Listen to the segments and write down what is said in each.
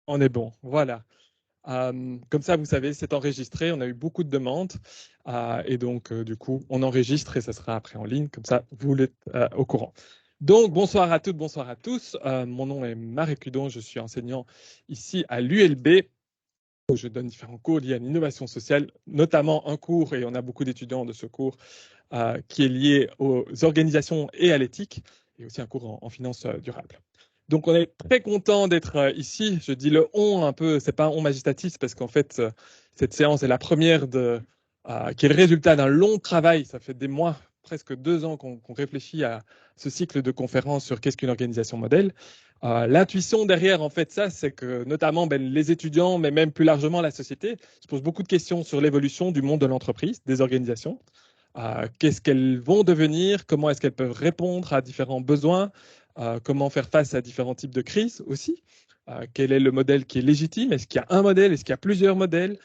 On est bon, voilà. Comme ça, vous savez, c'est enregistré. On a eu beaucoup de demandes. Et donc, du coup, on enregistre et ça sera après en ligne. Comme ça, vous l'êtes au courant. Donc, bonsoir à toutes, bonsoir à tous. Mon nom est Marc Cudon. Je suis enseignant ici à l'ULB, où je donne différents cours liés à l'innovation sociale, notamment un cours, et on a beaucoup d'étudiants de ce cours, qui est lié aux organisations et à l'éthique, et aussi un cours en finance durable. Donc, on est très content d'être ici. Je dis le on un peu, c'est pas un on majestatif, parce qu'en fait, cette séance est la première qui est le résultat d'un long travail. Ça fait des mois, presque 2 ans qu'on réfléchit à ce cycle de conférences sur qu'est-ce qu'une organisation modèle. L'intuition derrière, en fait, ça, c'est que notamment les étudiants, mais même plus largement la société, se posent beaucoup de questions sur l'évolution du monde de l'entreprise, des organisations. Qu'est-ce qu'elles vont devenir, comment est-ce qu'elles peuvent répondre à différents besoins, comment faire face à différents types de crises aussi, quel est le modèle qui est légitime, est-ce qu'il y a un modèle, est-ce qu'il y a plusieurs modèles,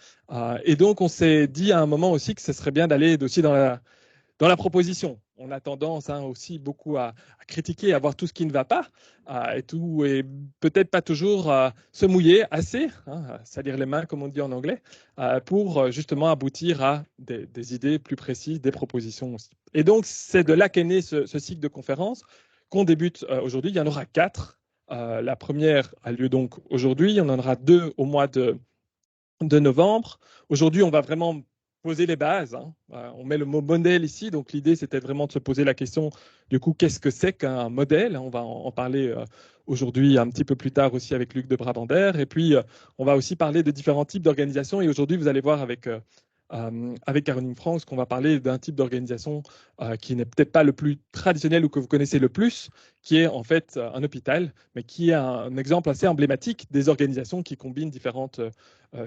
et donc on s'est dit à un moment aussi que ce serait bien d'aller aussi dans la proposition. On a tendance aussi beaucoup à critiquer, à voir tout ce qui ne va pas, et peut-être pas toujours se mouiller assez, salir les mains comme on dit en anglais, pour justement aboutir à des idées plus précises, des propositions aussi. Et donc c'est de là qu'est né ce cycle de conférences qu'on débute aujourd'hui. Il y en aura 4. La première a lieu donc aujourd'hui, il y en aura 2 au mois de novembre. Aujourd'hui, on va vraiment poser les bases. On met le mot modèle ici, donc l'idée c'était vraiment de se poser la question du coup qu'est-ce que c'est qu'un modèle. On va en parler aujourd'hui un petit peu plus tard aussi avec Luc de Brabander, et puis on va aussi parler de différents types d'organisations, et aujourd'hui vous allez voir avec Caroline Franks qu'on va parler d'un type d'organisation qui n'est peut-être pas le plus traditionnel ou que vous connaissez le plus, qui est en fait un hôpital, mais qui est un exemple assez emblématique des organisations qui combinent différentes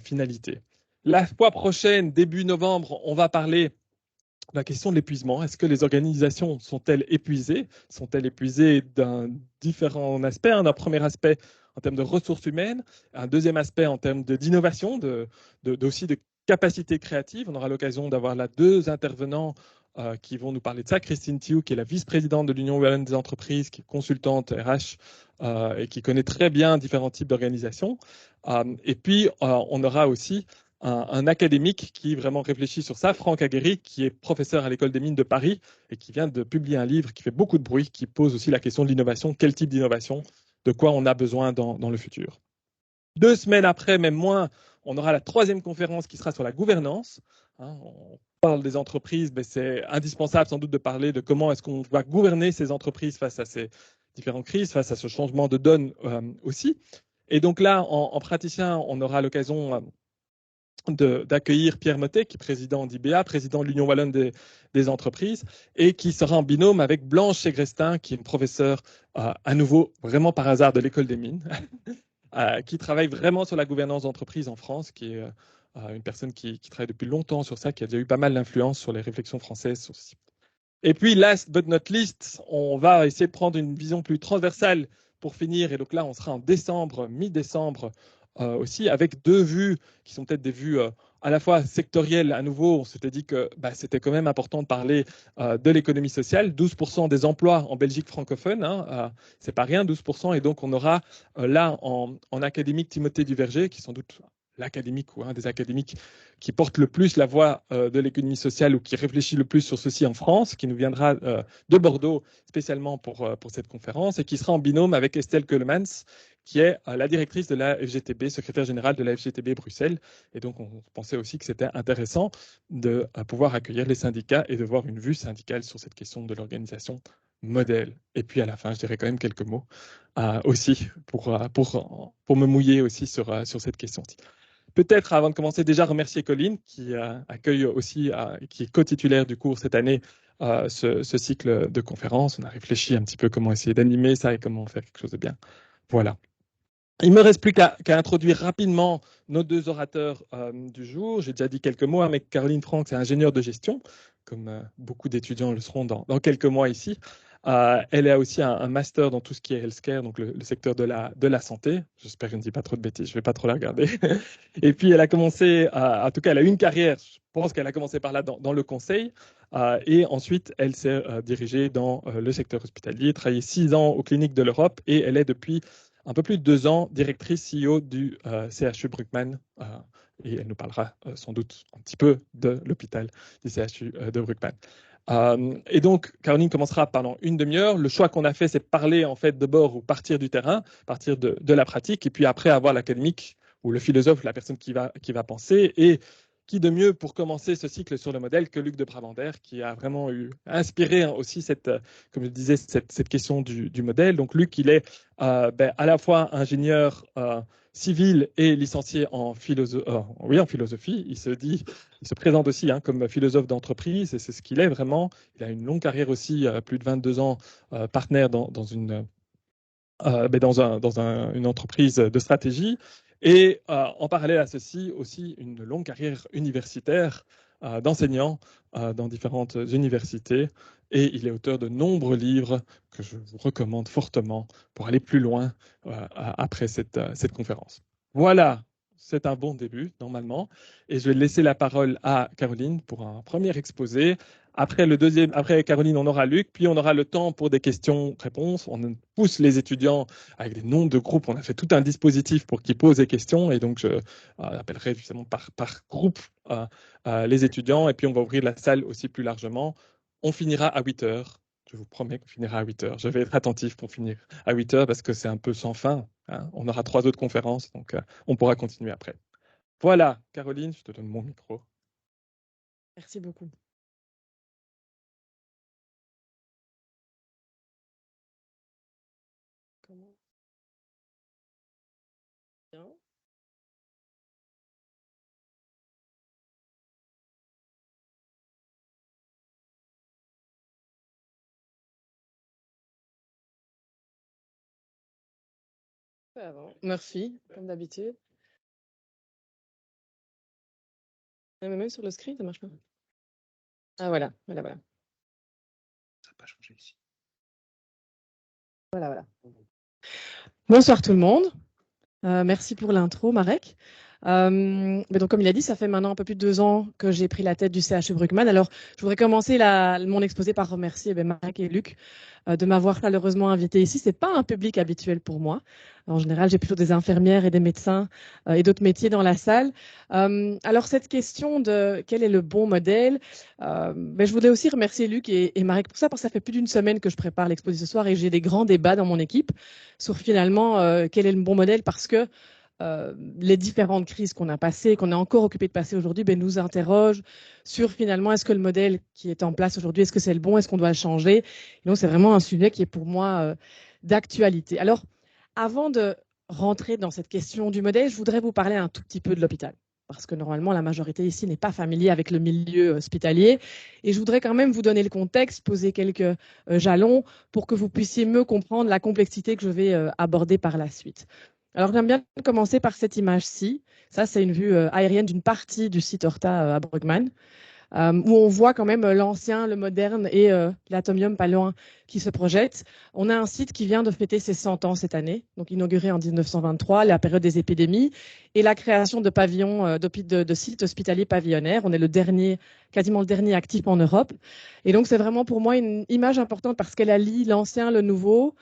finalité. La fois prochaine, début novembre, on va parler de la question de l'épuisement. Est-ce que les organisations sont-elles épuisées? Sont-elles épuisées d'un différent aspect? Un premier aspect en termes de ressources humaines, un deuxième aspect en termes d'innovation, aussi de capacité créative. On aura l'occasion d'avoir là 2 intervenants qui vont nous parler de ça. Christine Thiou, qui est la vice-présidente de l'Union wallonne des entreprises, qui est consultante RH et qui connaît très bien différents types d'organisations. Et puis, on aura aussi un académique qui vraiment réfléchit sur ça, Franck Aguerri, qui est professeur à l'École des mines de Paris et qui vient de publier un livre qui fait beaucoup de bruit, qui pose aussi la question de l'innovation, quel type d'innovation, de quoi on a besoin dans le futur. 2 semaines après, même moins, on aura la 3e conférence qui sera sur la gouvernance. On parle des entreprises, mais c'est indispensable sans doute de parler de comment est-ce qu'on va gouverner ces entreprises face à ces différentes crises, face à ce changement de donne aussi. Et donc là, en praticien, on aura l'occasion d'accueillir Pierre Mottet, qui est président d'IBA, président de l'Union wallonne des entreprises, et qui sera en binôme avec Blanche Segrestin, qui est une professeure, à nouveau, vraiment par hasard, de l'École des mines, qui travaille vraiment sur la gouvernance d'entreprise en France, qui est une personne qui travaille depuis longtemps sur ça, qui a déjà eu pas mal d'influence sur les réflexions françaises sur ceci. Et puis, last but not least, on va essayer de prendre une vision plus transversale pour finir. Et donc là, on sera en décembre, mi-décembre aussi, avec 2 vues qui sont peut-être des vues à la fois sectorielles. À nouveau, on s'était dit que c'était quand même important de parler de l'économie sociale. 12% des emplois en Belgique francophone, c'est pas rien, 12%. Et donc, on aura là en académique Timothée Duverger, qui est sans doute l'académique ou un des académiques qui porte le plus la voix de l'économie sociale ou qui réfléchit le plus sur ceci en France, qui nous viendra de Bordeaux spécialement pour cette conférence, et qui sera en binôme avec Estelle Keulemans, qui est la directrice de la FGTB, secrétaire générale de la FGTB Bruxelles. Et donc, on pensait aussi que c'était intéressant de pouvoir accueillir les syndicats et de voir une vue syndicale sur cette question de l'organisation modèle. Et puis, à la fin, je dirais quand même quelques mots aussi pour me mouiller aussi sur cette question-ci. Peut-être, avant de commencer, déjà remercier Colline, qui accueille aussi, qui est co-titulaire du cours cette année, ce cycle de conférences. On a réfléchi un petit peu comment essayer d'animer ça et comment faire quelque chose de bien. Voilà. Il ne me reste plus qu'à introduire rapidement nos 2 orateurs du jour. J'ai déjà dit quelques mots, mais Caroline Franks est ingénieure de gestion, comme beaucoup d'étudiants le seront dans quelques mois ici. Elle a aussi un master dans tout ce qui est healthcare, donc le secteur de la santé. J'espère que je ne dis pas trop de bêtises, je ne vais pas trop la regarder. Et puis, elle a commencé, en tout cas, elle a eu une carrière, je pense qu'elle a commencé par là dans le conseil. Et ensuite, elle s'est dirigée dans le secteur hospitalier, travaillé 6 ans aux cliniques de l'Europe, et elle est depuis un peu plus de 2 ans, directrice CEO du CHU Bruckmann. Et elle nous parlera sans doute un petit peu de l'hôpital du CHU de Bruckmann. Et donc, Caroline commencera pendant une demi-heure. Le choix qu'on a fait, c'est parler en fait d'abord ou partir du terrain, partir de la pratique, et puis après avoir l'académique ou le philosophe, la personne qui va penser. Et qui de mieux pour commencer ce cycle sur le modèle que Luc de Brabander, qui a vraiment inspiré aussi comme je disais, cette question du modèle. Donc Luc, il est à la fois ingénieur civil et licencié en philosophie. Il se présente aussi une philosophe d'entreprise et c'est ce qu'il est vraiment. Il a une longue carrière aussi, plus de 22 ans, partenaire dans une entreprise de stratégie. Et en parallèle à ceci, aussi une longue carrière universitaire d'enseignant dans différentes universités. Et il est auteur de nombreux livres que je vous recommande fortement pour aller plus loin après cette conférence. Voilà, c'est un bon début normalement. Et je vais laisser la parole à Caroline pour un premier exposé. Après Caroline, on aura Luc, puis on aura le temps pour des questions-réponses. On pousse les étudiants avec des noms de groupes. On a fait tout un dispositif pour qu'ils posent des questions. Et donc, je appellerai justement par groupe les étudiants. Et puis, on va ouvrir la salle aussi plus largement. On finira à 8 heures. Je vous promets qu'on finira à 8 heures. Je vais être attentif pour finir à 8 heures parce que c'est un peu sans fin. On aura 3 autres conférences, donc on pourra continuer après. Voilà, Caroline, je te donne mon micro. Merci beaucoup. Comment? Bien. Merci, comme d'habitude. Même sur le screen, ça marche pas. Ah voilà. Ça n'a pas changé ici. Voilà. Bonsoir tout le monde. Merci pour l'intro, Marek. Mais donc, comme il a dit, ça fait maintenant un peu plus de 2 ans que j'ai pris la tête du CHU Bruckmann. Alors, je voudrais commencer mon exposé par remercier Marek et Luc de m'avoir chaleureusement invité ici. C'est pas un public habituel pour moi. En général, j'ai plutôt des infirmières et des médecins et d'autres métiers dans la salle. Alors, cette question de quel est le bon modèle, je voudrais aussi remercier Luc et Marek pour ça, parce que ça fait plus d'une semaine que je prépare l'exposé ce soir et j'ai des grands débats dans mon équipe sur finalement quel est le bon modèle, parce que les différentes crises qu'on a passées, qu'on est encore occupé de passer aujourd'hui, nous interrogent sur finalement est-ce que le modèle qui est en place aujourd'hui, est-ce que c'est le bon, est-ce qu'on doit le changer. Et donc c'est vraiment un sujet qui est pour moi d'actualité. Alors, avant de rentrer dans cette question du modèle, je voudrais vous parler un tout petit peu de l'hôpital, parce que normalement la majorité ici n'est pas familier avec le milieu hospitalier. Et je voudrais quand même vous donner le contexte, poser quelques jalons pour que vous puissiez mieux comprendre la complexité que je vais aborder par la suite. Alors, j'aime bien commencer par cette image-ci. Ça, c'est une vue aérienne d'une partie du site Horta à Bruckmann, où on voit quand même l'ancien, le moderne et l'atomium pas loin qui se projettent. On a un site qui vient de fêter ses 100 ans cette année, donc inauguré en 1923, la période des épidémies, et la création de pavillons, de sites hospitaliers pavillonnaires. On est quasiment le dernier actif en Europe. Et donc, c'est vraiment pour moi une image importante parce qu'elle allie l'ancien, le nouveau,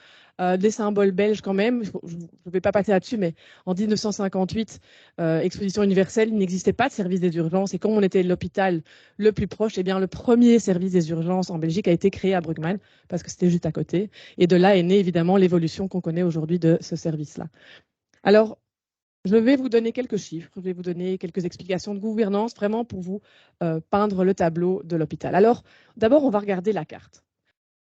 des symboles belges quand même. Je ne vais pas passer là-dessus, mais en 1958, exposition universelle, il n'existait pas de service des urgences. Et comme on était l'hôpital le plus proche, eh bien, le premier service des urgences en Belgique a été créé à Bruckmann parce que c'était juste à côté. Et de là est née évidemment l'évolution qu'on connaît aujourd'hui de ce service-là. Alors, je vais vous donner quelques chiffres, je vais vous donner quelques explications de gouvernance, vraiment pour vous peindre le tableau de l'hôpital. Alors, d'abord, on va regarder la carte.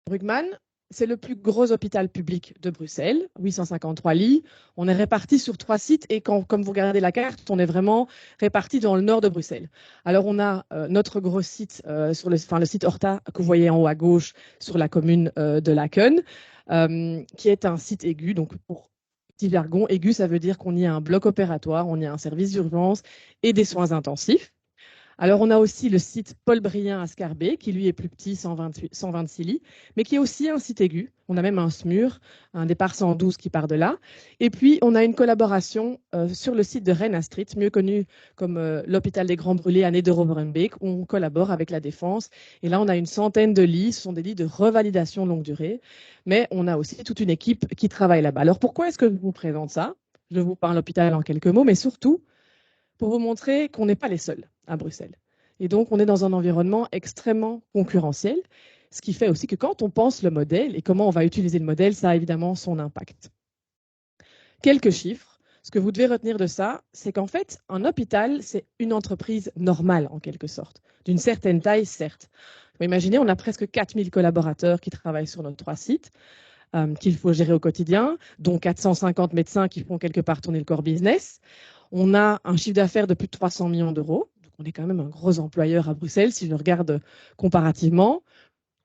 Bruckmann, c'est le plus gros hôpital public de Bruxelles, 853 lits. On est répartis sur 3 sites et comme vous regardez la carte, on est vraiment répartis dans le nord de Bruxelles. Alors, on a notre gros site, le site Horta que vous voyez en haut à gauche sur la commune de Laken, qui est un site aigu. Donc, pour petit jargon, aigu, ça veut dire qu'on y a un bloc opératoire, on y a un service d'urgence et des soins intensifs. Alors, on a aussi le site Paul-Brien à Scarbeck, qui lui est plus petit, 126 lits, mais qui est aussi un site aigu. On a même un SMUR, un départ 112 qui part de là. Et puis, on a une collaboration sur le site de Rennes Street, mieux connu comme l'hôpital des Grands Brûlés à Neder-Overbeek, où on collabore avec la Défense. Et là, on a une centaine de lits. Ce sont des lits de revalidation longue durée. Mais on a aussi toute une équipe qui travaille là-bas. Alors, pourquoi est-ce que je vous présente ça? Je vous parle l'hôpital en quelques mots, mais surtout, pour vous montrer qu'on n'est pas les seuls à Bruxelles. Et donc, on est dans un environnement extrêmement concurrentiel, ce qui fait aussi que quand on pense le modèle et comment on va utiliser le modèle, ça a évidemment son impact. Quelques chiffres. Ce que vous devez retenir de ça, c'est qu'en fait, un hôpital, c'est une entreprise normale, en quelque sorte. D'une certaine taille, certes. Mais imaginez, on a presque 4000 collaborateurs qui travaillent sur nos 3 sites, qu'il faut gérer au quotidien, dont 450 médecins qui font quelque part tourner le core business. On a un chiffre d'affaires de plus de 300 millions d'euros. Donc, on est quand même un gros employeur à Bruxelles, si je le regarde comparativement.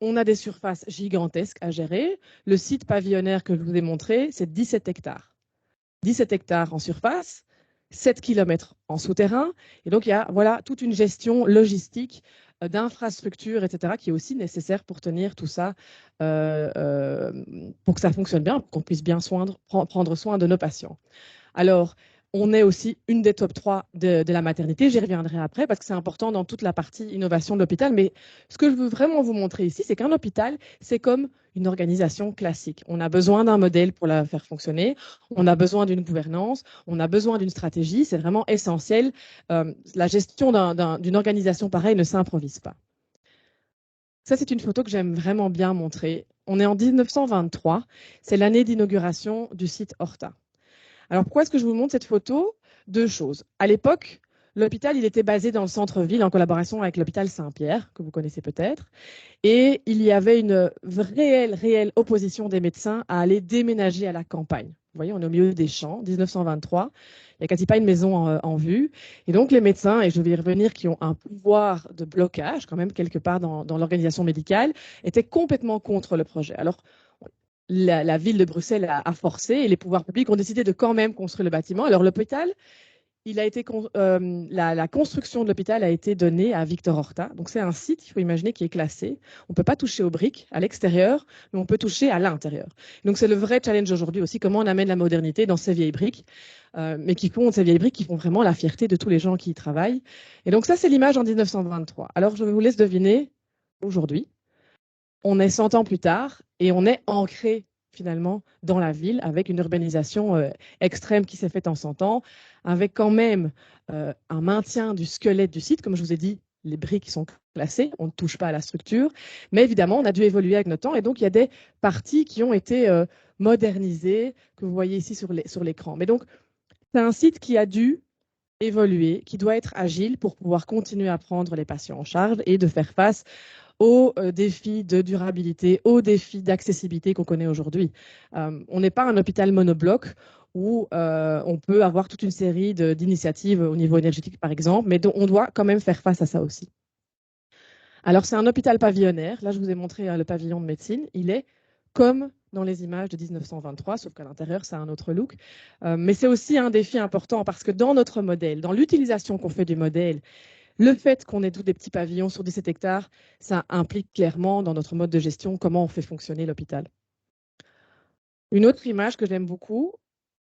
On a des surfaces gigantesques à gérer. Le site pavillonnaire que je vous ai montré, c'est 17 hectares. 17 hectares en surface, 7 km en souterrain. Et donc, il y a voilà, toute une gestion logistique d'infrastructures, etc., qui est aussi nécessaire pour tenir tout ça, pour que ça fonctionne bien, pour qu'on puisse bien prendre soin de nos patients. Alors, on est aussi une des top 3 de la maternité. J'y reviendrai après parce que c'est important dans toute la partie innovation de l'hôpital. Mais ce que je veux vraiment vous montrer ici, c'est qu'un hôpital, c'est comme une organisation classique. On a besoin d'un modèle pour la faire fonctionner. On a besoin d'une gouvernance. On a besoin d'une stratégie. C'est vraiment essentiel. La gestion d'une organisation pareille ne s'improvise pas. Ça, c'est une photo que j'aime vraiment bien montrer. On est en 1923. C'est l'année d'inauguration du site Horta. Alors, pourquoi est-ce que je vous montre cette photo? 2 choses. À l'époque, l'hôpital, il était basé dans le centre-ville en collaboration avec l'hôpital Saint-Pierre, que vous connaissez peut-être. Et il y avait une réelle opposition des médecins à aller déménager à la campagne. Vous voyez, on est au milieu des champs, 1923. Il n'y a quasi pas une maison en vue. Et donc, les médecins, et je vais y revenir, qui ont un pouvoir de blocage, quand même, quelque part dans l'organisation médicale, étaient complètement contre le projet. Alors, la ville de Bruxelles a forcé et les pouvoirs publics ont décidé de quand même construire le bâtiment. Alors l'hôpital, la construction de l'hôpital a été donnée à Victor Horta. Donc c'est un site, il faut imaginer, qui est classé. On ne peut pas toucher aux briques à l'extérieur, mais on peut toucher à l'intérieur. Donc c'est le vrai challenge aujourd'hui aussi, comment on amène la modernité dans ces vieilles briques, mais ces vieilles briques qui font vraiment la fierté de tous les gens qui y travaillent. Et donc ça, c'est l'image en 1923. Alors je vous laisse deviner, aujourd'hui, on est 100 ans plus tard et on est ancré finalement dans la ville avec une urbanisation extrême qui s'est faite en 100 ans, avec quand même un maintien du squelette du site. Comme je vous ai dit, les briques sont classées, on ne touche pas à la structure, mais évidemment, on a dû évoluer avec notre temps et donc il y a des parties qui ont été modernisées, que vous voyez ici sur l'écran. Mais donc, c'est un site qui a dû évoluer, qui doit être agile pour pouvoir continuer à prendre les patients en charge et de faire face aux défis de durabilité, aux défis d'accessibilité qu'on connaît aujourd'hui. On n'est pas un hôpital monobloc où on peut avoir toute une série d'initiatives au niveau énergétique, par exemple, mais on doit quand même faire face à ça aussi. Alors, c'est un hôpital pavillonnaire. Là, je vous ai montré le pavillon de médecine. Il est comme dans les images de 1923, sauf qu'à l'intérieur, ça a un autre look. Mais c'est aussi un défi important parce que dans notre modèle, dans l'utilisation qu'on fait du modèle, le fait qu'on ait tous des petits pavillons sur 17 hectares, ça implique clairement dans notre mode de gestion comment on fait fonctionner l'hôpital. Une autre image que j'aime beaucoup,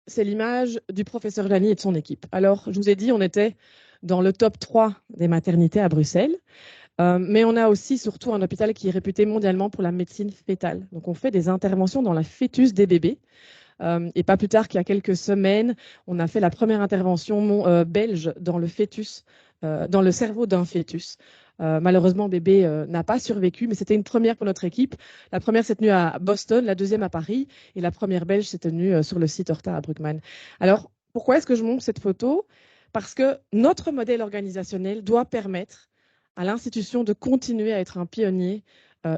c'est l'image du professeur Lani et de son équipe. Alors, je vous ai dit, on était dans le top 3 des maternités à Bruxelles, mais on a aussi surtout un hôpital qui est réputé mondialement pour la médecine fétale. Donc, on fait des interventions dans la fœtus des bébés. Et pas plus tard qu'il y a quelques semaines, on a fait la première intervention belge dans le fœtus, dans le cerveau d'un fœtus. Malheureusement, le bébé n'a pas survécu, mais c'était une première pour notre équipe. La première s'est tenue à Boston, la deuxième à Paris, et la première belge s'est tenue sur le site Horta à Bruckmann. Alors, pourquoi est-ce que je montre cette photo? Parce que notre modèle organisationnel doit permettre à l'institution de continuer à être un pionnier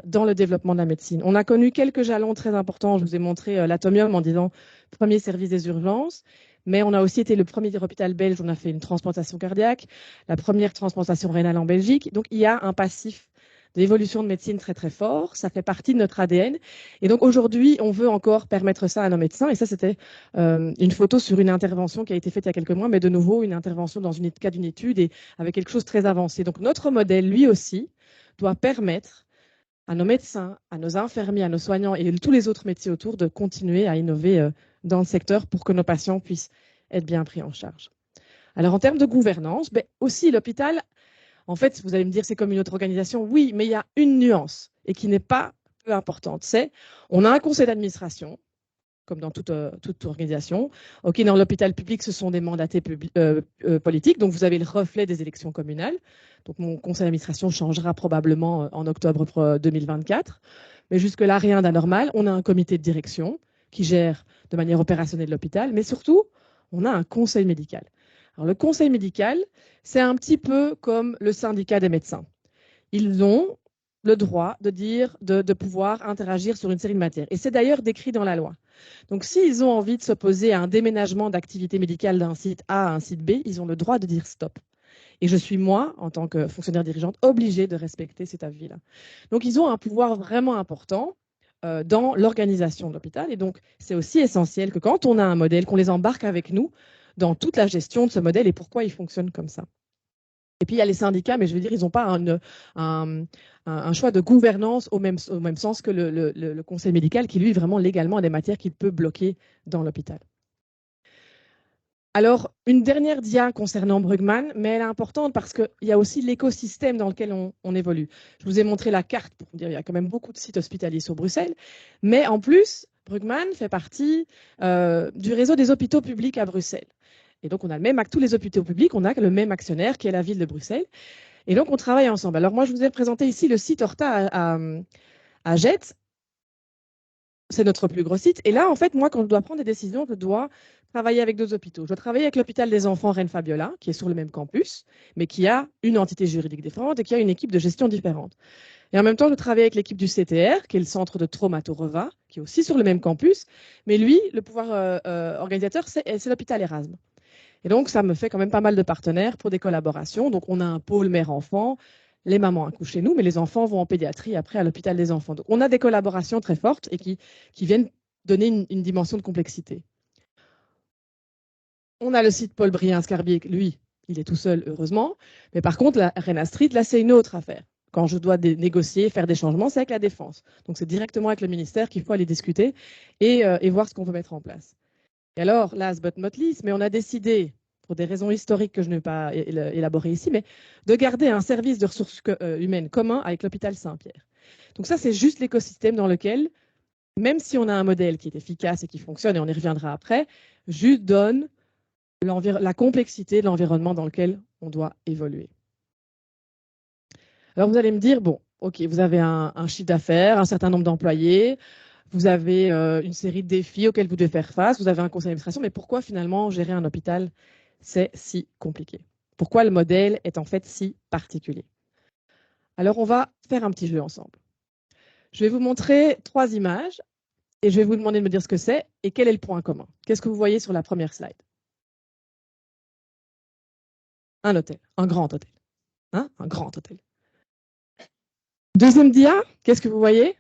dans le développement de la médecine. On a connu quelques jalons très importants. Je vous ai montré l'Atomium en disant premier service des urgences, mais on a aussi été le premier hôpital belge où on a fait une transplantation cardiaque, la première transplantation rénale en Belgique. Donc, il y a un passif d'évolution de médecine très très fort. Ça fait partie de notre ADN. Et donc aujourd'hui, on veut encore permettre ça à nos médecins. Et ça, c'était une photo sur une intervention qui a été faite il y a quelques mois, mais de nouveau une intervention dans le cadre d'une étude et avec quelque chose de très avancé. Donc notre modèle, lui aussi, doit permettre à nos médecins, à nos infirmiers, à nos soignants et tous les autres métiers autour de continuer à innover dans le secteur pour que nos patients puissent être bien pris en charge. Alors en termes de gouvernance, aussi l'hôpital, en fait, vous allez me dire c'est comme une autre organisation. Oui, mais il y a une nuance et qui n'est pas peu importante. C'est on a un conseil d'administration, comme dans toute organisation. OK, dans l'hôpital public, ce sont des mandatés politiques, donc vous avez le reflet des élections communales. Donc mon conseil d'administration changera probablement en octobre 2024. Mais jusque-là, rien d'anormal. On a un comité de direction qui gère de manière opérationnelle l'hôpital, mais surtout, on a un conseil médical. Alors, le conseil médical, c'est un petit peu comme le syndicat des médecins. Ils ont le droit de dire, de pouvoir interagir sur une série de matières. Et c'est d'ailleurs décrit dans la loi. Donc, s'ils ont envie de s'opposer à un déménagement d'activité médicale d'un site A à un site B, ils ont le droit de dire stop. Et je suis, moi, en tant que fonctionnaire dirigeante, obligée de respecter cet avis-là. Donc, ils ont un pouvoir vraiment important dans l'organisation de l'hôpital. Et donc, c'est aussi essentiel que quand on a un modèle, qu'on les embarque avec nous dans toute la gestion de ce modèle et pourquoi il fonctionne comme ça. Et puis, il y a les syndicats, mais je veux dire, ils n'ont pas un choix de gouvernance au même sens que le conseil médical qui, lui, vraiment légalement a des matières qu'il peut bloquer dans l'hôpital. Alors, une dernière dia concernant Brugman, mais elle est importante parce qu'il y a aussi l'écosystème dans lequel on évolue. Je vous ai montré la carte pour vous dire qu'il y a quand même beaucoup de sites hospitaliers sur Bruxelles, mais en plus, Brugman fait partie du réseau des hôpitaux publics à Bruxelles. Et donc, on a le même, tous les hôpitaux publics, on a le même actionnaire qui est la ville de Bruxelles. Et donc, on travaille ensemble. Alors, moi, je vous ai présenté ici le site Horta à Jette. C'est notre plus gros site. Et là, en fait, moi, quand je dois prendre des décisions, je dois travailler avec 2 hôpitaux. Je dois travailler avec l'hôpital des enfants Reine-Fabiola, qui est sur le même campus, mais qui a une entité juridique différente et qui a une équipe de gestion différente. Et en même temps, je travaille avec l'équipe du CTR, qui est le centre de Traumato-Reva, qui est aussi sur le même campus. Mais lui, le pouvoir organisateur, c'est l'hôpital Erasme. Et donc, ça me fait quand même pas mal de partenaires pour des collaborations. Donc, on a un pôle mère-enfant. Les mamans accouchent chez nous, mais les enfants vont en pédiatrie après à l'hôpital des enfants. Donc, on a des collaborations très fortes et qui viennent donner une dimension de complexité. On a le site Paul Brien-Scarbier, lui, il est tout seul, heureusement. Mais par contre, la Rena Street, là, c'est une autre affaire. Quand je dois négocier, faire des changements, c'est avec la défense. Donc, c'est directement avec le ministère qu'il faut aller discuter et voir ce qu'on peut mettre en place. Et alors, last but not least, mais on a décidé, pour des raisons historiques que je ne vais pas élaborer ici, mais de garder un service de ressources humaines commun avec l'hôpital Saint-Pierre. Donc ça, c'est juste l'écosystème dans lequel, même si on a un modèle qui est efficace et qui fonctionne, et on y reviendra après, juste donne la complexité de l'environnement dans lequel on doit évoluer. Alors vous allez me dire, bon, ok, vous avez un chiffre d'affaires, un certain nombre d'employés, vous avez une série de défis auxquels vous devez faire face, vous avez un conseil d'administration, mais pourquoi finalement gérer un hôpital, c'est si compliqué? Pourquoi le modèle est en fait si particulier? Alors on va faire un petit jeu ensemble. Je vais vous montrer 3 images et je vais vous demander de me dire ce que c'est et quel est le point commun. Qu'est-ce que vous voyez sur la première slide? Un hôtel, un grand hôtel. Hein? Un grand hôtel. Deuxième dia, qu'est-ce que vous voyez?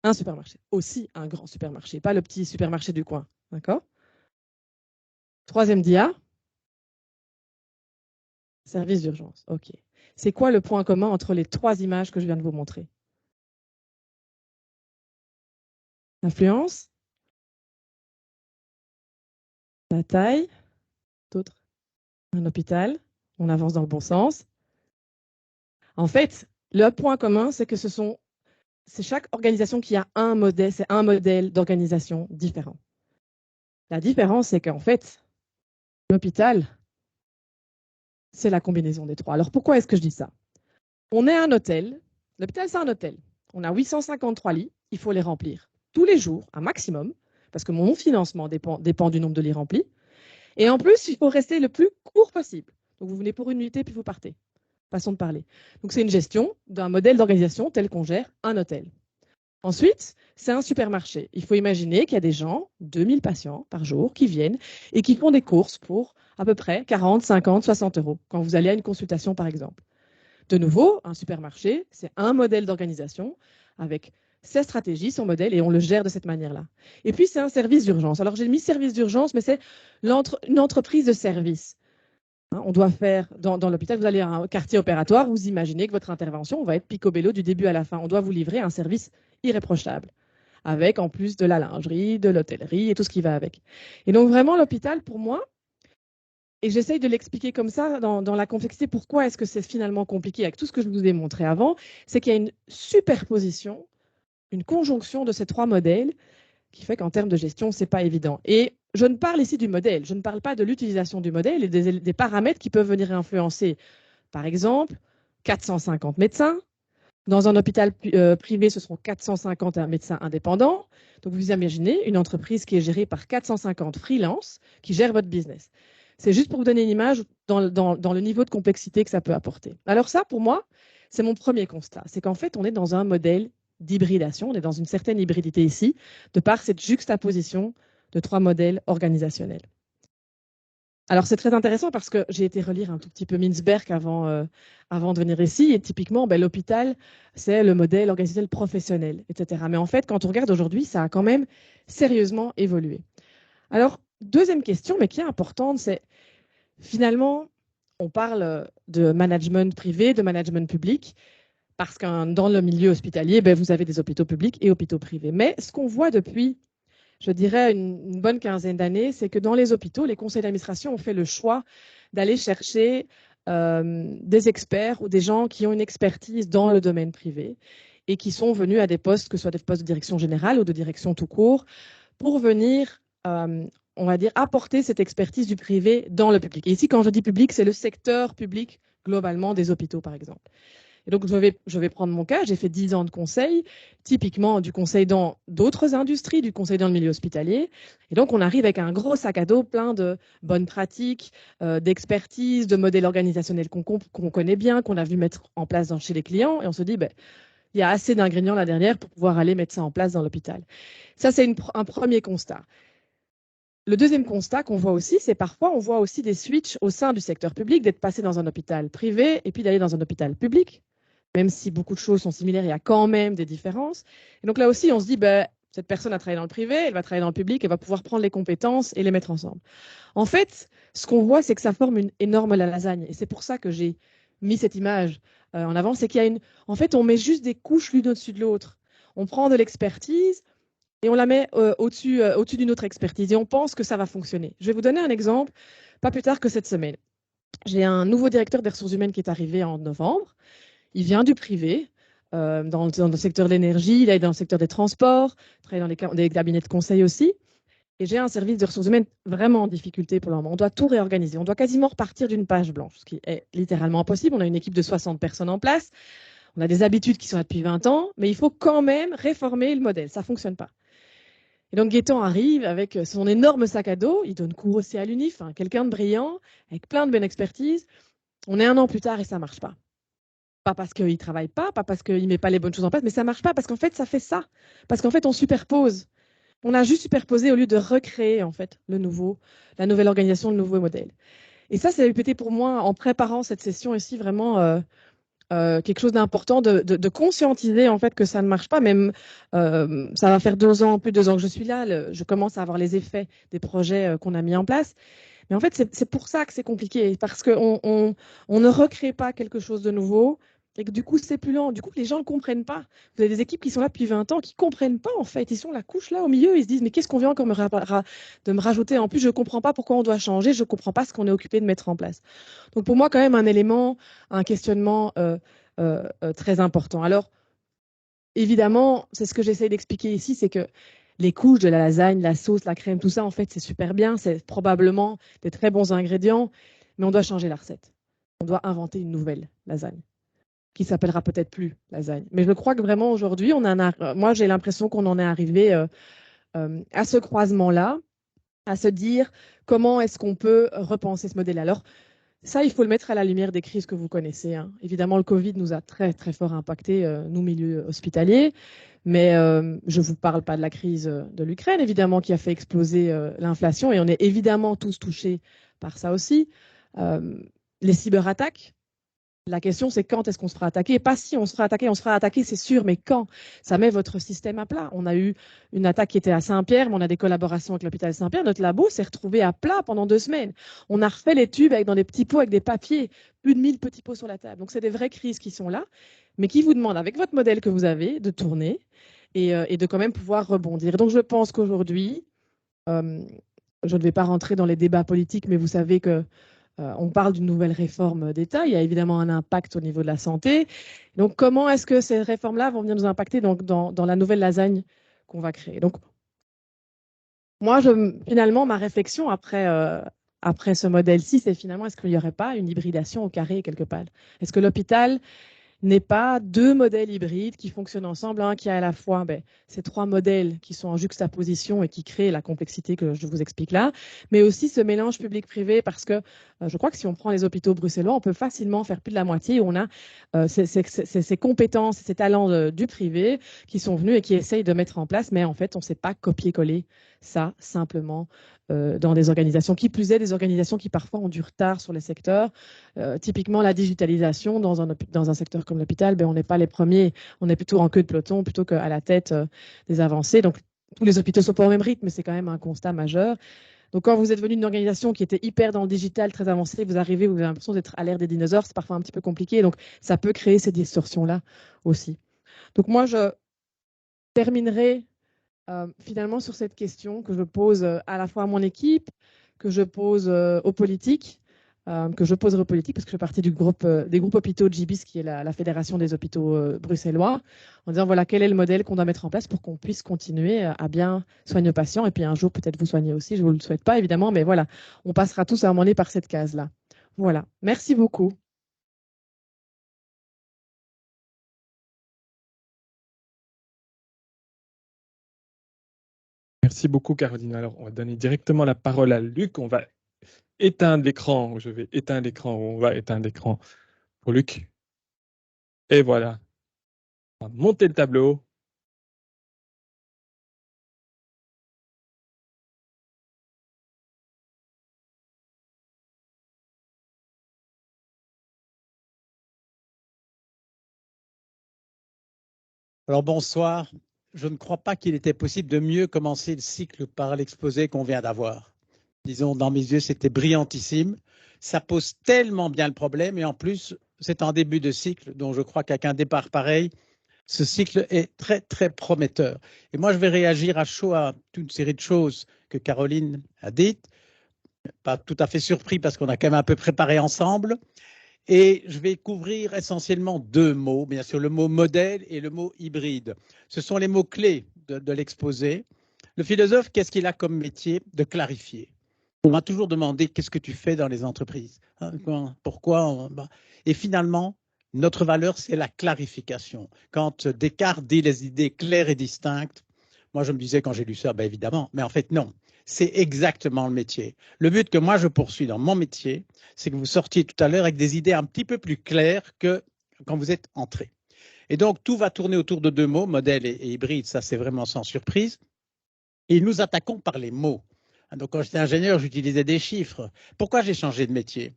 Un supermarché, aussi un grand supermarché, pas le petit supermarché du coin, d'accord? Troisième dia, service d'urgence, ok. C'est quoi le point commun entre les 3 images que je viens de vous montrer? L'influence, la taille, d'autres, un hôpital, on avance dans le bon sens. En fait, le point commun, c'est que c'est chaque organisation qui a un modèle, c'est un modèle d'organisation différent. La différence, c'est qu'en fait, l'hôpital, c'est la combinaison des 3. Alors pourquoi est-ce que je dis ça? On est un hôtel, l'hôpital c'est un hôtel, on a 853 lits, il faut les remplir tous les jours, un maximum, parce que mon financement dépend du nombre de lits remplis. Et en plus, il faut rester le plus court possible. Donc vous venez pour une nuitée puis vous partez. Façon de parler. Donc c'est une gestion d'un modèle d'organisation tel qu'on gère un hôtel. Ensuite, c'est un supermarché. Il faut imaginer qu'il y a des gens, 2000 patients par jour, qui viennent et qui font des courses pour à peu près 40, 50, 60 euros quand vous allez à une consultation, par exemple. de nouveau, un supermarché, c'est un modèle d'organisation avec ses stratégies, son modèle, et on le gère de cette manière-là. Et puis, c'est un service d'urgence. Alors, j'ai mis service d'urgence, mais c'est une entreprise de service. On doit faire, dans l'hôpital, vous allez à un quartier opératoire, vous imaginez que votre intervention va être picobello du début à la fin. On doit vous livrer un service irréprochable, avec en plus de la lingerie, de l'hôtellerie et tout ce qui va avec. Et donc, vraiment, l'hôpital, pour moi, et j'essaye de l'expliquer comme ça dans la complexité, pourquoi est-ce que c'est finalement compliqué avec tout ce que je vous ai montré avant, c'est qu'il y a une superposition, une conjonction de ces trois modèles qui fait qu'en termes de gestion, ce n'est pas évident. Et je ne parle ici du modèle, je ne parle pas de l'utilisation du modèle et des paramètres qui peuvent venir influencer. Par exemple, 450 médecins. Dans un hôpital privé, ce seront 450 médecins indépendants. Donc, vous imaginez une entreprise qui est gérée par 450 freelances qui gèrent votre business. C'est juste pour vous donner une image dans le niveau de complexité que ça peut apporter. Alors ça, pour moi, c'est mon premier constat. C'est qu'en fait, on est dans un modèle d'hybridation. On est dans une certaine hybridité ici, de par cette juxtaposition de trois modèles organisationnels. Alors, c'est très intéressant parce que j'ai été relire un tout petit peu Mintzberg avant de venir ici. Et typiquement, l'hôpital, c'est le modèle organisationnel professionnel, etc. Mais en fait, quand on regarde aujourd'hui, ça a quand même sérieusement évolué. Alors, deuxième question, mais qui est importante, c'est finalement, on parle de management privé, de management public, parce que dans le milieu hospitalier, vous avez des hôpitaux publics et hôpitaux privés. Mais ce qu'on voit depuis, je dirais, une bonne quinzaine d'années, c'est que dans les hôpitaux, les conseils d'administration ont fait le choix d'aller chercher des experts ou des gens qui ont une expertise dans le domaine privé et qui sont venus à des postes, que ce soit des postes de direction générale ou de direction tout court, pour venir, on va dire, apporter cette expertise du privé dans le public. Et ici, quand je dis public, c'est le secteur public globalement des hôpitaux, par exemple. Et donc, je vais prendre mon cas. J'ai fait 10 ans de conseil, typiquement du conseil dans d'autres industries, du conseil dans le milieu hospitalier. Et donc, on arrive avec un gros sac à dos plein de bonnes pratiques, d'expertise, de modèles organisationnels qu'on connaît bien, qu'on a vu mettre en place chez les clients. Et on se dit, il y a assez d'ingrédients là derrière pour pouvoir aller mettre ça en place dans l'hôpital. Ça, c'est un premier constat. Le deuxième constat qu'on voit aussi, c'est parfois on voit aussi des switches au sein du secteur public, d'être passé dans un hôpital privé et puis d'aller dans un hôpital public. Même si beaucoup de choses sont similaires, il y a quand même des différences. Et donc là aussi, on se dit, cette personne a travaillé dans le privé, elle va travailler dans le public, elle va pouvoir prendre les compétences et les mettre ensemble. En fait, ce qu'on voit, c'est que ça forme une énorme lasagne. Et c'est pour ça que j'ai mis cette image en avant, c'est qu'il y a en fait, on met juste des couches l'une au-dessus de l'autre. On prend de l'expertise et on la met au-dessus d'une autre expertise et on pense que ça va fonctionner. Je vais vous donner un exemple, pas plus tard que cette semaine. J'ai un nouveau directeur des ressources humaines qui est arrivé en novembre. Il vient du privé, dans le secteur de l'énergie, il est dans le secteur des transports, travaille dans des cabinets de conseil aussi. Et j'ai un service de ressources humaines vraiment en difficulté pour le moment. On doit tout réorganiser. On doit quasiment repartir d'une page blanche, ce qui est littéralement impossible. On a une équipe de 60 personnes en place. On a des habitudes qui sont là depuis 20 ans, mais il faut quand même réformer le modèle. Ça ne fonctionne pas. Et donc, Gaëtan arrive avec son énorme sac à dos. Il donne cours aussi à l'UNIF, quelqu'un de brillant, avec plein de bonne expertise. On est 1 an plus tard et ça ne marche pas. Pas parce qu'il ne travaille pas parce qu'il ne met pas les bonnes choses en place, mais ça ne marche pas parce qu'en fait, ça fait ça. Parce qu'en fait, on superpose. On a juste superposé au lieu de recréer, en fait, la nouvelle organisation, le nouveau modèle. Et ça, c'est peut-être pour moi, en préparant cette session ici, vraiment quelque chose d'important de conscientiser, en fait, que ça ne marche pas. Même, ça va faire plus de 2 ans que je suis là. Je commence à avoir les effets des projets qu'on a mis en place. Mais en fait, c'est pour ça que c'est compliqué, parce qu'on ne recrée pas quelque chose de nouveau et que du coup, c'est plus lent. Du coup, les gens ne comprennent pas. Vous avez des équipes qui sont là depuis 20 ans, qui ne comprennent pas, en fait. Ils sont la couche là au milieu, ils se disent, mais qu'est-ce qu'on vient encore de me rajouter? En plus, je ne comprends pas pourquoi on doit changer, je ne comprends pas ce qu'on est occupé de mettre en place. Donc, pour moi, quand même, un élément, un questionnement très important. Alors, évidemment, c'est ce que j'essaie d'expliquer ici, c'est que les couches de la lasagne, la sauce, la crème, tout ça, en fait, c'est super bien. C'est probablement des très bons ingrédients, mais on doit changer la recette. On doit inventer une nouvelle lasagne qui s'appellera peut-être plus lasagne. Mais je crois que vraiment aujourd'hui, moi, j'ai l'impression qu'on en est arrivé à ce croisement-là, à se dire comment est-ce qu'on peut repenser ce modèle. Alors, ça, il faut le mettre à la lumière des crises que vous connaissez. Évidemment, le Covid nous a très, très fort impacté, nous, milieu hospitalier. Mais je ne vous parle pas de la crise de l'Ukraine, évidemment, qui a fait exploser l'inflation. Et on est évidemment tous touchés par ça aussi. Les cyberattaques, La question, c'est quand est-ce qu'on se fera attaquer? Pas si on se fera attaquer, c'est sûr, mais quand? Ça met votre système à plat. On a eu une attaque qui était à Saint-Pierre, mais on a des collaborations avec l'hôpital Saint-Pierre. Notre labo s'est retrouvé à plat pendant 2 semaines. On a refait les tubes dans des petits pots avec des papiers, plus de 1000 petits pots sur la table. Donc, c'est des vraies crises qui sont là, mais qui vous demandent, avec votre modèle que vous avez, de tourner et de quand même pouvoir rebondir. Donc, je pense qu'aujourd'hui, je ne vais pas rentrer dans les débats politiques, mais vous savez que on parle d'une nouvelle réforme d'État. Il y a évidemment un impact au niveau de la santé. Donc, comment est-ce que ces réformes-là vont venir nous impacter dans la nouvelle lasagne qu'on va créer? Donc, moi, finalement, ma réflexion après ce modèle-ci, c'est finalement, est-ce qu'il n'y aurait pas une hybridation au carré quelque part? Est-ce que l'hôpital n'est pas 2 modèles hybrides qui fonctionnent ensemble, un qui a à la fois ces 3 modèles qui sont en juxtaposition et qui créent la complexité que je vous explique là, mais aussi ce mélange public-privé parce que je crois que si on prend les hôpitaux bruxellois, on peut facilement faire plus de la moitié où on a ces compétences, ces talents du privé qui sont venus et qui essayent de mettre en place, mais en fait, on ne sait pas copier-coller ça simplement dans des organisations, qui plus est des organisations qui parfois ont du retard sur les secteurs. Typiquement, la digitalisation dans un secteur comme l'hôpital, on n'est pas les premiers, on est plutôt en queue de peloton plutôt qu'à la tête des avancées. Donc, tous les hôpitaux ne sont pas au même rythme, mais c'est quand même un constat majeur. Donc, quand vous êtes venu d'une organisation qui était hyper dans le digital, très avancée, vous arrivez, vous avez l'impression d'être à l'ère des dinosaures, c'est parfois un petit peu compliqué. Donc, ça peut créer ces distorsions-là aussi. Donc, moi, je terminerai finalement sur cette question que je pose à la fois à mon équipe, que je pose aux politiques, que je poserai aux politiques parce que je fais partie des groupes hôpitaux GBIS, qui est la fédération des hôpitaux bruxellois, en disant voilà quel est le modèle qu'on doit mettre en place pour qu'on puisse continuer à bien soigner nos patients et puis un jour peut-être vous soigner aussi. Je ne vous le souhaite pas évidemment, mais voilà, on passera tous à un moment donné par cette case-là. Voilà, merci beaucoup. Merci beaucoup, Caroline. Alors, on va donner directement la parole à Luc. On va éteindre l'écran. Je vais éteindre l'écran. On va éteindre l'écran pour Luc. Et voilà. On va monter le tableau. Alors bonsoir. Je ne crois pas qu'il était possible de mieux commencer le cycle par l'exposé qu'on vient d'avoir. Disons, dans mes yeux, c'était brillantissime. Ça pose tellement bien le problème et en plus, c'est un début de cycle, donc je crois qu'avec un départ pareil, ce cycle est très, très prometteur. Et moi, je vais réagir à chaud à toute une série de choses que Caroline a dites. Pas tout à fait surpris parce qu'on a quand même un peu préparé ensemble. Et je vais couvrir essentiellement 2 mots, bien sûr, le mot modèle et le mot hybride. Ce sont les mots clés de l'exposé. Le philosophe, qu'est-ce qu'il a comme métier? De clarifier. On m'a toujours demandé qu'est-ce que tu fais dans les entreprises, pourquoi. Et finalement, notre valeur, c'est la clarification. Quand Descartes dit les idées claires et distinctes, moi je me disais quand j'ai lu ça, évidemment, mais en fait non. C'est exactement le métier. Le but que moi je poursuis dans mon métier, c'est que vous sortiez tout à l'heure avec des idées un petit peu plus claires que quand vous êtes entré. Et donc, tout va tourner autour de 2 mots, modèle et hybride, ça c'est vraiment sans surprise. Et nous attaquons par les mots. Donc, quand j'étais ingénieur, j'utilisais des chiffres. Pourquoi j'ai changé de métier?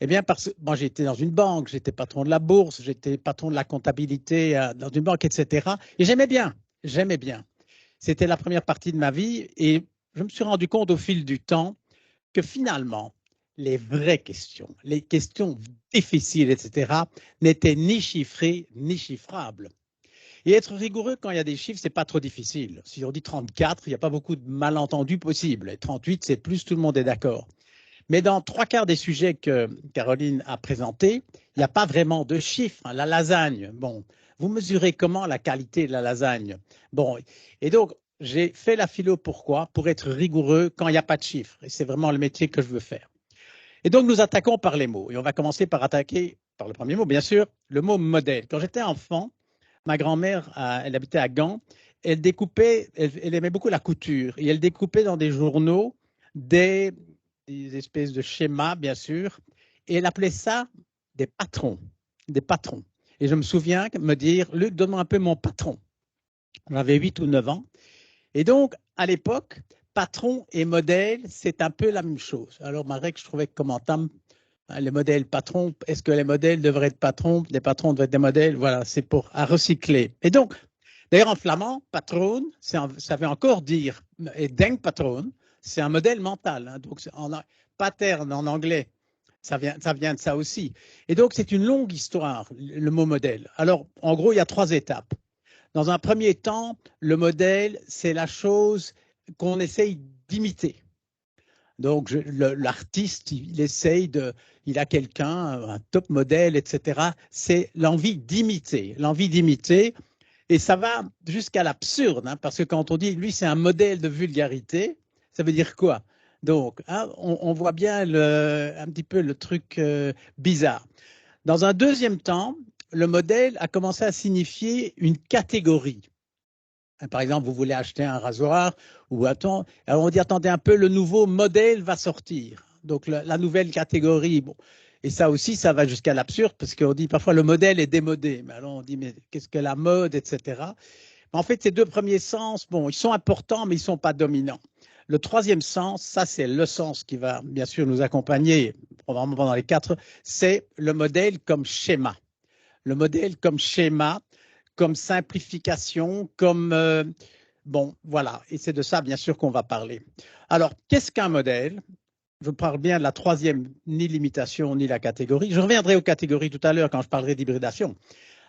Eh bien, parce que moi, j'étais dans une banque, j'étais patron de la bourse, j'étais patron de la comptabilité dans une banque, etc. Et j'aimais bien, j'aimais bien. C'était la première partie de ma vie et je me suis rendu compte au fil du temps que finalement, les vraies questions, les questions difficiles, etc., n'étaient ni chiffrées ni chiffrables. Et être rigoureux quand il y a des chiffres, c'est pas trop difficile. Si on dit 34, il n'y a pas beaucoup de malentendus possibles. Et 38, c'est plus, tout le monde est d'accord. Mais dans 3/4 des sujets que Caroline a présentés, il n'y a pas vraiment de chiffres. La lasagne, bon, vous mesurez comment la qualité de la lasagne? Bon, et donc, j'ai fait la philo pourquoi? Pour être rigoureux quand il n'y a pas de chiffres. Et c'est vraiment le métier que je veux faire. Et donc, nous attaquons par les mots. Et on va commencer par attaquer, par le premier mot, bien sûr, le mot modèle. Quand j'étais enfant, ma grand-mère, elle habitait à Gand, elle découpait, elle aimait beaucoup la couture, et elle découpait dans des journaux des espèces de schémas, bien sûr, et elle appelait ça des patrons, des patrons. Et je me souviens me dire, Luc, donne-moi un peu mon patron. J'avais 8 ou 9 ans. Et donc, à l'époque, patron et modèle, c'est un peu la même chose. Alors, Marek, je trouvais que comme entame, Les modèles patrons, est-ce que les modèles devraient être patrons? Les patrons devraient être des modèles? Voilà, c'est pour à recycler. Et donc, d'ailleurs, en flamand, patron, ça veut encore dire, et denkpatroon, c'est un modèle mental. Hein, donc, pattern en anglais, ça vient de ça aussi. Et donc, c'est une longue histoire, le mot modèle. Alors, en gros, il y a 3 étapes. Dans un premier temps, le modèle, c'est la chose qu'on essaye d'imiter. Donc, l'artiste, il a quelqu'un, un top modèle, etc. C'est l'envie d'imiter. Et ça va jusqu'à l'absurde, hein, parce que quand on dit, lui, c'est un modèle de vulgarité, ça veut dire quoi? Donc, hein, on voit bien un petit peu le truc bizarre. Dans un deuxième temps, le modèle a commencé à signifier une catégorie. Par exemple, vous voulez acheter un rasoir ou alors on dit attendez un peu, le nouveau modèle va sortir. Donc la nouvelle catégorie. Bon. Et ça aussi, ça va jusqu'à l'absurde parce qu'on dit parfois le modèle est démodé. Mais alors on dit mais qu'est-ce que la mode, etc. En fait, ces 2 premiers sens, bon, ils sont importants, mais ils ne sont pas dominants. Le 3e sens, ça c'est le sens qui va bien sûr nous accompagner probablement pendant les 4, c'est le modèle comme schéma. Le modèle comme schéma, comme simplification, comme bon, voilà. Et c'est de ça, bien sûr, qu'on va parler. Alors, qu'est-ce qu'un modèle? Je parle bien de la 3e, ni l'imitation, ni la catégorie. Je reviendrai aux catégories tout à l'heure quand je parlerai d'hybridation.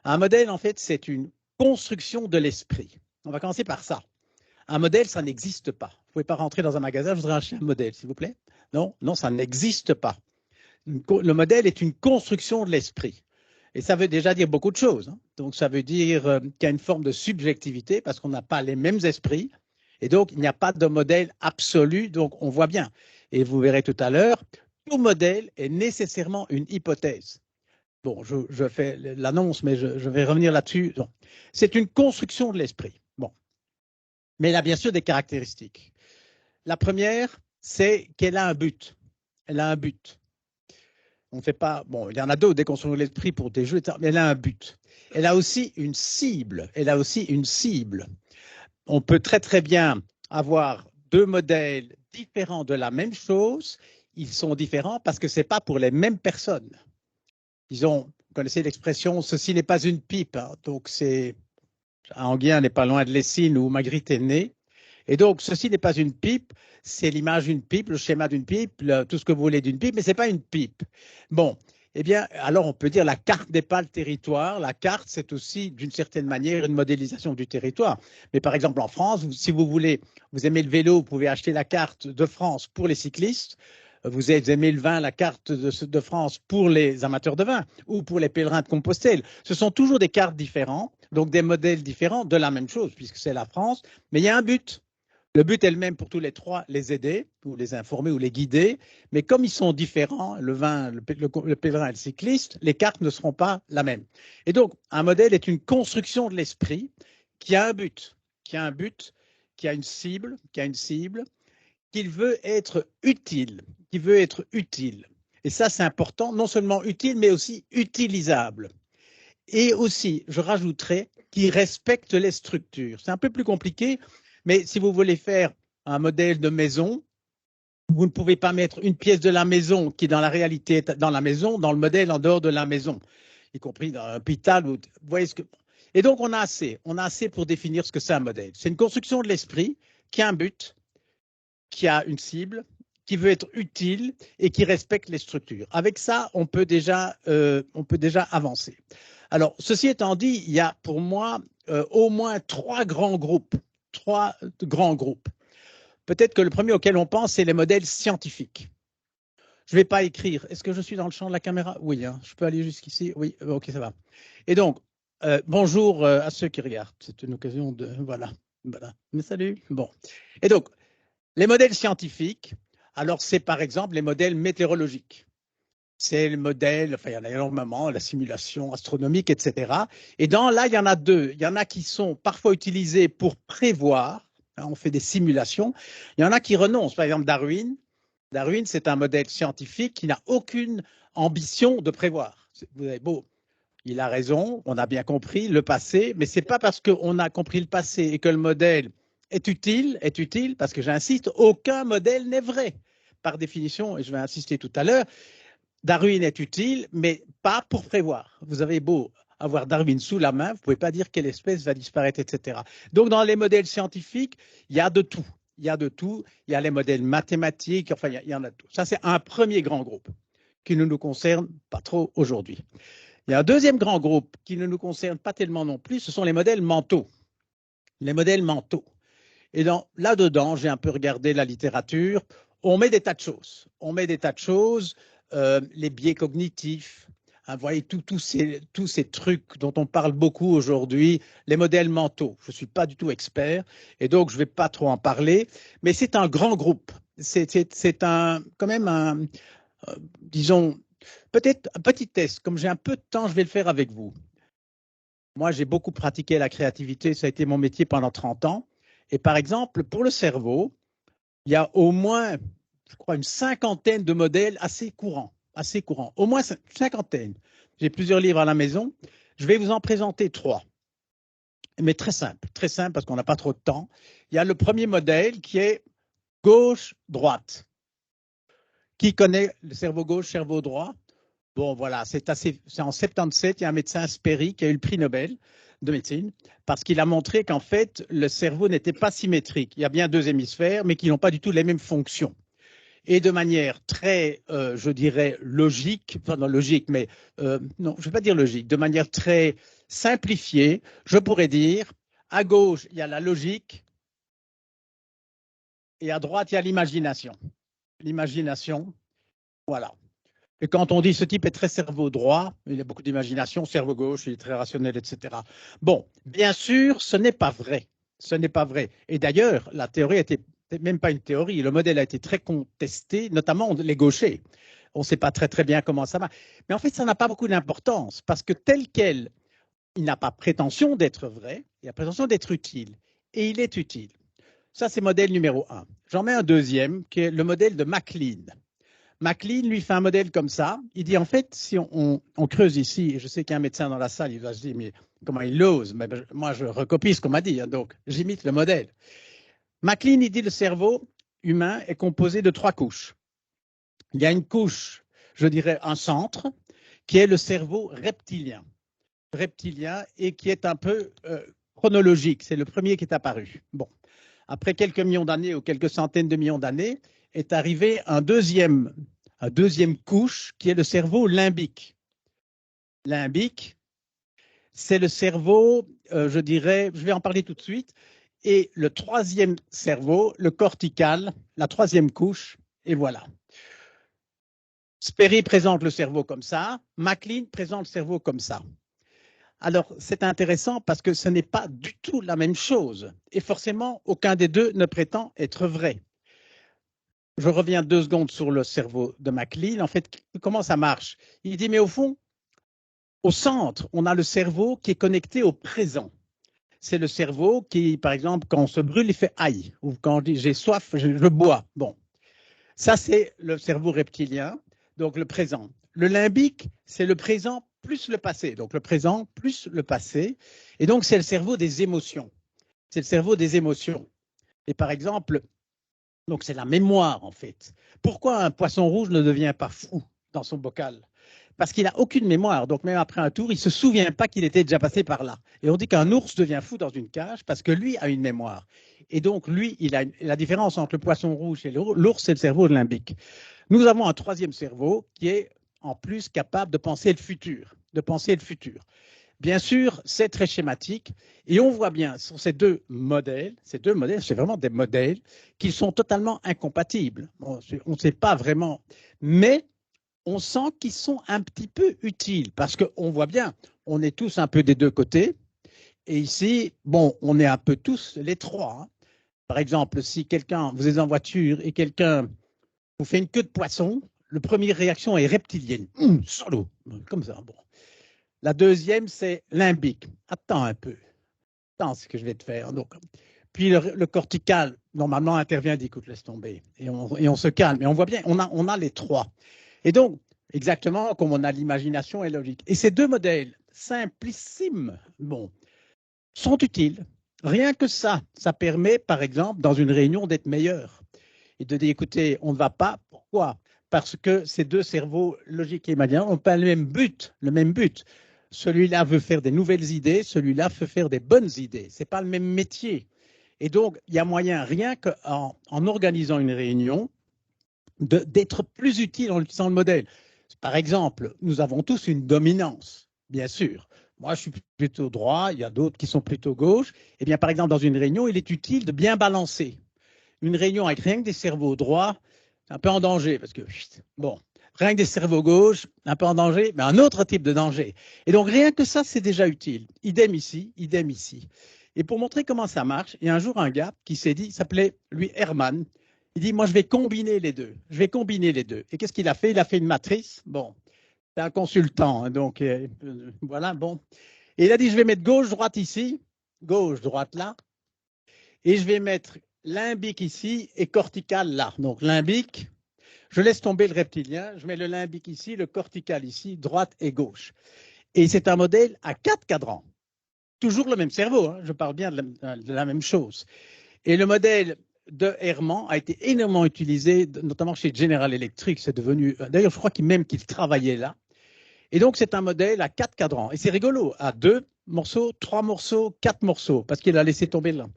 Un modèle, en fait, c'est une construction de l'esprit. On va commencer par ça. Un modèle, ça n'existe pas. Vous ne pouvez pas rentrer dans un magasin, je voudrais acheter un modèle, s'il vous plaît. Non, non, ça n'existe pas. Le modèle est une construction de l'esprit. Et ça veut déjà dire beaucoup de choses. Hein. Donc, ça veut dire qu'il y a une forme de subjectivité parce qu'on n'a pas les mêmes esprits. Et donc, il n'y a pas de modèle absolu. Donc, on voit bien. Et vous verrez tout à l'heure, tout modèle est nécessairement une hypothèse. Bon, je fais l'annonce, mais je vais revenir là-dessus. C'est une construction de l'esprit. Bon. Mais elle a bien sûr des caractéristiques. La première, c'est qu'elle a un but. Elle a un but. On ne fait pas. Bon, il y en a d'autres, des constructions de l'esprit pour des jeux, etc., mais elle a un but. Elle a aussi une cible. On peut très, très bien avoir 2 modèles différents de la même chose. Ils sont différents parce que ce n'est pas pour les mêmes personnes. Vous connaissez l'expression « ceci n'est pas une pipe hein. ». Donc, Anguien n'est pas loin de Lessines où Magritte est née. Et donc, ceci n'est pas une pipe, c'est l'image d'une pipe, le schéma d'une pipe, tout ce que vous voulez d'une pipe, mais ce n'est pas une pipe. Bon, eh bien, alors on peut dire la carte n'est pas le territoire. La carte, c'est aussi, d'une certaine manière, une modélisation du territoire. Mais par exemple, en France, si vous aimez le vélo, vous pouvez acheter la carte de France pour les cyclistes. Vous aimez le vin, la carte de France pour les amateurs de vin ou pour les pèlerins de Compostelle. Ce sont toujours des cartes différentes, donc des modèles différents de la même chose, puisque c'est la France, mais il y a un but. Le but est le même pour tous les 3, les aider, ou les informer, ou les guider. Mais comme ils sont différents, le vin, le pèlerin et le cycliste, les cartes ne seront pas la même. Et donc, un modèle est une construction de l'esprit qui a un but, qui a une cible, qu'il veut être utile, Et ça, c'est important, non seulement utile, mais aussi utilisable. Et aussi, je rajouterais, qui respecte les structures. C'est un peu plus compliqué, mais si vous voulez faire un modèle de maison, vous ne pouvez pas mettre une pièce de la maison qui, dans la réalité, est dans la maison, dans le modèle en dehors de la maison, y compris dans un hôpital. Vous voyez ce que... Et donc, on a assez pour définir ce que c'est un modèle. C'est une construction de l'esprit qui a un but, qui a une cible, qui veut être utile et qui respecte les structures. Avec ça, on peut déjà avancer. Alors, ceci étant dit, il y a pour moi au moins 3 grands groupes. Peut-être que le premier auquel on pense, c'est les modèles scientifiques. Je ne vais pas écrire. Est-ce que je suis dans le champ de la caméra? Oui, hein, je peux aller jusqu'ici. Oui, ok, ça va. Et donc, bonjour à ceux qui regardent. C'est une occasion de... Voilà. Mais salut. Bon. Et donc, les modèles scientifiques, alors c'est par exemple les modèles météorologiques. C'est le modèle, enfin il y en a énormément, la simulation astronomique, etc. Et là, il y en a 2. Il y en a qui sont parfois utilisés pour prévoir, hein, on fait des simulations. Il y en a qui renoncent, par exemple Darwin. Darwin, c'est un modèle scientifique qui n'a aucune ambition de prévoir. Vous avez beau, il a raison, on a bien compris le passé, mais ce n'est pas parce qu'on a compris le passé et que le modèle est utile, parce que j'insiste, aucun modèle n'est vrai. Par définition, et je vais insister tout à l'heure, Darwin est utile, mais pas pour prévoir. Vous avez beau avoir Darwin sous la main, vous ne pouvez pas dire quelle espèce va disparaître, etc. Donc, dans les modèles scientifiques, il y a de tout. Il y a de tout. Il y a les modèles mathématiques, enfin, il y en a tout. Ça, c'est un premier grand groupe qui ne nous concerne pas trop aujourd'hui. Il y a un deuxième grand groupe qui ne nous concerne pas tellement non plus, ce sont les modèles mentaux. Les modèles mentaux. Et là-dedans, j'ai un peu regardé la littérature, on met des tas de choses. On met des tas de choses, les biais cognitifs, hein, vous voyez, tous ces trucs dont on parle beaucoup aujourd'hui, les modèles mentaux. Je ne suis pas du tout expert et donc je ne vais pas trop en parler, mais c'est un grand groupe. C'est quand même un, disons, peut-être un petit test. Comme j'ai un peu de temps, je vais le faire avec vous. Moi, j'ai beaucoup pratiqué la créativité, ça a été mon métier pendant 30 ans. Et par exemple, pour le cerveau, il y a au moins, je crois, une cinquantaine de modèles assez courants. Au moins une cinquantaine. J'ai plusieurs livres à la maison. Je vais vous en présenter 3. Mais très simple parce qu'on n'a pas trop de temps. Il y a le premier modèle qui est gauche-droite. Qui connaît le cerveau gauche, cerveau droit? Bon, voilà, c'est en 77, il y a un médecin Sperry qui a eu le prix Nobel de médecine parce qu'il a montré qu'en fait, le cerveau n'était pas symétrique. Il y a bien 2 hémisphères, mais qui n'ont pas du tout les mêmes fonctions. Et de manière très, je dirais, logique, enfin non logique, mais non, je ne vais pas dire logique, de manière très simplifiée, je pourrais dire, à gauche, il y a la logique et à droite, il y a l'imagination. L'imagination, voilà. Et quand on dit ce type est très cerveau droit, il a beaucoup d'imagination, cerveau gauche, il est très rationnel, etc. Bon, bien sûr, ce n'est pas vrai. Ce n'est pas vrai. Et d'ailleurs, la théorie était même pas une théorie. Le modèle a été très contesté, notamment les gauchers. On ne sait pas très bien comment ça va. Mais en fait, ça n'a pas beaucoup d'importance parce que tel quel, il n'a pas prétention d'être vrai, il a prétention d'être utile. Et il est utile. Ça, c'est modèle numéro 1. J'en mets un deuxième qui est le modèle de MacLean. MacLean lui fait un modèle comme ça. Il dit en fait, si on creuse ici, et je sais qu'il y a un médecin dans la salle, il va se dire mais comment il ose? Mais moi, je recopie ce qu'on m'a dit, hein, donc j'imite le modèle. MacLean, il dit le cerveau humain est composé de 3 couches. Il y a une couche, je dirais un centre, qui est le cerveau reptilien. Reptilien et qui est un peu chronologique. C'est le premier qui est apparu. Bon. Après quelques millions d'années ou quelques centaines de millions d'années, est arrivé un deuxième couche qui est le cerveau limbique. Limbique, c'est le cerveau, je dirais, je vais en parler tout de suite, et le troisième cerveau, le cortical, la troisième couche, et voilà. Sperry présente le cerveau comme ça, MacLean présente le cerveau comme ça. Alors, c'est intéressant parce que ce n'est pas du tout la même chose, et forcément, aucun des deux ne prétend être vrai. Je reviens 2 secondes sur le cerveau de MacLean. En fait, comment ça marche? Il dit, mais au fond, au centre, on a le cerveau qui est connecté au présent. C'est le cerveau qui, par exemple, quand on se brûle, il fait aïe. Ou quand on dit j'ai soif, je bois. Bon, ça, c'est le cerveau reptilien, donc le présent. Le limbique, c'est le présent plus le passé. Donc, le présent plus le passé. Et donc, c'est le cerveau des émotions. C'est le cerveau des émotions. Et par exemple, donc c'est la mémoire en fait. Pourquoi un poisson rouge ne devient pas fou dans son bocal? Parce qu'il n'a aucune mémoire. Donc même après un tour, il ne se souvient pas qu'il était déjà passé par là. Et on dit qu'un ours devient fou dans une cage parce que lui a une mémoire. Et donc lui, il a la différence entre le poisson rouge et l'ours, c'est le cerveau de limbique. Nous avons un troisième cerveau qui est en plus capable de penser le futur. Bien sûr, c'est très schématique et on voit bien sur ces deux modèles, c'est vraiment des modèles qui sont totalement incompatibles. Bon, on ne sait pas vraiment, mais on sent qu'ils sont un petit peu utiles parce qu'on voit bien, on est tous un peu des deux côtés et ici, bon, on est un peu tous les trois. Hein. Par exemple, si vous êtes en voiture et quelqu'un vous fait une queue de poisson, la première réaction est reptilienne, solo, comme ça, bon. La deuxième, c'est limbique. Attends un peu. Attends ce que je vais te faire. Donc, puis le cortical, normalement, intervient, dit écoute, laisse tomber. Et on se calme. Et on voit bien, on a les 3. Et donc, exactement comme on a l'imagination et la logique. Et ces 2 modèles simplissimes, bon, sont utiles. Rien que ça permet, par exemple, dans une réunion, d'être meilleur. Et de dire, écoutez, on ne va pas. Pourquoi? parce que ces deux cerveaux, logique et imaginaire, n'ont pas le même but, le même but. Celui-là veut faire des nouvelles idées, celui-là veut faire des bonnes idées. Ce n'est pas le même métier. Et donc, il y a moyen, rien qu'en organisant une réunion, d'être plus utile en utilisant le modèle. Par exemple, nous avons tous une dominance, bien sûr. Moi, je suis plutôt droit, il y a d'autres qui sont plutôt gauche. Eh bien, par exemple, dans une réunion, il est utile de bien balancer. Une réunion avec rien que des cerveaux droits, c'est un peu en danger, parce que, bon, rien que des cerveaux gauches, un peu en danger, mais un autre type de danger. Et donc, rien que ça, c'est déjà utile. Idem ici, idem ici. Et pour montrer comment ça marche, il y a un jour un gars qui s'est dit, il s'appelait, lui, Herman. Il dit, moi, je vais combiner les deux. Je vais combiner les deux. Et qu'est-ce qu'il a fait? Il a fait une matrice. Bon, c'est un consultant, hein, donc voilà, bon. Et il a dit, je vais mettre gauche-droite ici, gauche-droite là, et je vais mettre limbique ici et cortical là. Donc, limbique, je laisse tomber le reptilien, je mets le limbique ici, le cortical ici, droite et gauche. Et c'est un modèle à 4 cadrans. Toujours le même cerveau, hein, je parle bien de la même chose. Et le modèle de Herman a été énormément utilisé, notamment chez General Electric. C'est devenu, d'ailleurs, je crois même qu'il travaillait là. Et donc, c'est un modèle à 4 cadrans. Et c'est rigolo, à 2 morceaux, 3 morceaux, 4 morceaux, parce qu'il a laissé tomber là.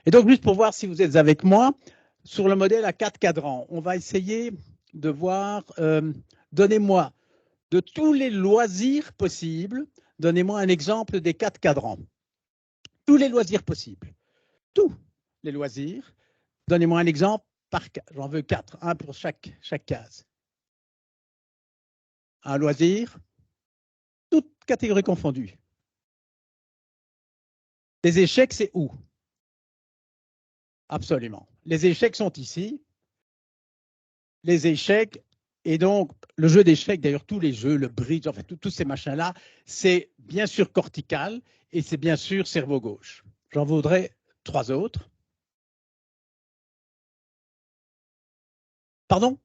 Et donc, juste pour voir si vous êtes avec moi, sur le modèle à 4 cadrans, on va essayer de voir, donnez-moi, de tous les loisirs possibles, donnez-moi un exemple des 4 cadrans. Tous les loisirs possibles. Tous les loisirs. Donnez-moi un exemple par case. J'en veux 4, un pour chaque case. Un loisir, toutes catégories confondues. Les échecs, c'est où? Absolument. Les échecs sont ici. Les échecs, et donc le jeu d'échecs, d'ailleurs tous les jeux, le bridge, enfin tous ces machins-là, c'est bien sûr cortical et c'est bien sûr cerveau gauche. J'en voudrais 3 autres. Pardon?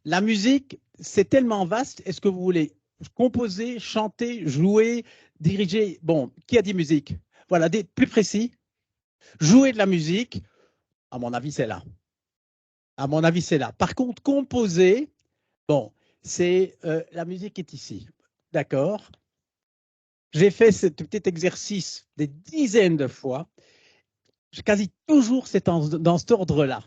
La musique, c'est tellement vaste. Est-ce que vous voulez composer, chanter, jouer, diriger? Bon, qui a dit musique? Voilà, plus précis. Jouer de la musique, à mon avis, c'est là. À mon avis, c'est là. Par contre, composer, bon, c'est la musique est ici. D'accord? J'ai fait ce petit exercice des dizaines de fois. Quasi toujours, c'est dans cet ordre-là.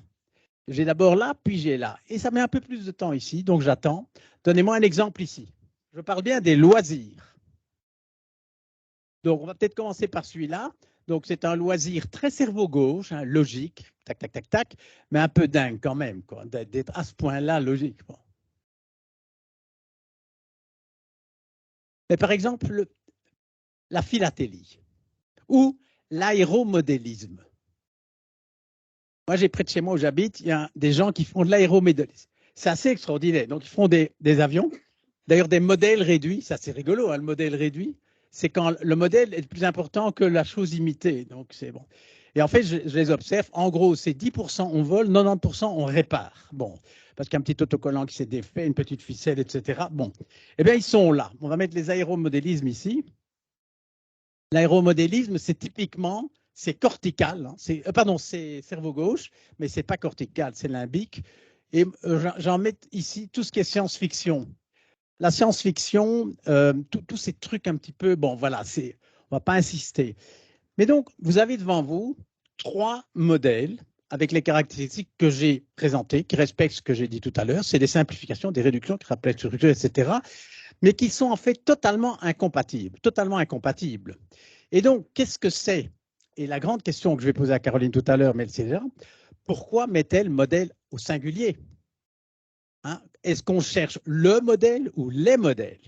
J'ai d'abord là, puis j'ai là. Et ça met un peu plus de temps ici, donc j'attends. Donnez-moi un exemple ici. Je parle bien des loisirs. Donc, on va peut-être commencer par celui-là. Donc, c'est un loisir très cerveau gauche, hein, logique, tac, tac, tac, tac, mais un peu dingue quand même, d'être à ce point-là logique. Bon. Mais par exemple, la philatélie ou l'aéromodélisme. Moi, j'ai près de chez moi où j'habite, il y a des gens qui font de l'aéromodélisme. C'est assez extraordinaire. Donc, ils font des avions, d'ailleurs des modèles réduits. Ça, c'est rigolo, hein, le modèle réduit. C'est quand le modèle est plus important que la chose imitée. Donc, c'est bon. Et en fait, je les observe. En gros, c'est 10% on vole, 90% on répare. Bon, parce qu'un petit autocollant qui s'est défait, une petite ficelle, etc. Bon, eh bien, ils sont là. On va mettre les aéromodélismes ici. L'aéromodélisme, c'est typiquement, c'est cortical. Hein, c'est cerveau gauche, mais c'est pas cortical, c'est limbique. Et j'en mets ici tout ce qui est science-fiction. La science-fiction, tous ces trucs un petit peu, bon, voilà, on va pas insister. Mais donc, vous avez devant vous 3 modèles avec les caractéristiques que j'ai présentées, qui respectent ce que j'ai dit tout à l'heure. C'est des simplifications, des réductions, qui rappellent structure, etc. Mais qui sont en fait totalement incompatibles. Totalement incompatibles. Et donc, qu'est-ce que c'est? Et la grande question que je vais poser à Caroline tout à l'heure, mais c'est déjà, pourquoi met-elle modèle au singulier? Hein? Est-ce qu'on cherche le modèle ou les modèles?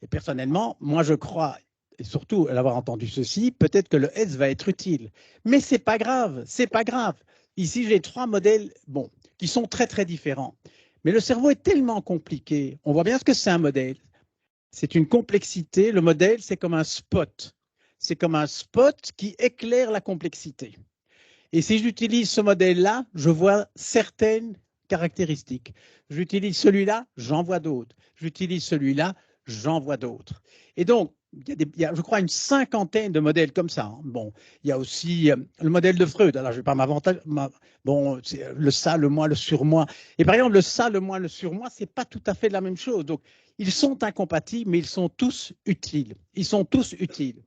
Et personnellement, moi je crois, et surtout à l'avoir entendu ceci, peut-être que le S va être utile. Mais c'est pas grave, c'est pas grave. Ici, j'ai 3 modèles, bon, qui sont très très différents. Mais le cerveau est tellement compliqué. On voit bien ce que c'est un modèle. C'est une complexité. Le modèle, c'est comme un spot. C'est comme un spot qui éclaire la complexité. Et si j'utilise ce modèle-là, je vois certaines caractéristiques. J'utilise celui-là, j'en vois d'autres. J'utilise celui-là, j'en vois d'autres. Et donc, il y a, je crois, une cinquantaine de modèles comme ça. Hein. Bon, il y a aussi le modèle de Freud. Alors, je ne vais pas m'avantager. Bon, c'est le ça, le moi, le surmoi. Et par exemple, le ça, le moi, le surmoi, c'est pas tout à fait la même chose. Donc, ils sont incompatibles, mais ils sont tous utiles. Ils sont tous utiles.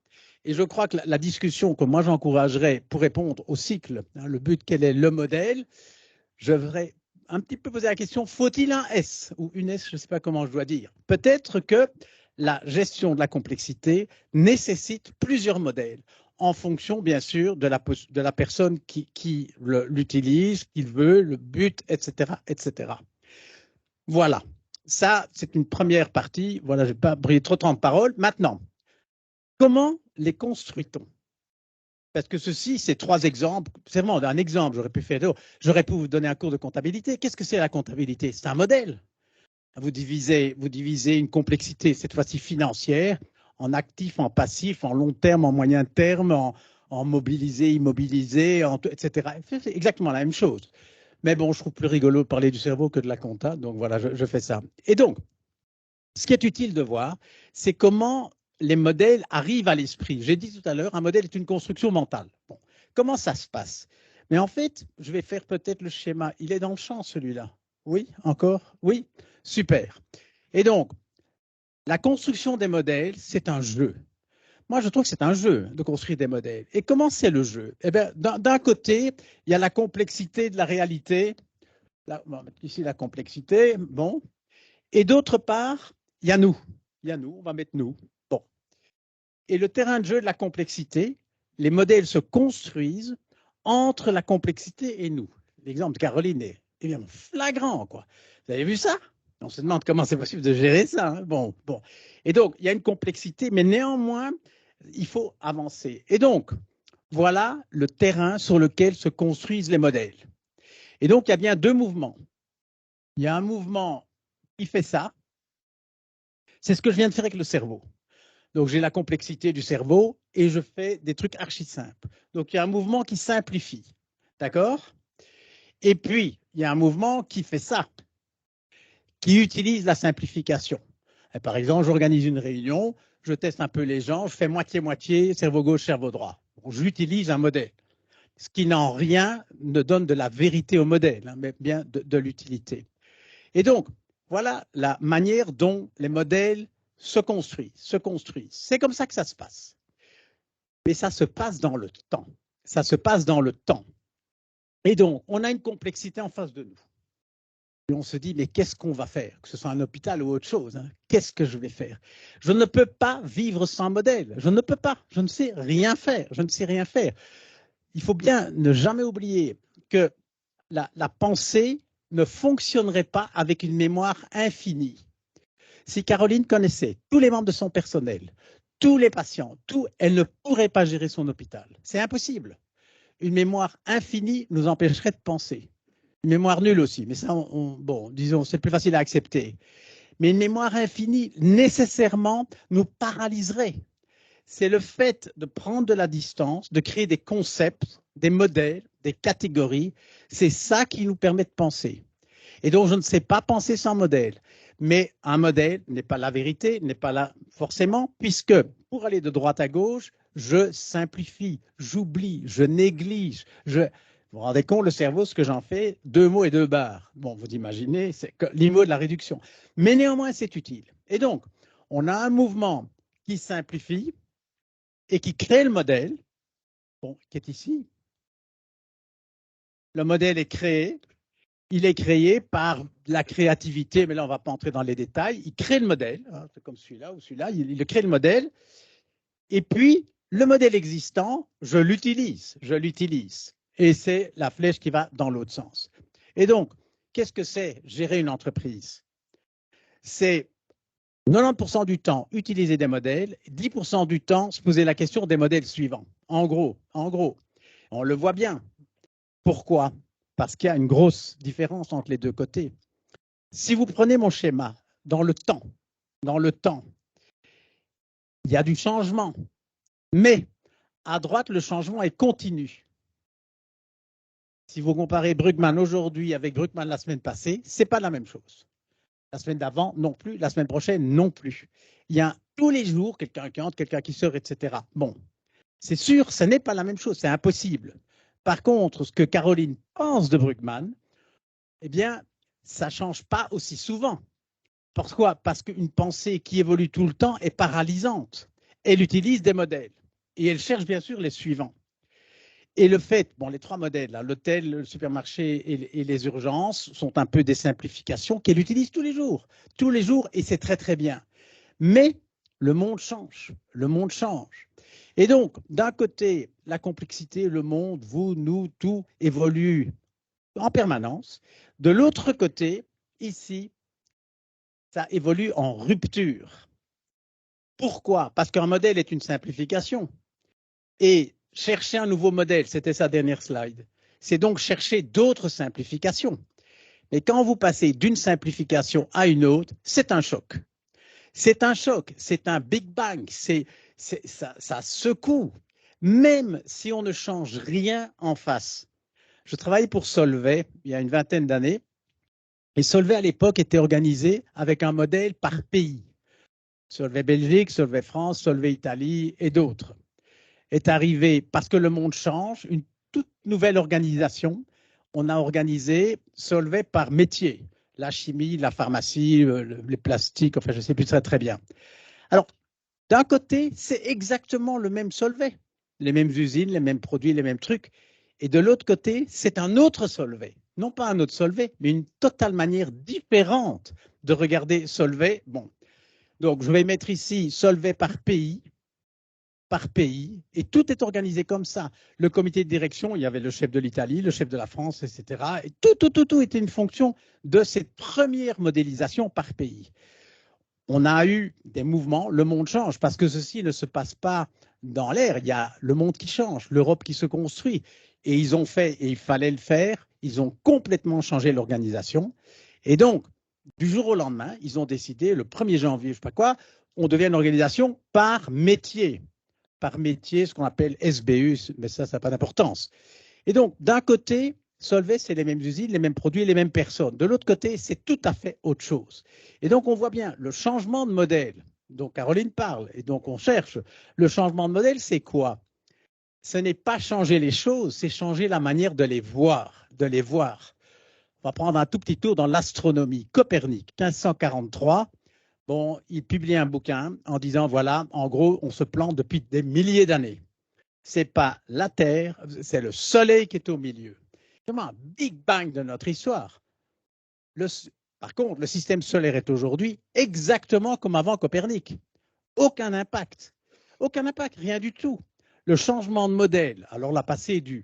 Et je crois que la discussion que moi j'encouragerais pour répondre au cycle, hein, le but, quel est le modèle, je voudrais un petit peu poser la question, faut-il un S ou une S, je ne sais pas comment je dois dire. Peut-être que la gestion de la complexité nécessite plusieurs modèles en fonction, bien sûr, de la personne qui l'utilise, qu'il veut, le but, etc., etc. Voilà. Ça, c'est une première partie. Voilà, je ne vais pas briller trop de temps de parole. Maintenant, comment les construit-on? Parce que ceci, c'est 3 exemples. C'est vraiment un exemple, j'aurais pu vous donner un cours de comptabilité. Qu'est-ce que c'est la comptabilité? C'est un modèle. Vous divisez une complexité, cette fois-ci financière, en actif, en passif, en long terme, en moyen terme, en mobilisé, immobilisé, etc. C'est exactement la même chose. Mais bon, je trouve plus rigolo de parler du cerveau que de la compta, donc voilà, je fais ça. Et donc, ce qui est utile de voir, c'est comment les modèles arrivent à l'esprit. J'ai dit tout à l'heure, un modèle est une construction mentale. Bon, comment ça se passe? Mais en fait, je vais faire peut-être le schéma. Il est dans le champ, celui-là. Oui, encore? Oui, super. Et donc, la construction des modèles, c'est un jeu. Moi, je trouve que c'est un jeu de construire des modèles. Et comment c'est le jeu? Eh bien, d'un côté, il y a la complexité de la réalité. Là, on va mettre ici la complexité. Bon. Et d'autre part, il y a nous. Il y a nous, on va mettre nous. Bon. Et le terrain de jeu de la complexité, les modèles se construisent entre la complexité et nous. L'exemple de Caroline est évidemment flagrant, quoi. Vous avez vu ça? On se demande comment c'est possible de gérer ça. Hein. Bon. Et donc, il y a une complexité, mais néanmoins, il faut avancer. Et donc, voilà le terrain sur lequel se construisent les modèles. Et donc, il y a bien 2 mouvements. Il y a un mouvement qui fait ça. C'est ce que je viens de faire avec le cerveau. Donc, j'ai la complexité du cerveau et je fais des trucs archi simples. Donc, il y a un mouvement qui simplifie. D'accord? Et puis, il y a un mouvement qui fait ça, qui utilise la simplification. Et par exemple, j'organise une réunion, je teste un peu les gens, je fais moitié-moitié, cerveau gauche, cerveau droit. Donc, j'utilise un modèle. Ce qui n'en rien ne donne de la vérité au modèle, hein, mais bien de l'utilité. Et donc, voilà la manière dont les modèles se construisent. C'est comme ça que ça se passe. Mais ça se passe dans le temps. Ça se passe dans le temps. Et donc, on a une complexité en face de nous. Et on se dit, mais qu'est-ce qu'on va faire? Que ce soit un hôpital ou autre chose, hein, qu'est-ce que je vais faire? Je ne peux pas vivre sans modèle. Je ne peux pas. Je ne sais rien faire. Je ne sais rien faire. Il faut bien ne jamais oublier que la pensée ne fonctionnerait pas avec une mémoire infinie. Si Caroline connaissait tous les membres de son personnel, tous les patients, elle ne pourrait pas gérer son hôpital. C'est impossible. Une mémoire infinie nous empêcherait de penser. Une mémoire nulle aussi, mais ça, bon, disons, c'est plus facile à accepter. Mais une mémoire infinie, nécessairement, nous paralyserait. C'est le fait de prendre de la distance, de créer des concepts, des modèles, des catégories. C'est ça qui nous permet de penser. Et donc, je ne sais pas penser sans modèle. Mais un modèle n'est pas la vérité, n'est pas là forcément, puisque pour aller de droite à gauche, je simplifie, j'oublie, je néglige. Vous vous rendez compte, le cerveau, ce que j'en fais, 2 mots et 2 barres. Bon, vous imaginez, c'est l'IMO de la réduction. Mais néanmoins, c'est utile. Et donc, on a un mouvement qui simplifie et qui crée le modèle, bon, qui est ici. Le modèle est créé. Il est créé par la créativité, mais là, on ne va pas entrer dans les détails. Il crée le modèle, hein, c'est comme celui-là ou celui-là, il crée le modèle. Et puis, le modèle existant, je l'utilise. Et c'est la flèche qui va dans l'autre sens. Et donc, qu'est-ce que c'est gérer une entreprise? C'est 90% du temps utiliser des modèles, 10% du temps se poser la question des modèles suivants. En gros, on le voit bien. Pourquoi? Parce qu'il y a une grosse différence entre les 2 côtés. Si vous prenez mon schéma, dans le temps, il y a du changement, mais à droite, le changement est continu. Si vous comparez Brugman aujourd'hui avec Brugman la semaine passée, ce n'est pas la même chose. La semaine d'avant, non plus. La semaine prochaine, non plus. Il y a tous les jours quelqu'un qui entre, quelqu'un qui sort, etc. Bon, c'est sûr, ce n'est pas la même chose, c'est impossible. Par contre, ce que Caroline pense de Brugman, eh bien, ça ne change pas aussi souvent. Pourquoi? Parce qu'une pensée qui évolue tout le temps est paralysante. Elle utilise des modèles et elle cherche bien sûr les suivants. Et le fait, bon, les trois modèles, l'hôtel, le supermarché et les urgences, sont un peu des simplifications qu'elle utilise tous les jours, et c'est très très bien. Mais le monde change, le monde change. Et donc, d'un côté, la complexité, le monde, vous, nous, tout évolue en permanence. De l'autre côté, ici, ça évolue en rupture. Pourquoi? Parce qu'un modèle est une simplification. Et chercher un nouveau modèle, c'était sa dernière slide, c'est donc chercher d'autres simplifications. Mais quand vous passez d'une simplification à une autre, c'est un choc. C'est un choc, c'est un Big Bang, ça secoue, même si on ne change rien en face. Je travaillais pour Solvay il y a une vingtaine d'années, et Solvay à l'époque était organisé avec un modèle par pays. Solvay Belgique, Solvay France, Solvay Italie et d'autres. Est arrivé, parce que le monde change, une toute nouvelle organisation. On a organisé Solvay par métier, la chimie, la pharmacie, les plastiques, enfin je ne sais plus très très bien. Alors, d'un côté, c'est exactement le même Solvay, les mêmes usines, les mêmes produits, les mêmes trucs. Et de l'autre côté, c'est un autre Solvay. Non pas un autre Solvay, mais une totale manière différente de regarder Solvay. Bon, donc je vais mettre ici Solvay par pays, et tout est organisé comme ça. Le comité de direction, il y avait le chef de l'Italie, le chef de la France, etc. Et tout était une fonction de cette première modélisation par pays. On a eu des mouvements, le monde change, parce que ceci ne se passe pas dans l'air, il y a le monde qui change, l'Europe qui se construit. Et ils ont fait, et il fallait le faire, ils ont complètement changé l'organisation. Et donc, du jour au lendemain, ils ont décidé, le 1er janvier, je ne sais pas quoi, on devient une organisation par métier. Par métier, ce qu'on appelle SBU, mais ça n'a pas d'importance. Et donc, d'un côté, Solvay, c'est les mêmes usines, les mêmes produits, les mêmes personnes. De l'autre côté, c'est tout à fait autre chose. Et donc, on voit bien le changement de modèle dont Caroline parle, et donc on cherche. Le changement de modèle, c'est quoi? Ce n'est pas changer les choses, c'est changer la manière de les voir, On va prendre un tout petit tour dans l'astronomie. Copernic, 1543. Bon, il publie un bouquin en disant, voilà, en gros, on se plante depuis des milliers d'années. Ce n'est pas la Terre, c'est le Soleil qui est au milieu. C'est vraiment un Big Bang de notre histoire. Par contre, le système solaire est aujourd'hui exactement comme avant Copernic. Aucun impact, rien du tout. Le changement de modèle, alors là, passer de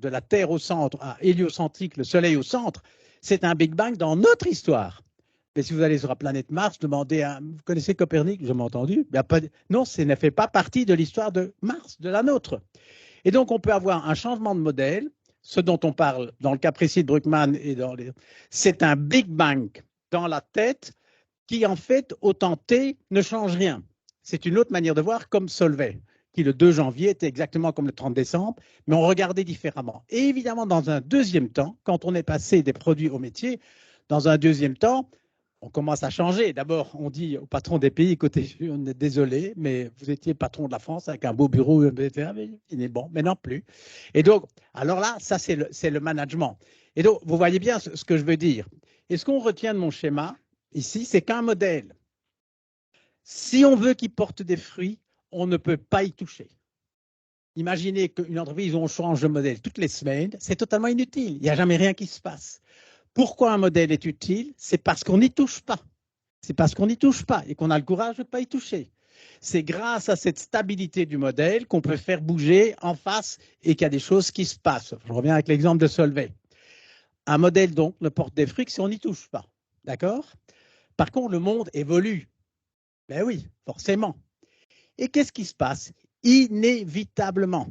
la Terre au centre à héliocentrique, le Soleil au centre, c'est un Big Bang dans notre histoire. Mais si vous allez sur la planète Mars, demandez à... Vous connaissez Copernic? Je m'ai entendu. Non, ça ne fait pas partie de l'histoire de Mars, de la nôtre. Et donc, on peut avoir un changement de modèle. Ce dont on parle dans le cas précis de Brugman, c'est un Big Bang dans la tête qui, en fait, autant T ne change rien. C'est une autre manière de voir, comme Solvay, qui le 2 janvier était exactement comme le 30 décembre, mais on regardait différemment. Et évidemment, dans un deuxième temps, quand on est passé des produits au métier, dans un deuxième temps, on commence à changer. D'abord, on dit au patron des pays, écoutez, on est désolé, mais vous étiez patron de la France avec un beau bureau, il est bon, mais non plus. Et donc, alors là, ça, c'est le management. Et donc, vous voyez bien ce que je veux dire. Et ce qu'on retient de mon schéma, ici, c'est qu'un modèle, si on veut qu'il porte des fruits, on ne peut pas y toucher. Imaginez qu'une entreprise où on change de modèle toutes les semaines, c'est totalement inutile. Il n'y a jamais rien qui se passe. Pourquoi un modèle est utile? C'est parce qu'on n'y touche pas. C'est parce qu'on n'y touche pas et qu'on a le courage de ne pas y toucher. C'est grâce à cette stabilité du modèle qu'on peut faire bouger en face et qu'il y a des choses qui se passent. Je reviens avec l'exemple de Solvay. Un modèle, donc, ne porte des fruits que si on n'y touche pas. D'accord? Par contre, le monde évolue. Ben oui, forcément. Et qu'est-ce qui se passe? Inévitablement,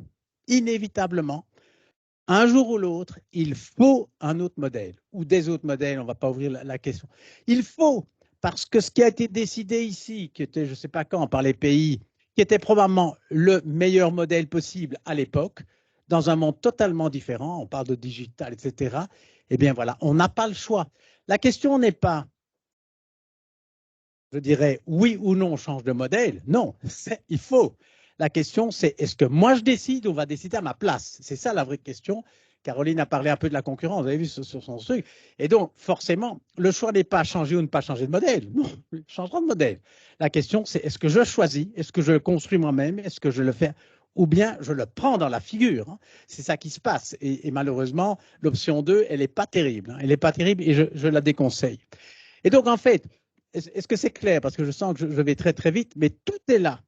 un jour ou l'autre, il faut un autre modèle ou des autres modèles, on ne va pas ouvrir la question. Il faut, parce que ce qui a été décidé ici, qui était je ne sais pas quand par les pays, qui était probablement le meilleur modèle possible à l'époque, dans un monde totalement différent, on parle de digital, etc., eh bien voilà, on n'a pas le choix. La question n'est pas je dirais oui ou non, on change de modèle. Non, il faut. La question, c'est est-ce que moi je décide ou on va décider à ma place? C'est ça la vraie question. Caroline a parlé un peu de la concurrence, vous avez vu sur son truc. Et donc, forcément, le choix n'est pas changer ou ne pas changer de modèle. Non, changerons de modèle. La question, c'est est-ce que je choisis? Est-ce que je le construis moi-même? Est-ce que je le fais? Ou bien je le prends dans la figure. Hein. C'est ça qui se passe. Et malheureusement, l'option 2, elle n'est pas terrible. Hein. Elle n'est pas terrible et je la déconseille. Et donc, en fait, est-ce que c'est clair? Parce que je sens que je vais très, très vite, mais tout est là.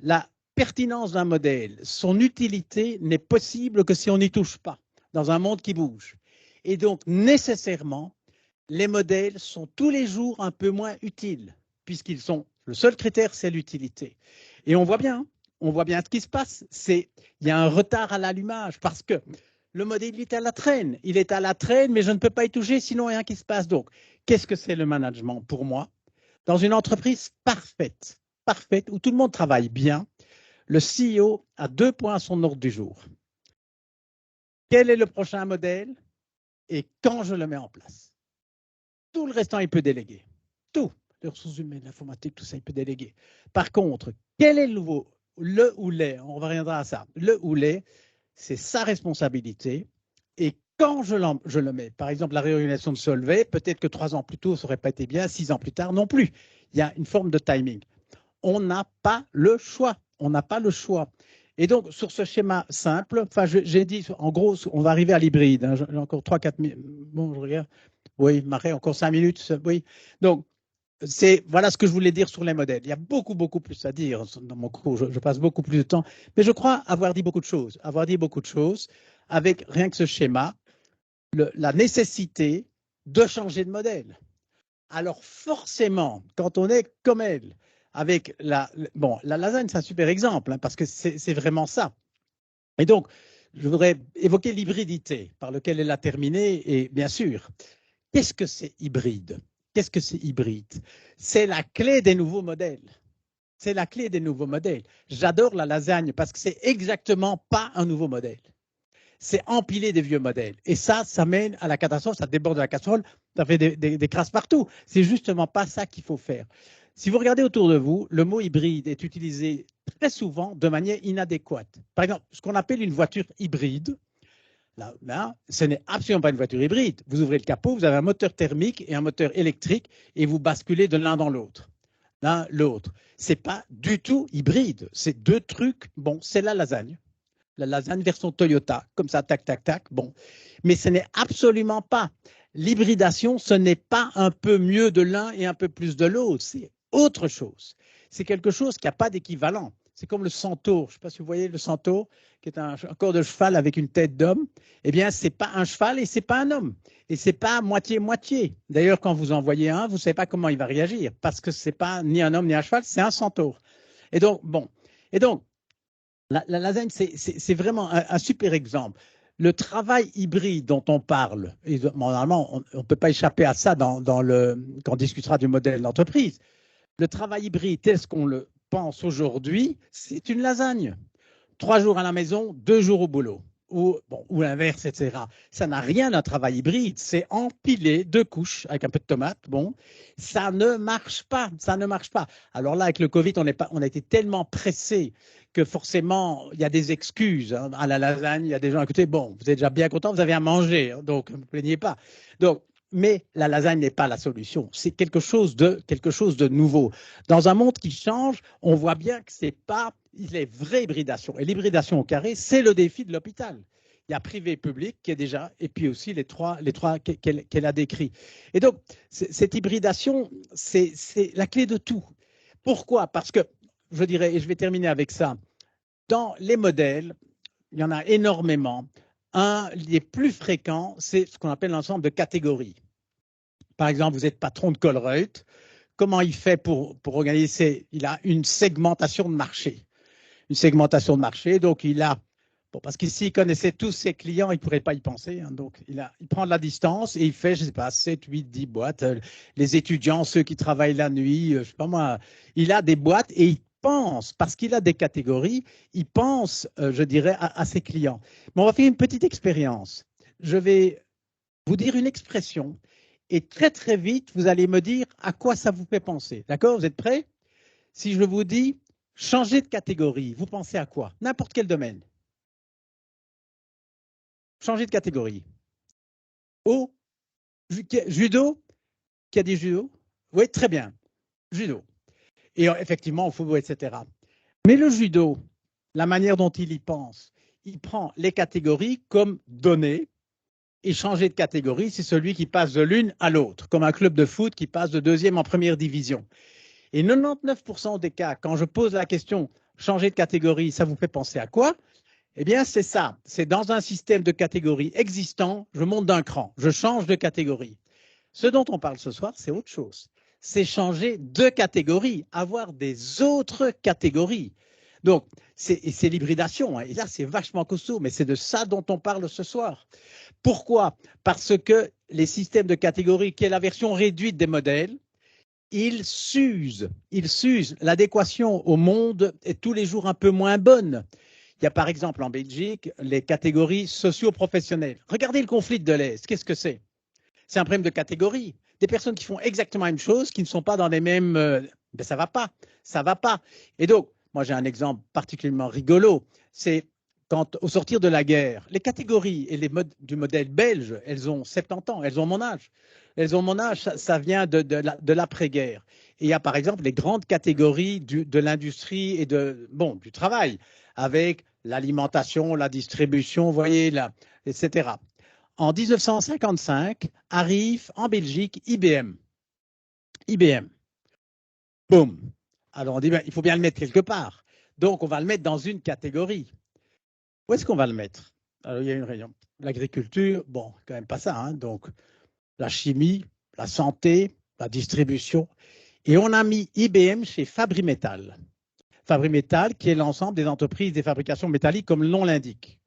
La pertinence d'un modèle, son utilité n'est possible que si on n'y touche pas, dans un monde qui bouge. Et donc, nécessairement, les modèles sont tous les jours un peu moins utiles, puisqu'ils sont, le seul critère, c'est l'utilité. Et on voit bien ce qui se passe. Il y a un retard à l'allumage, parce que le modèle il est à la traîne. Il est à la traîne, mais je ne peux pas y toucher, sinon rien qui se passe. Donc, qu'est-ce que c'est le management pour moi? Dans une entreprise parfaite, où tout le monde travaille bien, le CEO a 2 points à son ordre du jour. Quel est le prochain modèle et quand je le mets en place? Tout le restant, il peut déléguer. Tout. Les ressources humaines, l'informatique, tout ça, il peut déléguer. Par contre, quel est le nouveau? Le ou les, on reviendra à ça. Le ou les, c'est sa responsabilité. Et quand je le mets, par exemple, la réorganisation de Solvay, peut-être que 3 ans plus tôt, ça n'aurait pas été bien, 6 ans plus tard non plus. Il y a une forme de timing. On n'a pas le choix. On n'a pas le choix. Et donc, sur ce schéma simple, enfin, j'ai dit, en gros, on va arriver à l'hybride. Hein, j'ai encore 3-4 minutes. Bon, je regarde. Oui, Marais, encore 5 minutes. Oui. Donc, voilà ce que je voulais dire sur les modèles. Il y a beaucoup, beaucoup plus à dire dans mon cours. Je passe beaucoup plus de temps. Mais je crois avoir dit beaucoup de choses. Avec rien que ce schéma, la nécessité de changer de modèle. Alors, forcément, quand on est comme elle, avec la lasagne, c'est un super exemple, hein, parce que c'est vraiment ça. Et donc, je voudrais évoquer l'hybridité par laquelle elle a terminé. Et bien sûr, qu'est-ce que c'est hybride? Qu'est-ce que c'est hybride? C'est la clé des nouveaux modèles. C'est la clé des nouveaux modèles. J'adore la lasagne parce que c'est exactement pas un nouveau modèle. C'est empiler des vieux modèles. Et ça mène à la catastrophe, ça déborde de la casserole, ça fait des crasses partout. C'est justement pas ça qu'il faut faire. Si vous regardez autour de vous, le mot hybride est utilisé très souvent de manière inadéquate. Par exemple, ce qu'on appelle une voiture hybride, là, ce n'est absolument pas une voiture hybride. Vous ouvrez le capot, vous avez un moteur thermique et un moteur électrique et vous basculez de l'un dans l'autre. L'un, l'autre. Ce n'est pas du tout hybride. C'est 2 trucs. Bon, c'est la lasagne. La lasagne version Toyota, comme ça, tac, tac, tac. Bon. Mais ce n'est absolument pas. L'hybridation, ce n'est pas un peu mieux de l'un et un peu plus de l'autre. C'est autre chose. C'est quelque chose qui n'a pas d'équivalent. C'est comme le centaure. Je ne sais pas si vous voyez le centaure, qui est un corps de cheval avec une tête d'homme. Eh bien, ce n'est pas un cheval et ce n'est pas un homme. Et ce n'est pas moitié-moitié. D'ailleurs, quand vous en voyez un, vous ne savez pas comment il va réagir, parce que ce n'est pas ni un homme ni un cheval, c'est un centaure. Et donc, bon. Et donc, la lasagne, c'est vraiment un super exemple. Le travail hybride dont on parle, et normalement, on ne peut pas échapper à ça quand on discutera du modèle d'entreprise. Le travail hybride, tel qu'on le pense aujourd'hui, c'est une lasagne. 3 jours à la maison, 2 jours au boulot. Ou l'inverse, etc. Ça n'a rien d'un travail hybride. C'est empiler 2 couches avec un peu de tomate. Bon, ça ne marche pas. Ça ne marche pas. Alors là, avec le Covid, on a été tellement pressés que forcément, il y a des excuses. Hein. À la lasagne, il y a des gens, écoutez, bon, vous êtes déjà bien content, vous avez à manger, hein, donc ne vous plaignez pas. Donc, mais la lasagne n'est pas la solution. C'est quelque chose de nouveau. Dans un monde qui change, on voit bien que c'est pas les vraies hybridations. Et l'hybridation au carré, c'est le défi de l'hôpital. Il y a privé et public qui est déjà, et puis aussi les trois qu'elle a décrits. Et donc, cette hybridation, c'est la clé de tout. Pourquoi? Parce que, je dirais, et je vais terminer avec ça, dans les modèles, il y en a énormément. Un des plus fréquents, c'est ce qu'on appelle l'ensemble de catégories. Par exemple, vous êtes patron de Colruyt. Comment il fait pour organiser? Il a une segmentation de marché. Une segmentation de marché, donc il a, bon, parce qu'ici, il connaissait tous ses clients, il ne pourrait pas y penser. Hein, donc, il prend de la distance et il fait, je ne sais pas, 7, 8, 10 boîtes. Les étudiants, ceux qui travaillent la nuit, je ne sais pas moi, il a des boîtes et il pense, parce qu'il a des catégories, il pense, je dirais, à ses clients. Mais on va faire une petite expérience. Je vais vous dire une expression Et très très vite, vous allez me dire à quoi ça vous fait penser. D'accord? Vous êtes prêts? Si je vous dis changer de catégorie, vous pensez à quoi? N'importe quel domaine. Changer de catégorie. Au judo, qui a dit judo? Oui, très bien. Judo. Et effectivement, au football, etc. Mais le judo, la manière dont il y pense, il prend les catégories comme données et changer de catégorie, c'est celui qui passe de l'une à l'autre, comme un club de foot qui passe de deuxième en première division. Et 99% des cas, quand je pose la question changer de catégorie, ça vous fait penser à quoi? Eh bien, c'est ça. C'est dans un système de catégories existant, je monte d'un cran, je change de catégorie. Ce dont on parle ce soir, c'est autre chose. C'est changer de catégorie, avoir des autres catégories. Donc, c'est l'hybridation. Hein. Et là, c'est vachement costaud, mais c'est de ça dont on parle ce soir. Pourquoi? Parce que les systèmes de catégories, qui est la version réduite des modèles, ils s'usent. L'adéquation au monde est tous les jours un peu moins bonne. Il y a par exemple en Belgique les catégories socio-professionnelles. Regardez le conflit de l'Est. Qu'est-ce que c'est? C'est un problème de catégorie. Des personnes qui font exactement la même chose, qui ne sont pas dans les mêmes... ben ça va pas. Ça va pas. Et donc, moi j'ai un exemple particulièrement rigolo. C'est quand, au sortir de la guerre, les catégories et les modes du modèle belge, elles ont 70 ans, elles ont mon âge. Elles ont mon âge, ça vient de l'après-guerre. Et il y a par exemple les grandes catégories de l'industrie et du travail, avec l'alimentation, la distribution, vous voyez, là, etc. En 1955, arrive en Belgique IBM. IBM. Boum. Alors on dit, ben, il faut bien le mettre quelque part. Donc on va le mettre dans une catégorie. Où est-ce qu'on va le mettre? Alors il y a une réunion. L'agriculture, bon, quand même pas ça. Hein. Donc la chimie, la santé, la distribution. Et on a mis IBM chez Fabri-Metal. Fabri-Metal, qui est l'ensemble des entreprises des fabrications métalliques, comme le nom l'indique.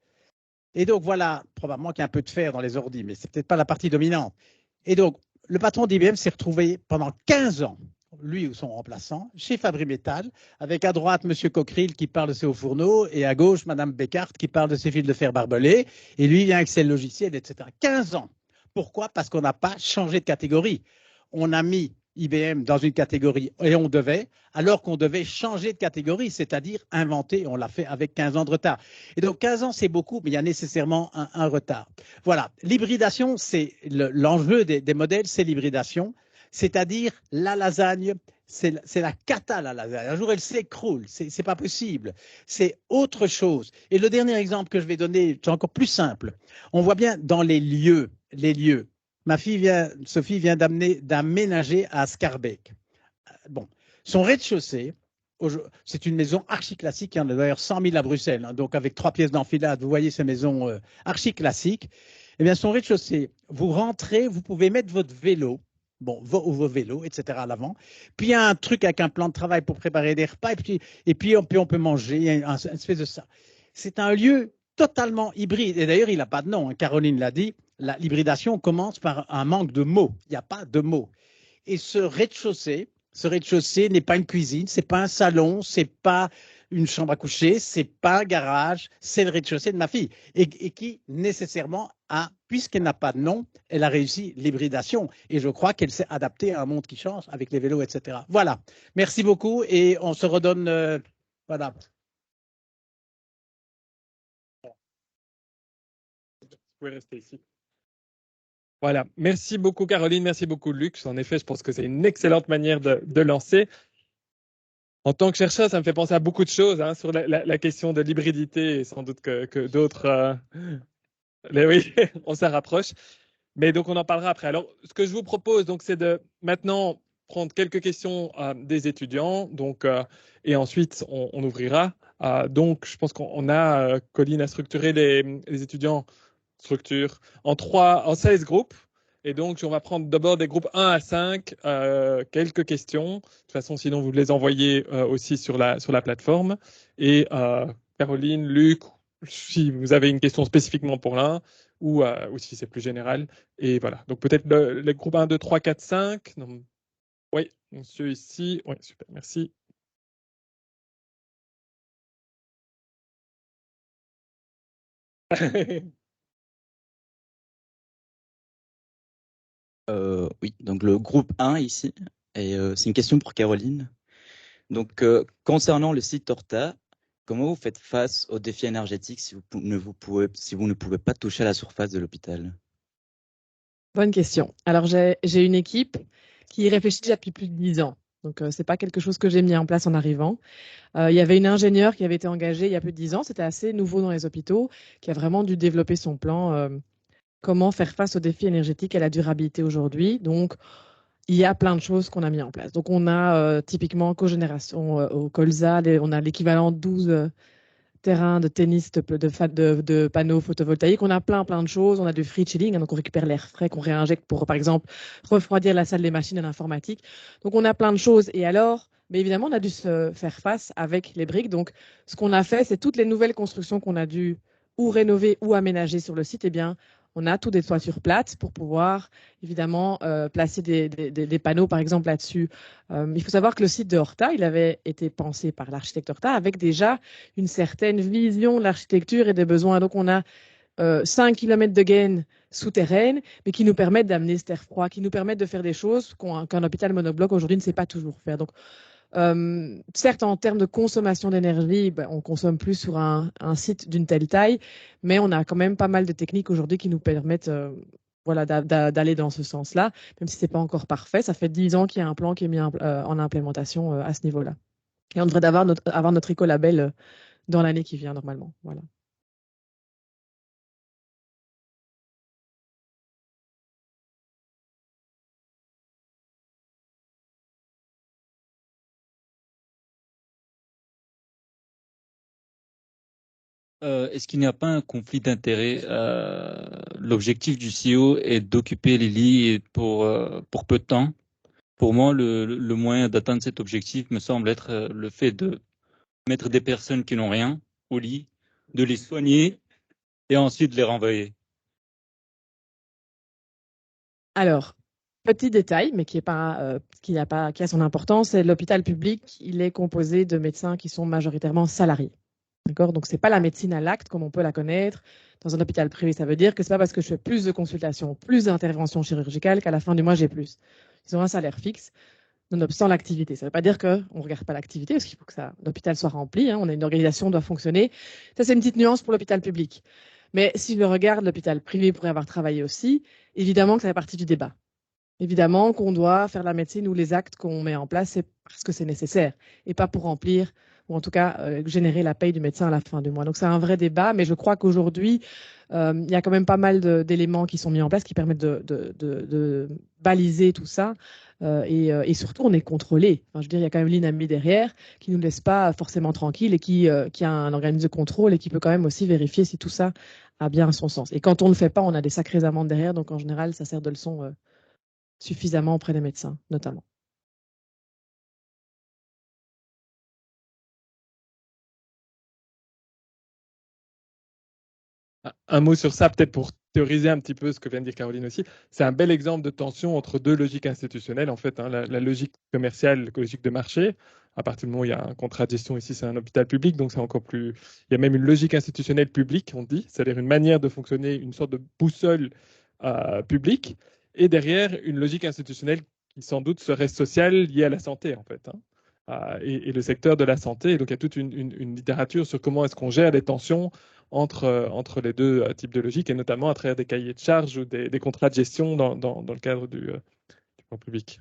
Et donc voilà, probablement qu'il y a un peu de fer dans les ordis, mais ce n'est peut-être pas la partie dominante. Et donc, le patron d'IBM s'est retrouvé pendant 15 ans, lui ou son remplaçant, chez Fabri-Metal, avec à droite M. Cockerill qui parle de ses hauts fourneaux et à gauche Mme Beckhardt qui parle de ses fils de fer barbelés. Et lui, il vient avec ses logiciels, etc. 15 ans. Pourquoi? Parce qu'on n'a pas changé de catégorie. On a mis IBM dans une catégorie et on devait, alors qu'on devait changer de catégorie, c'est-à-dire inventer, on l'a fait avec 15 ans de retard. Et donc 15 ans, c'est beaucoup, mais il y a nécessairement un retard. Voilà, l'hybridation, c'est l'enjeu des modèles, c'est l'hybridation, c'est-à-dire la lasagne, c'est la cata, la lasagne. Un jour, elle s'écroule, c'est pas possible, c'est autre chose. Et le dernier exemple que je vais donner, c'est encore plus simple. On voit bien dans les lieux. Ma fille Sophie vient d'aménager à Scarbeck. Bon, son rez-de-chaussée, c'est une maison archi-classique, il y en a d'ailleurs 100 000 à Bruxelles, hein, donc avec 3 pièces d'enfilade, vous voyez ces maisons archi-classiques. Eh bien, son rez-de-chaussée, vous rentrez, vous pouvez mettre votre vélo, vos vélos, etc. à l'avant. Puis il y a un truc avec un plan de travail pour préparer des repas, et puis on peut manger, il y a une espèce de ça. C'est un lieu totalement hybride, et d'ailleurs il n'a pas de nom, hein. Caroline l'a dit, l'hybridation commence par un manque de mots, il n'y a pas de mots. Et ce rez-de-chaussée n'est pas une cuisine, c'est pas un salon, c'est pas une chambre à coucher, c'est pas un garage, c'est le rez-de-chaussée de ma fille. Et qui, nécessairement, puisqu'elle n'a pas de nom, elle a réussi l'hybridation. Et je crois qu'elle s'est adaptée à un monde qui change avec les vélos, etc. Voilà. Merci beaucoup et on se redonne. Voilà. Vous pouvez rester ici. Voilà. Merci beaucoup, Caroline. Merci beaucoup, Luc. En effet, je pense que c'est une excellente manière de lancer. En tant que chercheur, ça me fait penser à beaucoup de choses hein, sur la question de l'hybridité et sans doute que d'autres. Mais oui, on s'en rapproche. Mais donc, on en parlera après. Alors, ce que je vous propose, donc, c'est de maintenant prendre quelques questions des étudiants. Donc, et ensuite, on ouvrira. Donc, je pense qu'on a, Colline a structuré les étudiants structure en 16 groupes. Et donc, on va prendre d'abord des groupes 1 à 5, quelques questions. De toute façon, sinon, vous les envoyez aussi sur la plateforme. Et Caroline, Luc, si vous avez une question spécifiquement pour l'un, ou si c'est plus général. Et voilà. Donc, peut-être les groupes 1, 2, 3, 4, 5. Non. Oui, monsieur ici. Oui, super, merci. Oui, donc le groupe 1 ici, et c'est une question pour Caroline. Donc, concernant le site Horta, comment vous faites face aux défis énergétiques si vous ne pouvez pas toucher à la surface de l'hôpital? Bonne question. Alors, j'ai une équipe qui y réfléchit déjà depuis plus de 10 ans. Donc, c'est pas quelque chose que j'ai mis en place en arrivant. Il y avait une ingénieure qui avait été engagée il y a plus de 10 ans. C'était assez nouveau dans les hôpitaux, qui a vraiment dû développer son plan. Comment faire face aux défis énergétiques et à la durabilité aujourd'hui. Donc, il y a plein de choses qu'on a mis en place. Donc, on a typiquement cogénération au colza, on a l'équivalent de 12 terrains de tennis de panneaux photovoltaïques. On a plein de choses. On a du free chilling, hein, donc on récupère l'air frais qu'on réinjecte pour, par exemple, refroidir la salle des machines à l'informatique. Donc, on a plein de choses. Et alors, mais évidemment, on a dû se faire face avec les briques. Donc, ce qu'on a fait, c'est toutes les nouvelles constructions qu'on a dû ou rénover ou aménager sur le site, eh bien, on a tout des toitures plates pour pouvoir évidemment placer des panneaux, par exemple, là-dessus. Il faut savoir que le site de Horta, il avait été pensé par l'architecte Horta avec déjà une certaine vision de l'architecture et des besoins. Donc, on a 5 km de gaine souterraine, mais qui nous permettent d'amener cet air froid, qui nous permettent de faire des choses qu'un hôpital monobloc aujourd'hui ne sait pas toujours faire. Donc, certes, en termes de consommation d'énergie, ben, on consomme plus sur un site d'une telle taille, mais on a quand même pas mal de techniques aujourd'hui qui nous permettent voilà, d'aller dans ce sens-là, même si ce n'est pas encore parfait. Ça fait 10 ans qu'il y a un plan qui est mis en implémentation à ce niveau-là. Et on devrait avoir notre écolabel dans l'année qui vient, normalement. Voilà. Est-ce qu'il n'y a pas un conflit d'intérêts? L'objectif du CEO est d'occuper les lits pour peu de temps. Pour moi, le moyen d'atteindre cet objectif me semble être le fait de mettre des personnes qui n'ont rien au lit, de les soigner et ensuite de les renvoyer. Alors, petit détail, mais qui a son importance, c'est l'hôpital public, il est composé de médecins qui sont majoritairement salariés. D'accord? Donc, ce n'est pas la médecine à l'acte comme on peut la connaître. Dans un hôpital privé, ça veut dire que ce n'est pas parce que je fais plus de consultations, plus d'interventions chirurgicales qu'à la fin du mois, j'ai plus. Ils ont un salaire fixe, nonobstant l'activité. Ça ne veut pas dire qu'on ne regarde pas l'activité, parce qu'il faut que l'hôpital soit rempli. Hein, on a une organisation, doit fonctionner. Ça, c'est une petite nuance pour l'hôpital public. Mais si je regarde l'hôpital privé pour y avoir travaillé aussi, évidemment que ça fait partie du débat. Évidemment qu'on doit faire la médecine ou les actes qu'on met en place, c'est parce que c'est nécessaire et pas pour remplir ou en tout cas générer la paye du médecin à la fin du mois. Donc c'est un vrai débat, mais je crois qu'aujourd'hui, il y a quand même pas mal d'éléments qui sont mis en place qui permettent de baliser tout ça. Et surtout, on est contrôlé. Enfin, je veux dire, il y a quand même l'INAMI derrière qui ne nous laisse pas forcément tranquille et qui a un organisme de contrôle et qui peut quand même aussi vérifier si tout ça a bien son sens. Et quand on ne le fait pas, on a des sacrées amendes derrière. Donc en général, ça sert de leçon suffisamment auprès des médecins, notamment. Un mot sur ça, peut-être pour théoriser un petit peu ce que vient de dire Caroline aussi. C'est un bel exemple de tension entre deux logiques institutionnelles, en fait, hein, la logique commerciale, la logique de marché. À partir du moment où il y a un contrat de gestion ici, c'est un hôpital public, donc c'est encore plus. Il y a même une logique institutionnelle publique, on dit, c'est-à-dire une manière de fonctionner, une sorte de boussole publique, et derrière une logique institutionnelle qui sans doute serait sociale liée à la santé, en fait. Hein. Et le secteur de la santé. Et donc, il y a toute une littérature sur comment est-ce qu'on gère les tensions entre les deux types de logiques, et notamment à travers des cahiers de charges ou des contrats de gestion dans le cadre du plan public.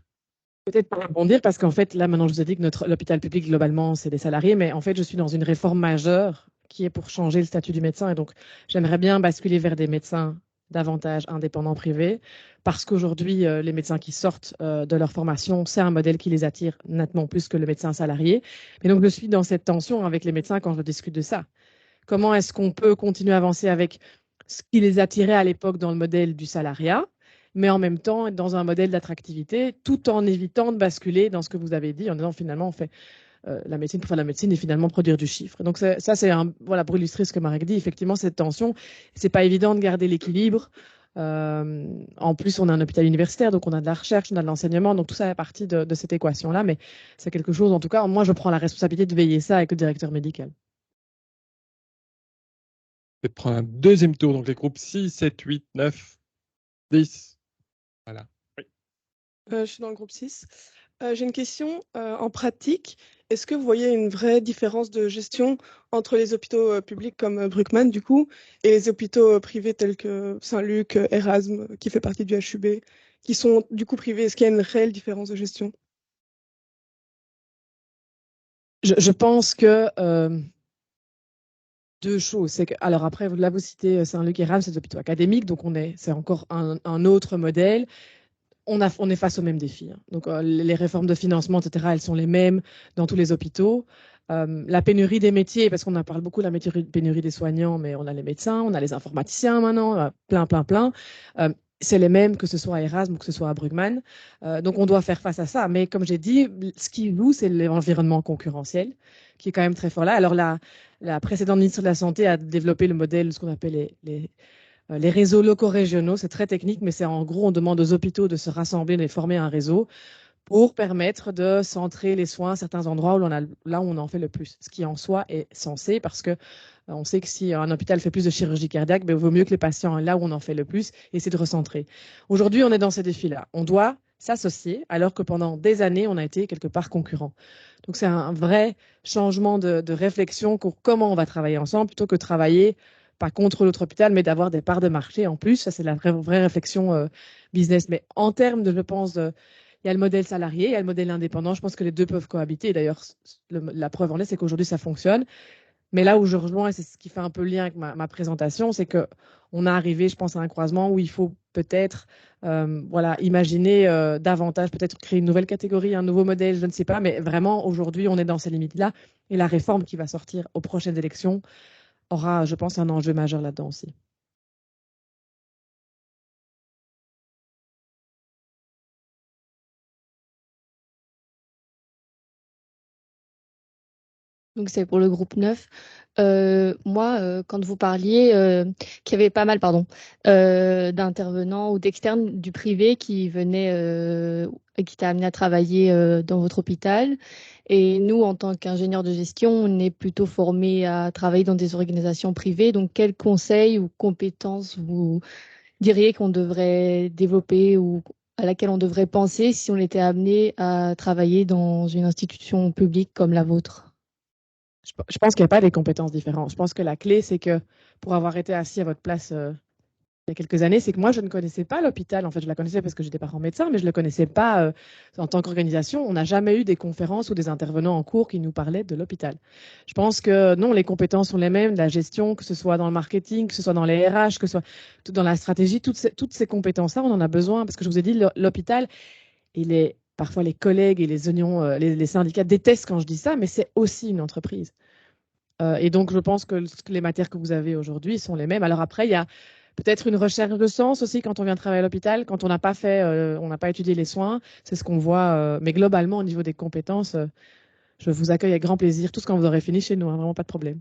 Peut-être pour rebondir, parce qu'en fait, là, maintenant, je vous ai dit que l'hôpital public, globalement, c'est des salariés, mais en fait, je suis dans une réforme majeure qui est pour changer le statut du médecin. Et donc, j'aimerais bien basculer vers des médecins davantage indépendants privés, parce qu'aujourd'hui, les médecins qui sortent de leur formation, c'est un modèle qui les attire nettement plus que le médecin salarié. Et donc, je suis dans cette tension avec les médecins quand je discute de ça. Comment est-ce qu'on peut continuer à avancer avec ce qui les attirait à l'époque dans le modèle du salariat, mais en même temps être dans un modèle d'attractivité, tout en évitant de basculer dans ce que vous avez dit, en disant finalement on fait la médecine pour faire la médecine et finalement produire du chiffre. Donc ça c'est voilà, pour illustrer ce que Marek dit, effectivement cette tension, c'est pas évident de garder l'équilibre. En plus, on a un hôpital universitaire, donc on a de la recherche, on a de l'enseignement, donc tout ça est partie de cette équation-là, mais c'est quelque chose, en tout cas, moi je prends la responsabilité de veiller ça avec le directeur médical. Je vais prendre un deuxième tour, donc les groupes 6, 7, 8, 9, 10. Voilà. Je suis dans le groupe 6. J'ai une question. En pratique, est-ce que vous voyez une vraie différence de gestion entre les hôpitaux publics comme Bruckmann, du coup, et les hôpitaux privés tels que Saint-Luc, Erasme, qui fait partie du HUB, qui sont du coup privés? Est-ce qu'il y a une réelle différence de gestion? Je pense que deux choses. C'est que, alors après, là, vous citez Saint-Luc et Erasme, c'est des hôpitaux académiques, donc c'est encore un autre modèle. On est face aux mêmes défis, hein. Donc, les réformes de financement, etc., elles sont les mêmes dans tous les hôpitaux. La pénurie des métiers, parce qu'on en parle beaucoup, la pénurie des soignants, mais on a les médecins, on a les informaticiens maintenant, plein. C'est les mêmes que ce soit à Erasme ou que ce soit à Bruckmann. Donc, on doit faire face à ça. Mais comme j'ai dit, ce qui joue, c'est l'environnement concurrentiel, qui est quand même très fort là. Alors, la précédente ministre de la Santé a développé le modèle, ce qu'on appelle les réseaux locaux régionaux. C'est très technique, mais c'est en gros, on demande aux hôpitaux de se rassembler, de former un réseau pour permettre de centrer les soins à certains endroits là où on en fait le plus, ce qui en soi est censé, parce que on sait que si un hôpital fait plus de chirurgie cardiaque, il vaut mieux que les patients, là où on en fait le plus, essaient de recentrer. Aujourd'hui, on est dans ces défis-là. On doit s'associer, alors que pendant des années, on a été quelque part concurrents. Donc, c'est un vrai changement de réflexion pour comment on va travailler ensemble, plutôt que travailler pas contre l'autre hôpital, mais d'avoir des parts de marché en plus. Ça, c'est la vraie réflexion business. Mais en termes de, je pense, il y a le modèle salarié, il y a le modèle indépendant. Je pense que les deux peuvent cohabiter. D'ailleurs, la preuve en est, c'est qu'aujourd'hui, ça fonctionne. Mais là où je rejoins, et c'est ce qui fait un peu le lien avec ma présentation, c'est qu'on est arrivé, je pense, à un croisement où il faut peut-être imaginer davantage, peut-être créer une nouvelle catégorie, un nouveau modèle, je ne sais pas. Mais vraiment, aujourd'hui, on est dans ces limites-là. Et la réforme qui va sortir aux prochaines élections aura, je pense, un enjeu majeur là-dedans aussi. Donc c'est pour le groupe 9. Moi, quand vous parliez qu'il y avait pas mal d'intervenants ou d'externes du privé qui venaient et qui t'ont amené à travailler dans votre hôpital. Et nous, en tant qu'ingénieurs de gestion, on est plutôt formés à travailler dans des organisations privées. Donc, quels conseils ou compétences vous diriez qu'on devrait développer ou à laquelle on devrait penser si on était amené à travailler dans une institution publique comme la vôtre? Je pense qu'il n'y a pas des compétences différentes. Je pense que la clé, c'est que pour avoir été assis à votre place il y a quelques années, c'est que moi, je ne connaissais pas l'hôpital. En fait, je la connaissais parce que j'étais parent médecin, mais je ne le connaissais pas en tant qu'organisation. On n'a jamais eu des conférences ou des intervenants en cours qui nous parlaient de l'hôpital. Je pense que non, les compétences sont les mêmes, la gestion, que ce soit dans le marketing, que ce soit dans les RH, que ce soit dans la stratégie, toutes ces compétences-là, on en a besoin parce que je vous ai dit, l'hôpital, parfois les collègues et les syndicats détestent quand je dis ça, mais c'est aussi une entreprise. Et donc, je pense que les matières que vous avez aujourd'hui sont les mêmes. Alors après, il y a peut-être une recherche de sens aussi quand on vient travailler à l'hôpital, quand on n'a pas on n'a pas étudié les soins, c'est ce qu'on voit. Mais globalement, au niveau des compétences, je vous accueille avec grand plaisir, tous quand vous aurez fini chez nous, hein, vraiment pas de problème.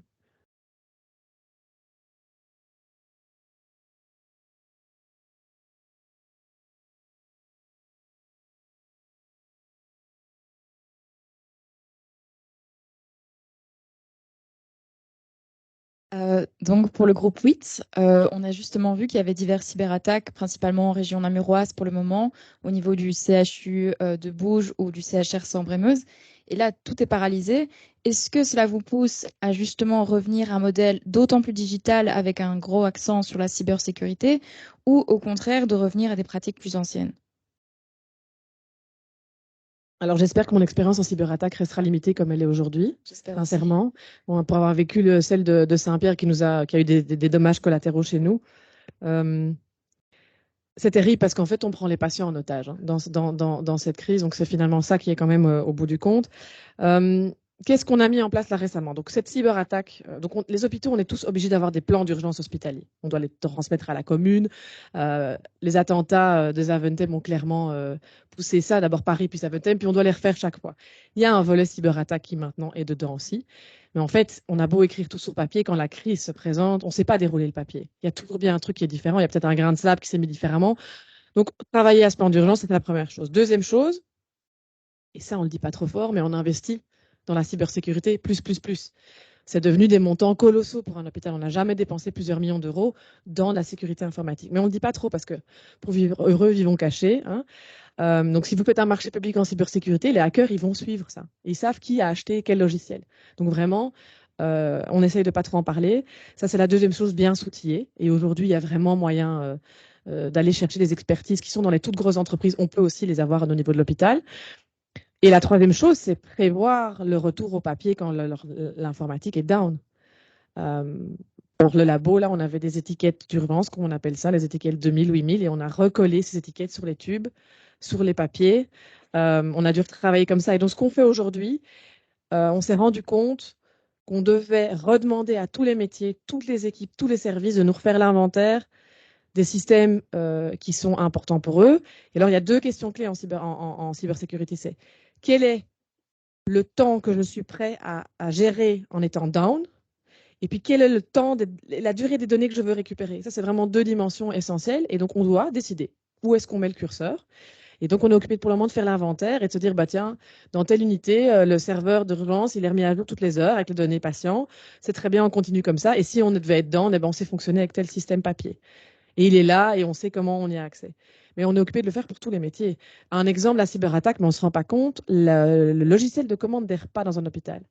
Donc pour le groupe 8, on a justement vu qu'il y avait diverses cyberattaques, principalement en région namuroise pour le moment, au niveau du CHU de Bouges ou du CHR Sambre-et-Meuse. Et là, tout est paralysé. Est-ce que cela vous pousse à justement revenir à un modèle d'autant plus digital avec un gros accent sur la cybersécurité ou au contraire de revenir à des pratiques plus anciennes? Alors, j'espère que mon expérience en cyberattaque restera limitée comme elle est aujourd'hui, sincèrement. Bon, pour avoir vécu celle de Saint-Pierre qui a eu des dommages collatéraux chez nous, c'est terrible parce qu'en fait, on prend les patients en otage hein, dans cette crise. Donc, c'est finalement ça qui est quand même au bout du compte. Qu'est-ce qu'on a mis en place là récemment? Donc, cette cyberattaque, les hôpitaux, on est tous obligés d'avoir des plans d'urgence hospitaliers. On doit les transmettre à la commune. Les attentats de Zaventem ont clairement poussé ça. D'abord Paris, puis Zaventem, puis on doit les refaire chaque fois. Il y a un volet cyberattaque qui maintenant est dedans aussi. Mais en fait, on a beau écrire tout sur papier, quand la crise se présente, on ne sait pas dérouler le papier. Il y a toujours bien un truc qui est différent. Il y a peut-être un grain de sable qui s'est mis différemment. Donc, travailler à ce plan d'urgence, c'est la première chose. Deuxième chose, et ça, on ne le dit pas trop fort, mais on investit dans la cybersécurité plus. c'est devenu des montants colossaux pour un hôpital. On n'a jamais dépensé plusieurs millions d'euros dans la sécurité informatique. Mais on ne le dit pas trop parce que pour vivre heureux, vivons cachés. Hein. Donc, si vous faites un marché public en cybersécurité, les hackers, ils vont suivre ça. Ils savent qui a acheté quel logiciel. Donc, vraiment, on essaye de pas trop en parler. Ça, c'est la deuxième chose, bien s'outiller. Et aujourd'hui, il y a vraiment moyen d'aller chercher des expertises qui sont dans les toutes grosses entreprises. On peut aussi les avoir au niveau de l'hôpital. Et la troisième chose, c'est prévoir le retour au papier quand l'informatique est down. Pour le labo, là, on avait des étiquettes d'urgence, comme on appelle ça, les étiquettes 2000, 8000, et on a recollé ces étiquettes sur les tubes, sur les papiers. On a dû travailler comme ça. Et donc, ce qu'on fait aujourd'hui, on s'est rendu compte qu'on devait redemander à tous les métiers, toutes les équipes, tous les services de nous refaire l'inventaire des systèmes qui sont importants pour eux. Et alors, il y a deux questions clés en cybersécurité. C'est quel est le temps que je suis prêt à gérer en étant down? Et puis, quel est le temps, la durée des données que je veux récupérer? Ça, c'est vraiment deux dimensions essentielles. Et donc, on doit décider où est-ce qu'on met le curseur. Et donc, on est occupé pour le moment de faire l'inventaire et de se dire, bah tiens, dans telle unité, le serveur d'urgence, il est remis à jour toutes les heures avec les données patients. C'est très bien, on continue comme ça. Et si on devait être down, eh ben, on sait fonctionner avec tel système papier. Et il est là et on sait comment on y a accès. Mais on est occupé de le faire pour tous les métiers. Un exemple, la cyberattaque, mais on ne se rend pas compte, le logiciel de commande des repas dans un hôpital.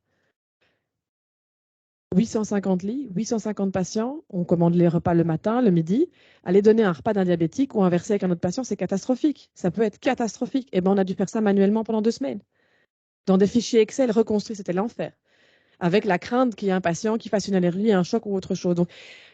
850 lits, 850 patients, on commande les repas le matin, le midi. Aller donner un repas d'un diabétique ou inverser avec un autre patient, c'est catastrophique. Ça peut être catastrophique. Et ben, on a dû faire ça manuellement pendant 2 semaines. Dans des fichiers Excel reconstruits, c'était l'enfer. Avec la crainte qu'il y ait un patient qui fasse une allergie, un choc ou autre chose. Donc,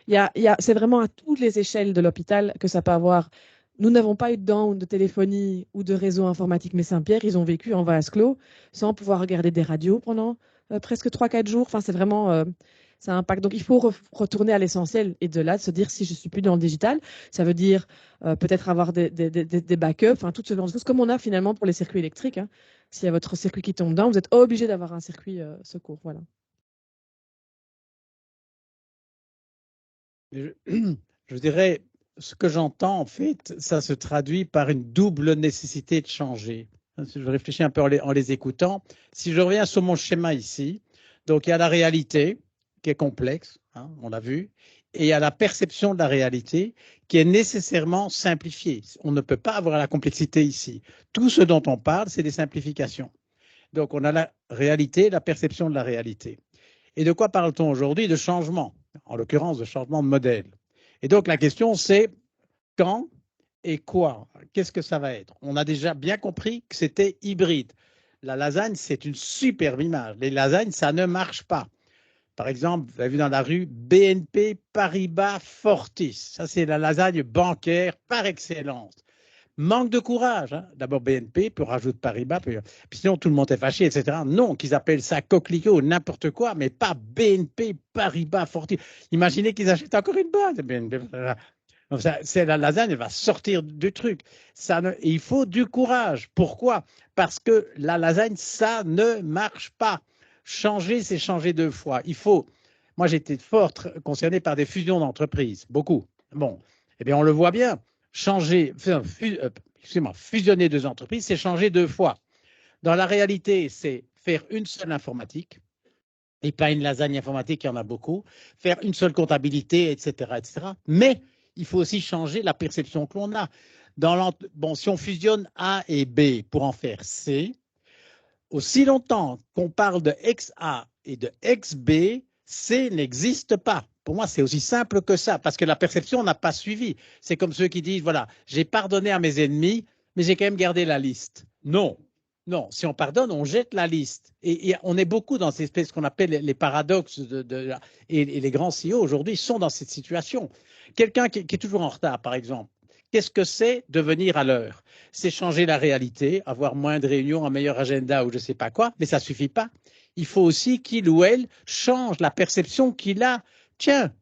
c'est vraiment à toutes les échelles de l'hôpital que ça peut avoir. Nous n'avons pas eu de down de téléphonie ou de réseau informatique, mais Saint-Pierre, ils ont vécu en vase clos sans pouvoir regarder des radios pendant presque 3-4 jours. Enfin, c'est vraiment, ça impacte. Donc, il faut retourner à l'essentiel et de là, de se dire si je suis plus dans le digital, ça veut dire peut-être avoir des backups, enfin, tout ce genre de choses, comme on a finalement pour les circuits électriques. Hein. S'il y a votre circuit qui tombe down, vous êtes obligé d'avoir un circuit secours. Voilà. Je dirais, ce que j'entends, en fait, ça se traduit par une double nécessité de changer. Je réfléchis un peu en les écoutant. Si je reviens sur mon schéma ici, donc il y a la réalité qui est complexe, hein, on l'a vu, et il y a la perception de la réalité qui est nécessairement simplifiée. On ne peut pas avoir la complexité ici. Tout ce dont on parle, c'est des simplifications. Donc on a la réalité, la perception de la réalité. Et de quoi parle-t-on aujourd'hui? De changement, en l'occurrence de changement de modèle. Et donc la question c'est quand et quoi? Qu'est-ce que ça va être? On a déjà bien compris que c'était hybride. La lasagne, c'est une superbe image. Les lasagnes, ça ne marche pas. Par exemple, vous avez vu dans la rue BNP Paribas Fortis. Ça, c'est la lasagne bancaire par excellence. Manque de courage. Hein. D'abord BNP, puis on rajoute Paribas, puis sinon tout le monde est fâché, etc. Non, qu'ils appellent ça coquelicot, n'importe quoi, mais pas BNP Paribas Fortis. Imaginez qu'ils achètent encore une boîte. C'est la lasagne, elle va sortir du truc. Il faut du courage. Pourquoi? Parce que la lasagne, ça ne marche pas. Changer, c'est changer 2 fois. Moi, j'étais fort concerné par des fusions d'entreprises, beaucoup. Bon, eh bien, on le voit bien. Fusionner 2 entreprises, c'est changer 2 fois. Dans la réalité, c'est faire une seule informatique. Et pas une lasagne informatique, il y en a beaucoup. Faire une seule comptabilité, etc., etc. Mais il faut aussi changer la perception que l'on a. Si on fusionne A et B pour en faire C, aussi longtemps qu'on parle de XA et de XB, C n'existe pas. Pour moi, c'est aussi simple que ça, parce que la perception n'a pas suivi. C'est comme ceux qui disent, voilà, j'ai pardonné à mes ennemis, mais j'ai quand même gardé la liste. Non. Non, si on pardonne, on jette la liste. Et on est beaucoup dans cette espèce qu'on appelle les paradoxes et les grands CEO aujourd'hui sont dans cette situation. Quelqu'un qui est toujours en retard, par exemple, qu'est-ce que c'est de venir à l'heure? C'est changer la réalité, avoir moins de réunions, un meilleur agenda ou je ne sais pas quoi, mais ça ne suffit pas. Il faut aussi qu'il ou elle change la perception qu'il a. Tiens,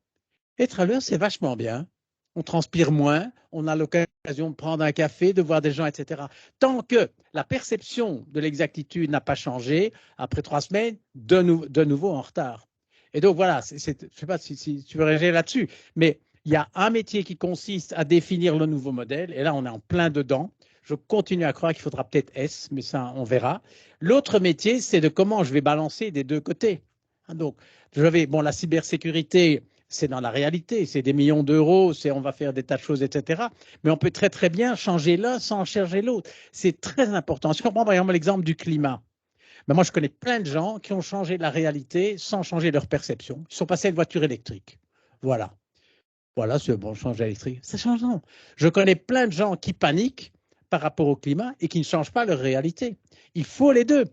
être à l'heure, c'est vachement bien. On transpire moins, on a l'occasion de prendre un café, de voir des gens, etc. Tant que la perception de l'exactitude n'a pas changé, après 3 semaines, de nouveau en retard. Et donc voilà, je ne sais pas si tu veux réagir là-dessus, mais il y a un métier qui consiste à définir le nouveau modèle, et là on est en plein dedans. Je continue à croire qu'il faudra peut-être S, mais ça on verra. L'autre métier, c'est de comment je vais balancer des 2 côtés. Donc, la cybersécurité, c'est dans la réalité, c'est des millions d'euros, on va faire des tas de choses, etc. Mais on peut très très bien changer l'un sans changer l'autre. C'est très important. Si on prend par exemple l'exemple du climat, moi je connais plein de gens qui ont changé la réalité sans changer leur perception. Ils sont passés à une voiture électrique. Voilà, c'est bon, changer électrique. Ça change non. Je connais plein de gens qui paniquent par rapport au climat et qui ne changent pas leur réalité. Il faut les deux.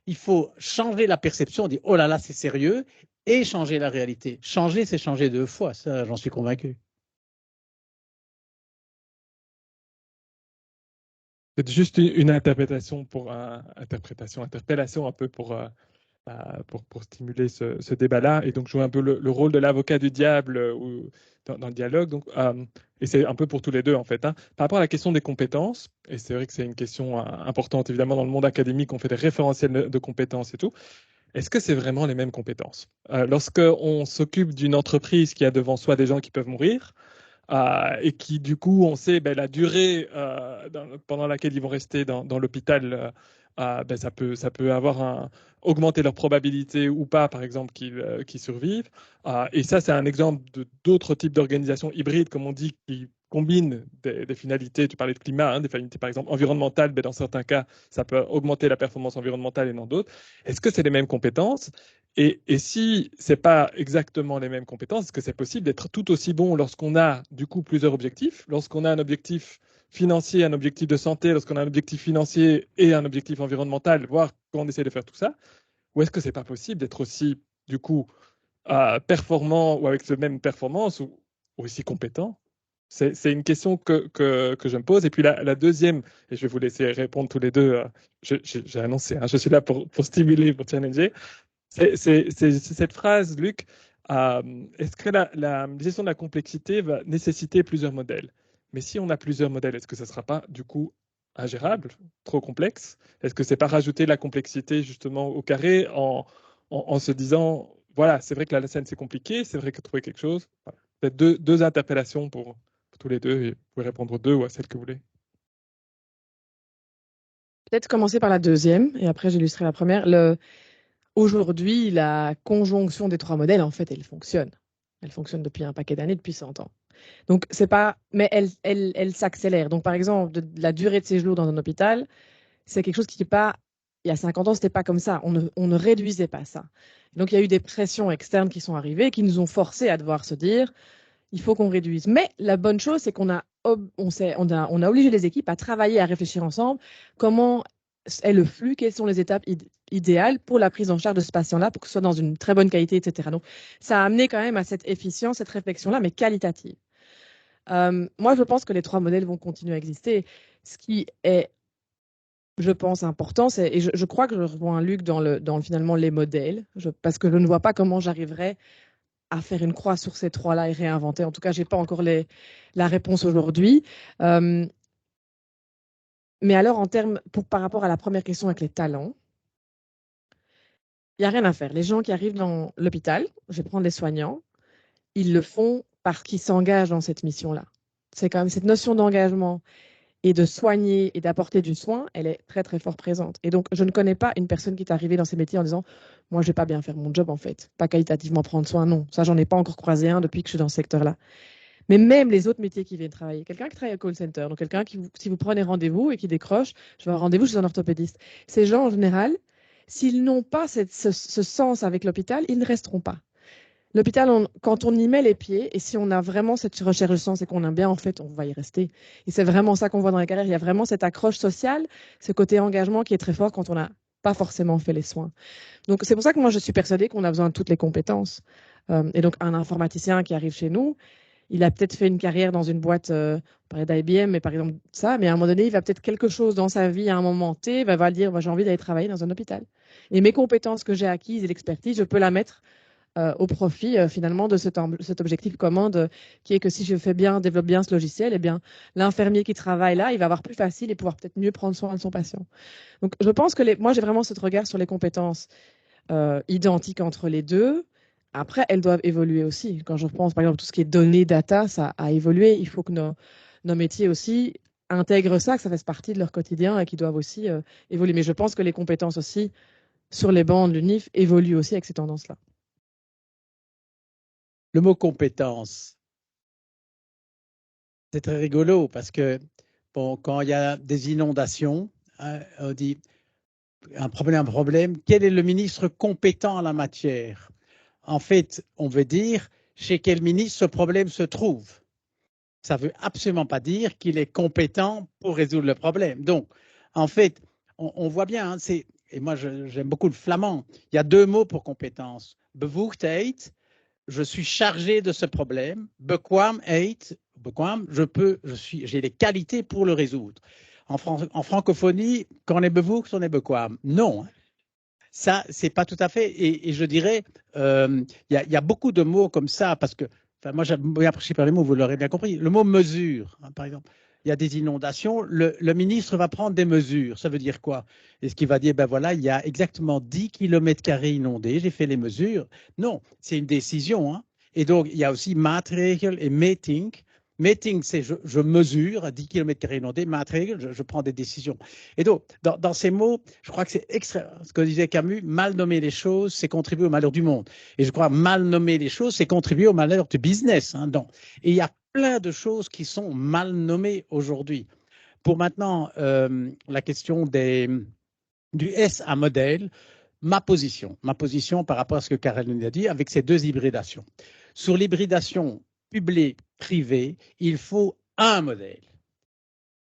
Il faut changer la perception, dire oh là là, c'est sérieux, et changer la réalité. Changer, c'est changer 2 fois, ça, j'en suis convaincu. C'est juste une interpellation un peu pour stimuler ce débat-là. Et donc, jouer un peu le rôle de l'avocat du diable dans le dialogue. Donc, et c'est un peu pour tous les deux, en fait. Par rapport à la question des compétences, et c'est vrai que c'est une question importante, évidemment, dans le monde académique, on fait des référentiels de compétences et tout. Est-ce que c'est vraiment les mêmes compétences? Lorsqu'on s'occupe d'une entreprise qui a devant soi des gens qui peuvent mourir, et qui, du coup, on sait la durée pendant laquelle ils vont rester dans l'hôpital, ça peut augmenter leur probabilité ou pas, par exemple, qu'ils survivent. Et ça, c'est un exemple d'autres types d'organisations hybrides, comme on dit, qui combinent des finalités. Tu parlais de climat, des finalités, par exemple, environnementales. Dans certains cas, ça peut augmenter la performance environnementale et dans d'autres. Est-ce que c'est les mêmes compétences? Et si ce n'est pas exactement les mêmes compétences, est-ce que c'est possible d'être tout aussi bon lorsqu'on a du coup plusieurs objectifs, lorsqu'on a un objectif financier, un objectif de santé, lorsqu'on a un objectif financier et un objectif environnemental, voire quand on essaie de faire tout ça, ou est-ce que c'est pas possible d'être aussi du coup performant ou avec la même performance ou aussi compétent? C'est une question que je me pose. Et puis la deuxième, et je vais vous laisser répondre tous les deux, j'ai annoncé, je suis là pour stimuler, pour challenger. C'est cette phrase, Luc. Est-ce que la gestion de la complexité va nécessiter plusieurs modèles? Mais si on a plusieurs modèles, est-ce que ça ne sera pas du coup ingérable, trop complexe? Est-ce que c'est pas rajouter la complexité justement au carré en se disant, voilà, c'est vrai que la scène c'est compliqué, c'est vrai que trouver quelque chose. Voilà. Peut-être deux interpellations pour tous les deux et vous pouvez répondre aux deux ou à celle que vous voulez. Peut-être commencer par la deuxième et après j'illustrerai la première. Aujourd'hui, la conjonction des 3 modèles, en fait, elle fonctionne. Elle fonctionne depuis un paquet d'années, depuis 100 ans. Donc, c'est pas, mais elle s'accélère. Donc, par exemple, la durée de séjour dans un hôpital, c'est quelque chose qui n'est pas, il y a 50 ans, c'était pas comme ça. On ne réduisait pas ça. Donc, il y a eu des pressions externes qui sont arrivées, qui nous ont forcés à devoir se dire, il faut qu'on réduise. Mais la bonne chose, c'est qu'on a obligé les équipes à travailler, à réfléchir ensemble. Comment est le flux? Quelles sont les étapes idéales pour la prise en charge de ce patient-là, pour que ce soit dans une très bonne qualité, etc. Donc, ça a amené quand même à cette efficience, cette réflexion-là, mais qualitative. Moi, je pense que les 3 modèles vont continuer à exister. Ce qui est, je pense, important, et je crois que je rejoins Luc dans finalement les modèles, parce que je ne vois pas comment j'arriverais à faire une croix sur ces 3-là et réinventer. En tout cas, je n'ai pas encore la réponse aujourd'hui. Mais alors, par rapport à la première question avec les talents, il n'y a rien à faire. Les gens qui arrivent dans l'hôpital, je vais prendre les soignants, ils le font parce qu'ils s'engagent dans cette mission-là. C'est quand même cette notion d'engagement et de soigner et d'apporter du soin, elle est très, très fort présente. Et donc, je ne connais pas une personne qui est arrivée dans ces métiers en disant « Moi, je ne vais pas bien faire mon job, en fait. Pas qualitativement prendre soin, non. Ça, j'en ai pas encore croisé un depuis que je suis dans ce secteur-là. » Mais même les autres métiers qui viennent travailler, quelqu'un qui travaille au call center, donc quelqu'un qui, si vous prenez rendez-vous et qui décroche, je vais avoir rendez-vous chez un orthopédiste. Ces gens, en général, s'ils n'ont pas ce sens avec l'hôpital, ils ne resteront pas. L'hôpital, quand on y met les pieds, et si on a vraiment cette recherche de sens et qu'on aime bien, en fait, on va y rester. Et c'est vraiment ça qu'on voit dans la carrière. Il y a vraiment cette accroche sociale, ce côté engagement qui est très fort quand on n'a pas forcément fait les soins. Donc, c'est pour ça que moi, je suis persuadée qu'on a besoin de toutes les compétences. Et donc, un informaticien qui arrive chez nous, il a peut-être fait une carrière dans une boîte, on parlait d'IBM, mais par exemple ça, mais à un moment donné, il va peut-être quelque chose dans sa vie, à un moment T, va dire, moi, j'ai envie d'aller travailler dans un hôpital. Et mes compétences que j'ai acquises et l'expertise, je peux la mettre au profit finalement de cet objectif commun qui est que si je développe bien ce logiciel, eh bien l'infirmier qui travaille là, il va avoir plus facile et pouvoir peut-être mieux prendre soin de son patient. Donc je pense que moi j'ai vraiment ce regard sur les compétences identiques entre les deux. Après, elles doivent évoluer aussi. Quand je pense par exemple tout ce qui est données, data, ça a évolué. Il faut que nos métiers aussi intègrent ça, que ça fasse partie de leur quotidien et qu'ils doivent aussi évoluer. Mais je pense que les compétences aussi sur les bancs de l'UNIF évoluent aussi avec ces tendances-là. le mot compétence, c'est très rigolo parce que bon, quand il y a des inondations, hein, on dit un problème, quel est le ministre compétent en la matière? En fait, on veut dire chez quel ministre ce problème se trouve. Ça ne veut absolument pas dire qu'il est compétent pour résoudre le problème. Donc, en fait, on voit bien, hein, et moi j'aime beaucoup le flamand, il y a deux mots pour compétence. Bevoegdheid, je suis chargé de ce problème. Bekwaamheid, j'ai les qualités pour le résoudre. En francophonie, quand on est bevoegd, on est bekwaam. Non, hein. Ça, c'est pas tout à fait. Et je dirais, il y a beaucoup de mots comme ça, parce que, enfin, moi, j'aime bien par les mots, vous l'aurez bien compris. Le mot mesure, hein, par exemple, il y a des inondations, le ministre va prendre des mesures. Ça veut dire quoi? Est-ce qu'il va dire, ben voilà, il y a exactement 10 km² inondés, j'ai fait les mesures? Non, c'est une décision, hein. Et donc, il y a aussi maatregel et meting. Meting, c'est je mesure à 10 km² inondés. Maatregel, je prends des décisions. Et donc, dans ces mots, je crois que c'est ce que disait Camus, mal nommer les choses, c'est contribuer au malheur du monde. Et je crois mal nommer les choses, c'est contribuer au malheur du business. Hein, donc. Et il y a plein de choses qui sont mal nommées aujourd'hui. Pour maintenant, la question du S à modèle, ma position par rapport à ce que Caroline a dit, avec ces deux hybridations. Sur l'hybridation public-privé, il faut un modèle.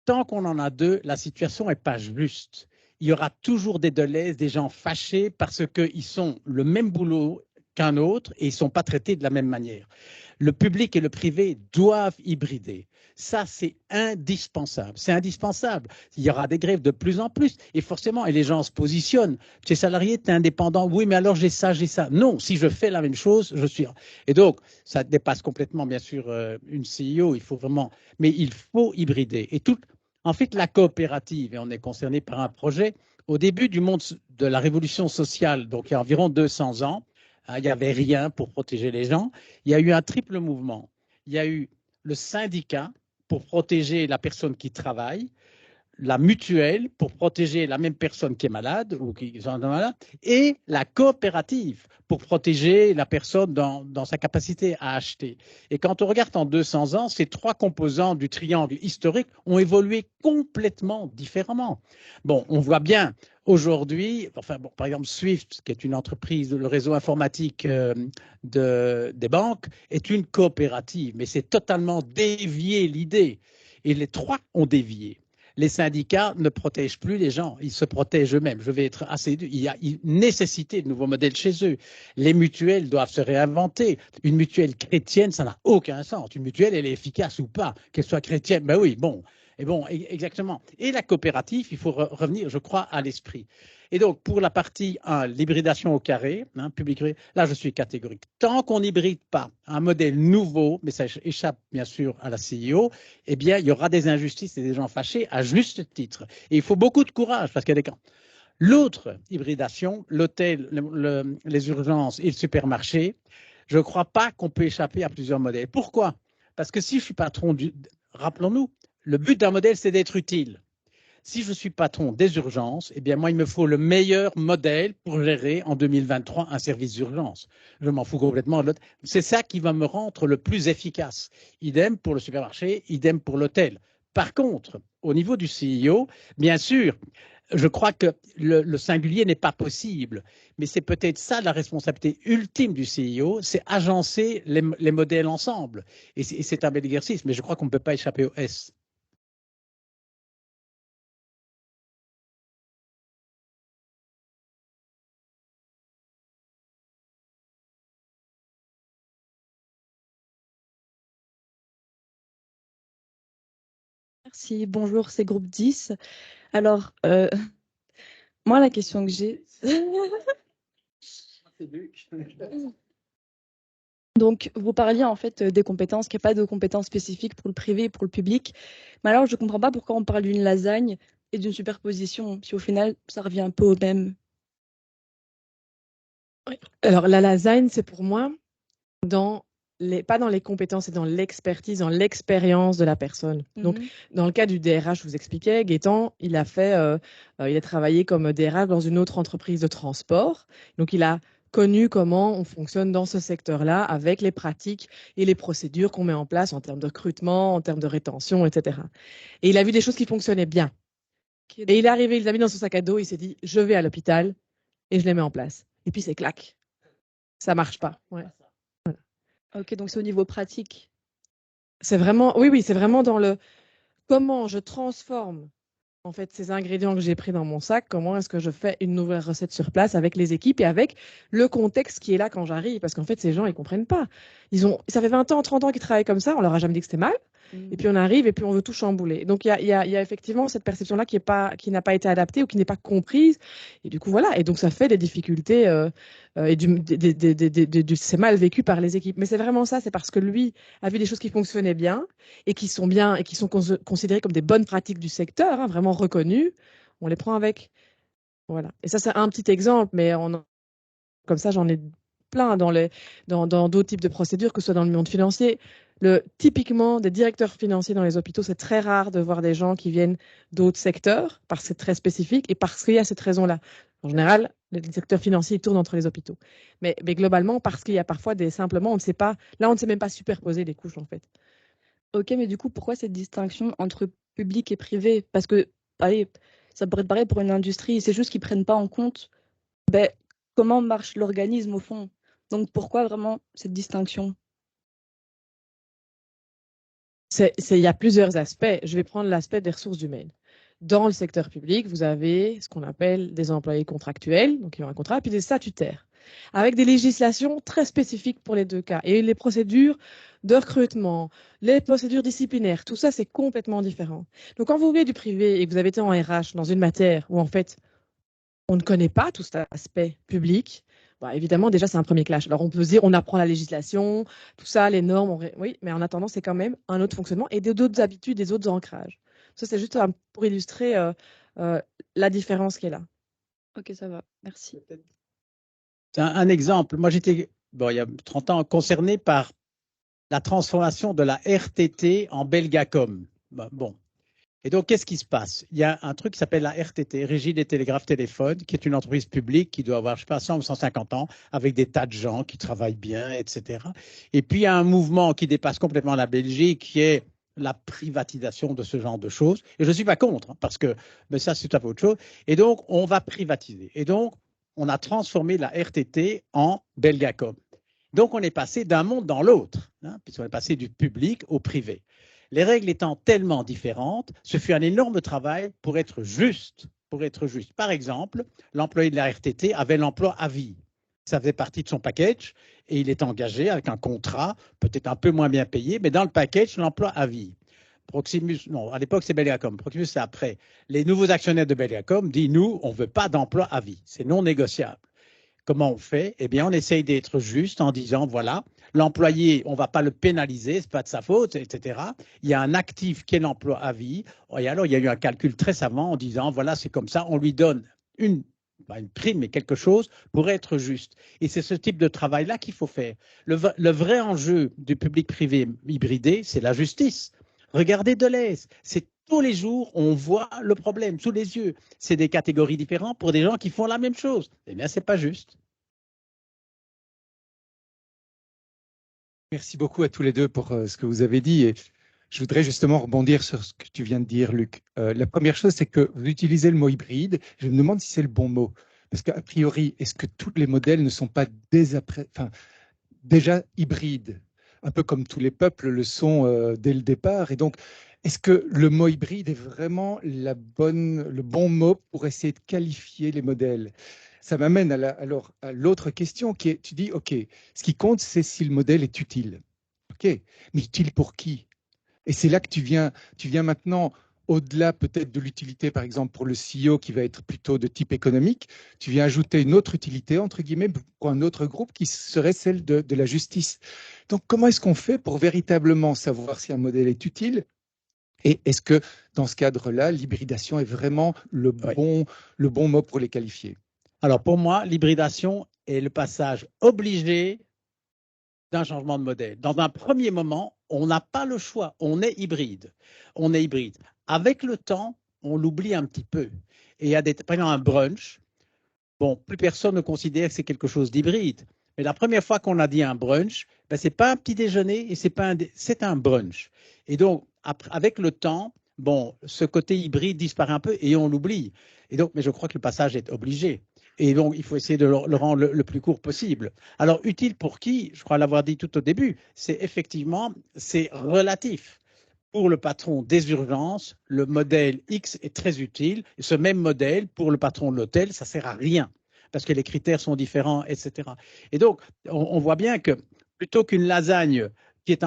Tant qu'on en a deux, la situation n'est pas juste. Il y aura toujours des délais, des gens fâchés parce qu'ils sont le même boulot qu'un autre et ils ne sont pas traités de la même manière. Le public et le privé doivent hybrider. Ça, c'est indispensable. C'est indispensable. Il y aura des grèves de plus en plus. Et forcément, et les gens se positionnent. Tu es salarié, tu es indépendant. Oui, mais alors j'ai ça, j'ai ça. Non, si je fais la même chose, je suis. Et donc, ça dépasse complètement, bien sûr, une CEO. Il faut vraiment. Mais il faut hybrider. Et en fait, la coopérative, et on est concerné par un projet, au début du monde de la révolution sociale, donc il y a environ 200 ans, il n'y avait rien pour protéger les gens. Il y a eu un triple mouvement. Il y a eu le syndicat pour protéger la personne qui travaille, la mutuelle pour protéger la même personne qui est malade ou qui est malade, et la coopérative pour protéger la personne dans sa capacité à acheter. Et quand on regarde en 200 ans, ces trois composants du triangle historique ont évolué complètement différemment. Bon, on voit bien aujourd'hui, enfin, bon, par exemple, Swift, qui est une entreprise, le réseau informatique des banques, est une coopérative, mais c'est totalement dévié l'idée. Et les trois ont dévié. Les syndicats ne protègent plus les gens, ils se protègent eux-mêmes. Je vais être assez dur. Il y a une nécessité de nouveaux modèles chez eux. Les mutuelles doivent se réinventer. Une mutuelle chrétienne, ça n'a aucun sens. Une mutuelle, elle est efficace ou pas, qu'elle soit chrétienne. Ben oui, bon. Et bon, exactement. Et la coopérative, il faut revenir, je crois, à l'esprit. Et donc, pour la partie 1, l'hybridation au carré, hein, public, là, je suis catégorique. Tant qu'on n'hybride pas un modèle nouveau, mais ça échappe bien sûr à la CEO, eh bien, il y aura des injustices et des gens fâchés à juste titre. Et il faut beaucoup de courage parce qu'il y a des camps. L'autre hybridation, l'hôtel, les urgences et le supermarché, je ne crois pas qu'on peut échapper à plusieurs modèles. Pourquoi? Parce que si je suis patron rappelons-nous, le but d'un modèle, c'est d'être utile. Si je suis patron des urgences, eh bien moi, il me faut le meilleur modèle pour gérer en 2023 un service d'urgence. Je m'en fous complètement de l'autre. C'est ça qui va me rendre le plus efficace. Idem pour le supermarché, idem pour l'hôtel. Par contre, au niveau du CEO, bien sûr, je crois que le singulier n'est pas possible, mais c'est peut-être ça la responsabilité ultime du CEO, c'est agencer les modèles ensemble. Et c'est un bel exercice, mais je crois qu'on ne peut pas échapper au S. Merci, bonjour, c'est groupe 10. Alors, moi, la question que j'ai... Donc, vous parliez en fait des compétences, qu'il n'y a pas de compétences spécifiques pour le privé et pour le public. Mais alors, je ne comprends pas pourquoi on parle d'une lasagne et d'une superposition, si au final, ça revient un peu au même. Oui. Alors, la lasagne, c'est pour moi pas dans les compétences, c'est dans l'expertise, dans l'expérience de la personne. Donc, dans le cas du DRH, je vous expliquais, Gaëtan, il a travaillé comme DRH dans une autre entreprise de transport. Donc, il a connu comment on fonctionne dans ce secteur-là avec les pratiques et les procédures qu'on met en place en termes de recrutement, en termes de rétention, etc. Et il a vu des choses qui fonctionnaient bien. Et il est arrivé, il les a mis dans son sac à dos, il s'est dit, je vais à l'hôpital et je les mets en place. Et puis c'est clac. Ça marche pas. Ouais. Voilà. Ok, donc c'est au niveau pratique. C'est vraiment, oui, c'est vraiment dans le comment je transforme en fait ces ingrédients que j'ai pris dans mon sac, comment est-ce que je fais une nouvelle recette sur place avec les équipes et avec le contexte qui est là quand j'arrive. Parce qu'en fait, ces gens, ils comprennent pas. Ça fait 20 ans, 30 ans qu'ils travaillent comme ça, on leur a jamais dit que c'était mal. Et puis on arrive et puis on veut tout chambouler. Donc il y a effectivement cette perception-là qui n'a pas été adaptée ou qui n'est pas comprise. Et du coup, voilà. Et donc ça fait des difficultés et c'est mal vécu par les équipes. Mais c'est vraiment ça, c'est parce que lui a vu des choses qui fonctionnaient bien et qui sont bien et qui sont considérées comme des bonnes pratiques du secteur, hein, vraiment reconnues. On les prend avec. Voilà. Et ça, c'est un petit exemple, mais comme ça, j'en ai plein dans d'autres types de procédures, que ce soit dans le monde financier. Typiquement, des directeurs financiers dans les hôpitaux, c'est très rare de voir des gens qui viennent d'autres secteurs, parce que c'est très spécifique et parce qu'il y a cette raison-là. En général, les secteurs financiers tournent entre les hôpitaux. Mais globalement, parce qu'il y a parfois simplement, on ne sait pas, là, on ne sait même pas superposer les couches, en fait. Ok, mais du coup, pourquoi cette distinction entre public et privé? Parce que, allez, ça pourrait être pareil pour une industrie, c'est juste qu'ils ne prennent pas en compte comment marche l'organisme au fond. Donc pourquoi vraiment cette distinction? Il y a plusieurs aspects. Je vais prendre l'aspect des ressources humaines. Dans le secteur public, vous avez ce qu'on appelle des employés contractuels, donc ils ont un contrat, puis des statutaires, avec des législations très spécifiques pour les deux cas. Et les procédures de recrutement, les procédures disciplinaires, tout ça, c'est complètement différent. Donc quand vous venez du privé et que vous avez été en RH dans une matière où en fait, on ne connaît pas tout cet aspect public, évidemment, déjà, c'est un premier clash. Alors, on peut se dire, on apprend la législation, tout ça, les normes, oui, mais en attendant, c'est quand même un autre fonctionnement et d'autres habitudes, des autres ancrages. Ça, c'est juste pour illustrer la différence qui est là. Ok, ça va, merci. Un exemple, moi j'étais, il y a 30 ans, concerné par la transformation de la RTT en Belgacom. Bon. Et donc, qu'est-ce qui se passe? Il y a un truc qui s'appelle la RTT, Régie des télégraphes téléphones, qui est une entreprise publique qui doit avoir, je ne sais pas, 100 ou 150 ans, avec des tas de gens qui travaillent bien, etc. Et puis, il y a un mouvement qui dépasse complètement la Belgique, qui est la privatisation de ce genre de choses. Et je ne suis pas contre, hein, parce que mais ça, c'est tout à fait autre chose. Et donc, on va privatiser. Et donc, on a transformé la RTT en Belgacom. Donc, on est passé d'un monde dans l'autre, hein, puisqu'on est passé du public au privé. Les règles étant tellement différentes, ce fut un énorme travail pour être juste. Par exemple, l'employé de la RTT avait l'emploi à vie. Ça faisait partie de son package et il est engagé avec un contrat, peut-être un peu moins bien payé, mais dans le package, l'emploi à vie. Proximus, non, à l'époque, c'est Belgacom. Proximus, c'est après. Les nouveaux actionnaires de Belgacom disent, nous, on ne veut pas d'emploi à vie. C'est non négociable. Comment on fait? Eh bien, on essaye d'être juste en disant, voilà, l'employé, on ne va pas le pénaliser, ce n'est pas de sa faute, etc. Il y a un actif qui est l'emploi à vie. Et alors, il y a eu un calcul très savant en disant, voilà, c'est comme ça, on lui donne pas une prime, mais quelque chose pour être juste. Et c'est ce type de travail-là qu'il faut faire. Le vrai enjeu du public-privé hybridé, c'est la justice. Regardez Deleuze, c'est tous les jours, on voit le problème sous les yeux. C'est des catégories différentes pour des gens qui font la même chose. Eh bien, ce n'est pas juste. Merci beaucoup à tous les deux pour ce que vous avez dit. Et je voudrais justement rebondir sur ce que tu viens de dire, Luc. La première chose, c'est que vous utilisez le mot hybride. Je me demande si c'est le bon mot. Parce qu'a priori, est-ce que tous les modèles ne sont pas déjà hybrides, un peu comme tous les peuples le sont dès le départ? Et donc, est-ce que le mot hybride est vraiment le bon mot pour essayer de qualifier les modèles? Ça m'amène à l'autre question qui est, tu dis, OK, ce qui compte, c'est si le modèle est utile. OK, mais utile pour qui? Et c'est là que tu viens maintenant, au-delà peut-être de l'utilité, par exemple, pour le CEO qui va être plutôt de type économique, tu viens ajouter une autre utilité, entre guillemets, pour un autre groupe qui serait celle de la justice. Donc, comment est-ce qu'on fait pour véritablement savoir si un modèle est utile? Et est-ce que, dans ce cadre-là, l'hybridation est vraiment le bon mot pour les qualifier? Alors, pour moi, l'hybridation est le passage obligé d'un changement de modèle. Dans un premier moment, on n'a pas le choix, on est hybride. Avec le temps, on l'oublie un petit peu. Et il y a par exemple un brunch. bon, plus personne ne considère que c'est quelque chose d'hybride. Mais la première fois qu'on a dit un brunch, ben, ce n'est pas un petit déjeuner et c'est un brunch. Et donc, avec le temps, bon, ce côté hybride disparaît un peu et on l'oublie. Et donc, mais je crois que le passage est obligé. Et donc, il faut essayer de le rendre le plus court possible. Alors, utile pour qui? Je crois l'avoir dit tout au début. C'est effectivement, c'est relatif. Pour le patron des urgences, le modèle X est très utile. Et ce même modèle, pour le patron de l'hôtel, ça ne sert à rien parce que les critères sont différents, etc. Et donc, on voit bien que plutôt qu'une lasagne,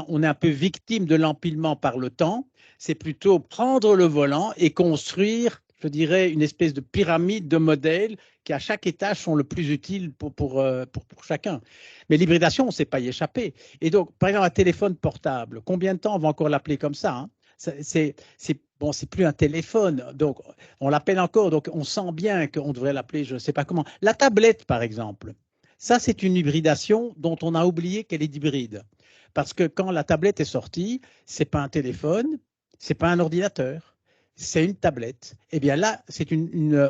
on est un peu victime de l'empilement par le temps, c'est plutôt prendre le volant et construire, je dirais, une espèce de pyramide de modèles qui, à chaque étage, sont le plus utiles pour chacun. Mais l'hybridation, on ne sait pas y échapper. Et donc, par exemple, un téléphone portable, combien de temps on va encore l'appeler comme ça, hein? Bon, c'est plus un téléphone, donc on l'appelle encore, donc on sent bien qu'on devrait l'appeler, je ne sais pas comment. La tablette, par exemple, ça c'est une hybridation dont on a oublié qu'elle est hybride. Parce que quand la tablette est sortie, ce n'est pas un téléphone, ce n'est pas un ordinateur, c'est une tablette. Eh bien là,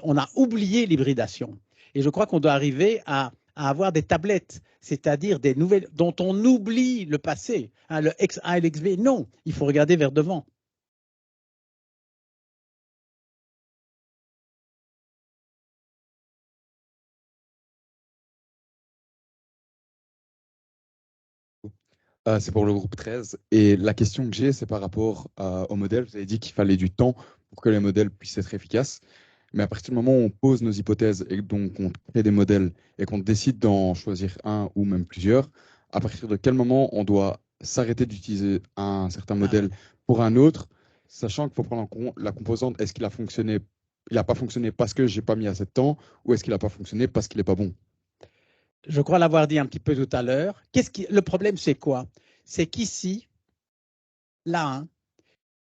on a oublié l'hybridation. Et je crois qu'on doit arriver à avoir des tablettes, c'est-à-dire des nouvelles dont on oublie le passé. Hein, le XA et l'XB, non, il faut regarder vers devant. C'est pour le groupe 13. Et la question que j'ai, c'est par rapport au modèle. Vous avez dit qu'il fallait du temps pour que les modèles puissent être efficaces. Mais à partir du moment où on pose nos hypothèses et donc on crée des modèles et qu'on décide d'en choisir un ou même plusieurs, à partir de quel moment on doit s'arrêter d'utiliser un certain modèle pour un autre, sachant qu'il faut prendre en compte la composante, est-ce qu'il a fonctionné, il n'a pas fonctionné parce que j'ai pas mis assez de temps, ou est-ce qu'il n'a pas fonctionné parce qu'il n'est pas bon? Je crois l'avoir dit un petit peu tout à l'heure. Le problème, c'est quoi? C'est qu'ici, là, hein,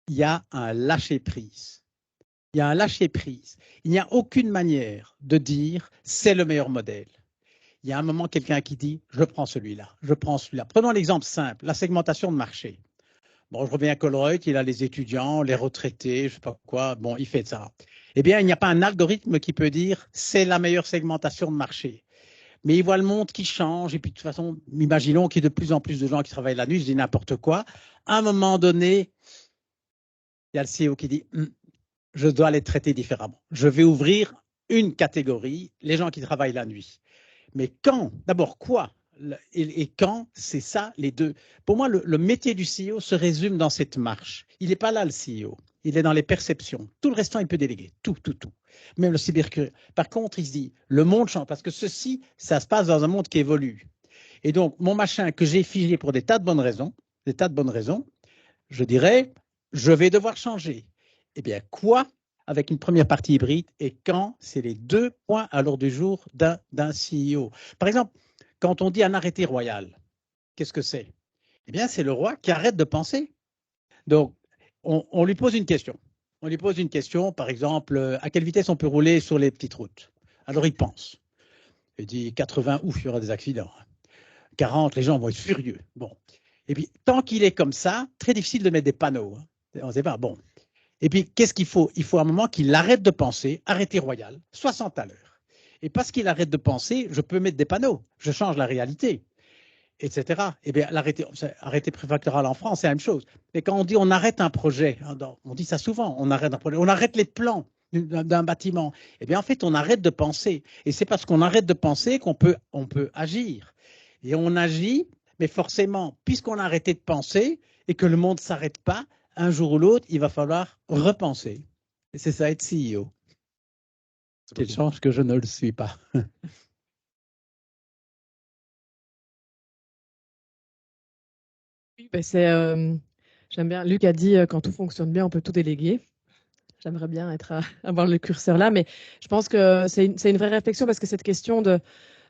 il y a un lâcher-prise. Il y a un lâcher-prise. Il n'y a aucune manière de dire c'est le meilleur modèle. Il y a un moment quelqu'un qui dit je prends celui-là, je prends celui-là. Prenons l'exemple simple, la segmentation de marché. Bon, je reviens à Colruyt, il a les étudiants, les retraités, je ne sais pas quoi, bon, il fait ça. Eh bien, il n'y a pas un algorithme qui peut dire c'est la meilleure segmentation de marché. Mais il voit le monde qui change, et puis de toute façon, imaginons qu'il y ait de plus en plus de gens qui travaillent la nuit, je dis n'importe quoi. À un moment donné, il y a le CEO qui dit je dois les traiter différemment. Je vais ouvrir une catégorie, les gens qui travaillent la nuit. Mais quand, d'abord quoi et quand, c'est ça les deux. Pour moi, le métier du CEO se résume dans cette marche. Il n'est pas là le CEO, il est dans les perceptions. Tout le restant, il peut déléguer, tout. Même le cybercurieux. Par contre, il se dit, le monde change, parce que ceci, ça se passe dans un monde qui évolue. Et donc, mon machin que j'ai figé pour des tas de bonnes raisons, je dirais, je vais devoir changer. Eh bien, quoi? Avec une première partie hybride et quand? C'est les 2 points à l'ordre du jour d'un CEO. Par exemple, quand on dit un arrêté royal, qu'est-ce que c'est? Eh bien, c'est le roi qui arrête de penser. Donc, on lui pose une question. On lui pose une question, par exemple, à quelle vitesse on peut rouler sur les petites routes? Alors, il pense. Il dit 80, ouf, il y aura des accidents. 40, les gens vont être furieux. Bon. Et puis, tant qu'il est comme ça, très difficile de mettre des panneaux. Hein. On ne sait pas. Bon. Et puis, qu'est-ce qu'il faut? Il faut un moment qu'il arrête de penser, arrêté royal, 60 à l'heure. Et parce qu'il arrête de penser, je peux mettre des panneaux. Je change la réalité, etc. Eh bien, l'arrêté préfectoral en France, c'est la même chose. Mais quand on dit on arrête un projet, on dit ça souvent, on arrête un projet, on arrête les plans d'un bâtiment. Eh bien, en fait, on arrête de penser. Et c'est parce qu'on arrête de penser qu'on peut agir. Et on agit, mais forcément, puisqu'on a arrêté de penser et que le monde ne s'arrête pas, un jour ou l'autre, il va falloir repenser. Et c'est ça être CEO. Quelle chance que je ne le suis pas. Oui, ben j'aime bien. Luc a dit quand tout fonctionne bien, on peut tout déléguer. J'aimerais bien avoir le curseur là, mais je pense que c'est une vraie réflexion parce que cette question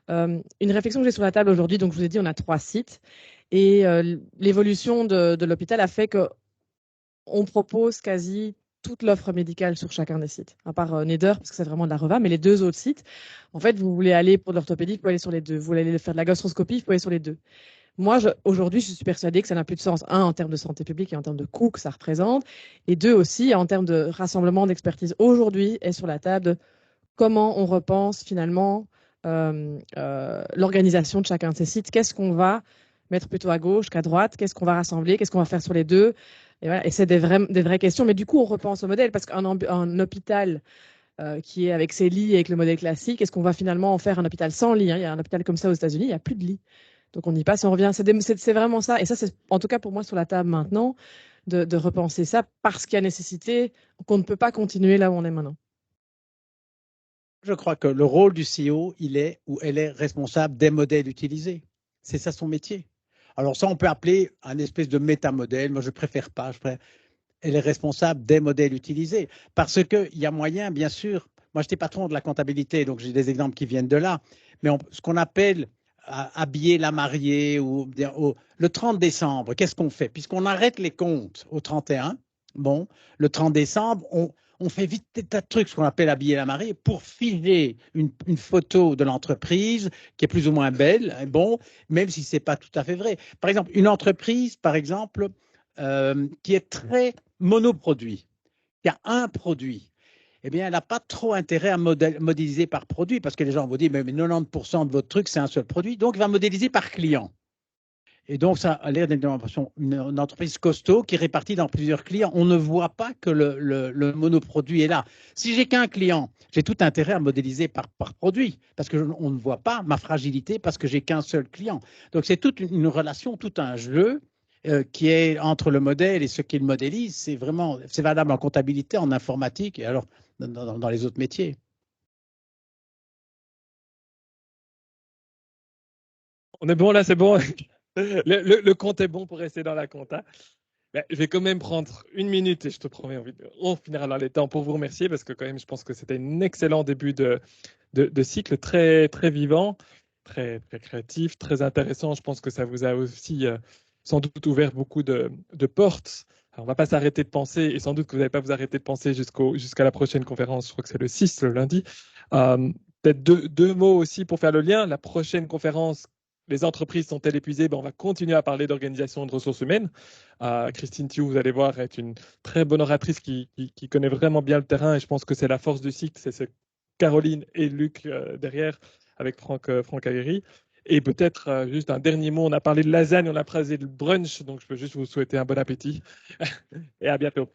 une réflexion que j'ai sur la table aujourd'hui, donc je vous ai dit, on a 3 sites et l'évolution de l'hôpital a fait qu'on propose quasi toute l'offre médicale sur chacun des sites, à part Neder, parce que c'est vraiment de la reva, mais les 2 autres sites, en fait, vous voulez aller pour de l'orthopédie, vous pouvez aller sur les 2. Vous voulez aller faire de la gastroscopie, vous pouvez aller sur les 2. Moi, aujourd'hui, je suis persuadée que ça n'a plus de sens. 1, en termes de santé publique et en termes de coûts que ça représente. Et 2, aussi, en termes de rassemblement, d'expertise. Aujourd'hui, est sur la table de comment on repense finalement l'organisation de chacun de ces sites. Qu'est-ce qu'on va mettre plutôt à gauche qu'à droite? Qu'est-ce qu'on va rassembler? Qu'est-ce qu'on va faire sur les deux? Et, voilà. Et c'est des vraies questions. Mais du coup, on repense au modèle parce qu'un hôpital qui est avec ses lits, avec le modèle classique, est-ce qu'on va finalement en faire un hôpital sans lit, hein? Il y a un hôpital comme ça aux États-Unis, il n'y a plus de lits. Donc on y passe, on revient. C'est vraiment ça. Et ça, c'est en tout cas pour moi sur la table maintenant, de repenser ça parce qu'il y a nécessité, qu'on ne peut pas continuer là où on est maintenant. Je crois que le rôle du CEO, il est ou elle est responsable des modèles utilisés. C'est ça son métier. Alors ça, on peut appeler un espèce de métamodèle. Moi, je préfère pas. Elle est responsable des modèles utilisés. Parce qu'il y a moyen, bien sûr, moi j'étais patron de la comptabilité, donc j'ai des exemples qui viennent de là, mais ce qu'on appelle habiller la mariée, ou le 30 décembre, qu'est-ce qu'on fait? Puisqu'on arrête les comptes au 31, bon, le 30 décembre, on fait vite des tas de trucs, ce qu'on appelle habiller la mariée, pour figer une photo de l'entreprise qui est plus ou moins belle, bon, même si ce n'est pas tout à fait vrai. Par exemple, une entreprise, par exemple, qui est très monoproduit, qui a un produit, eh bien, elle n'a pas trop intérêt à modéliser par produit parce que les gens vont dire mais 90% de votre truc, c'est un seul produit. Donc, il va modéliser par client. Et donc, ça a l'air d'être une entreprise costaud qui est répartie dans plusieurs clients. On ne voit pas que le monoproduit est là. Si j'ai qu'un client, j'ai tout intérêt à modéliser par produit parce qu'on ne voit pas ma fragilité parce que j'ai qu'un seul client. Donc, c'est toute une relation, tout un jeu qui est entre le modèle et ce qu'il modélise. C'est valable en comptabilité, en informatique et alors dans les autres métiers. On est bon là, c'est bon. Le compte est bon pour rester dans la compta. Ben, je vais quand même prendre une minute et je te promets, on finira dans les temps pour vous remercier parce que quand même, je pense que c'était un excellent début de cycle, très, très vivant, très, très créatif, très intéressant. Je pense que ça vous a aussi sans doute ouvert beaucoup de portes. Alors, on ne va pas s'arrêter de penser et sans doute que vous n'allez pas vous arrêter de penser jusqu'à la prochaine conférence. Je crois que c'est le 6, le lundi. Peut-être deux mots aussi pour faire le lien. La prochaine conférence, les entreprises sont-elles épuisées? Ben, on va continuer à parler d'organisation et de ressources humaines. Christine Thiou, vous allez voir, est une très bonne oratrice qui connaît vraiment bien le terrain et je pense que c'est la force du cycle, c'est Caroline et Luc derrière avec Franck Aguerri. Et peut-être juste un dernier mot, on a parlé de lasagne, on a parlé de brunch, donc je peux juste vous souhaiter un bon appétit et à bientôt.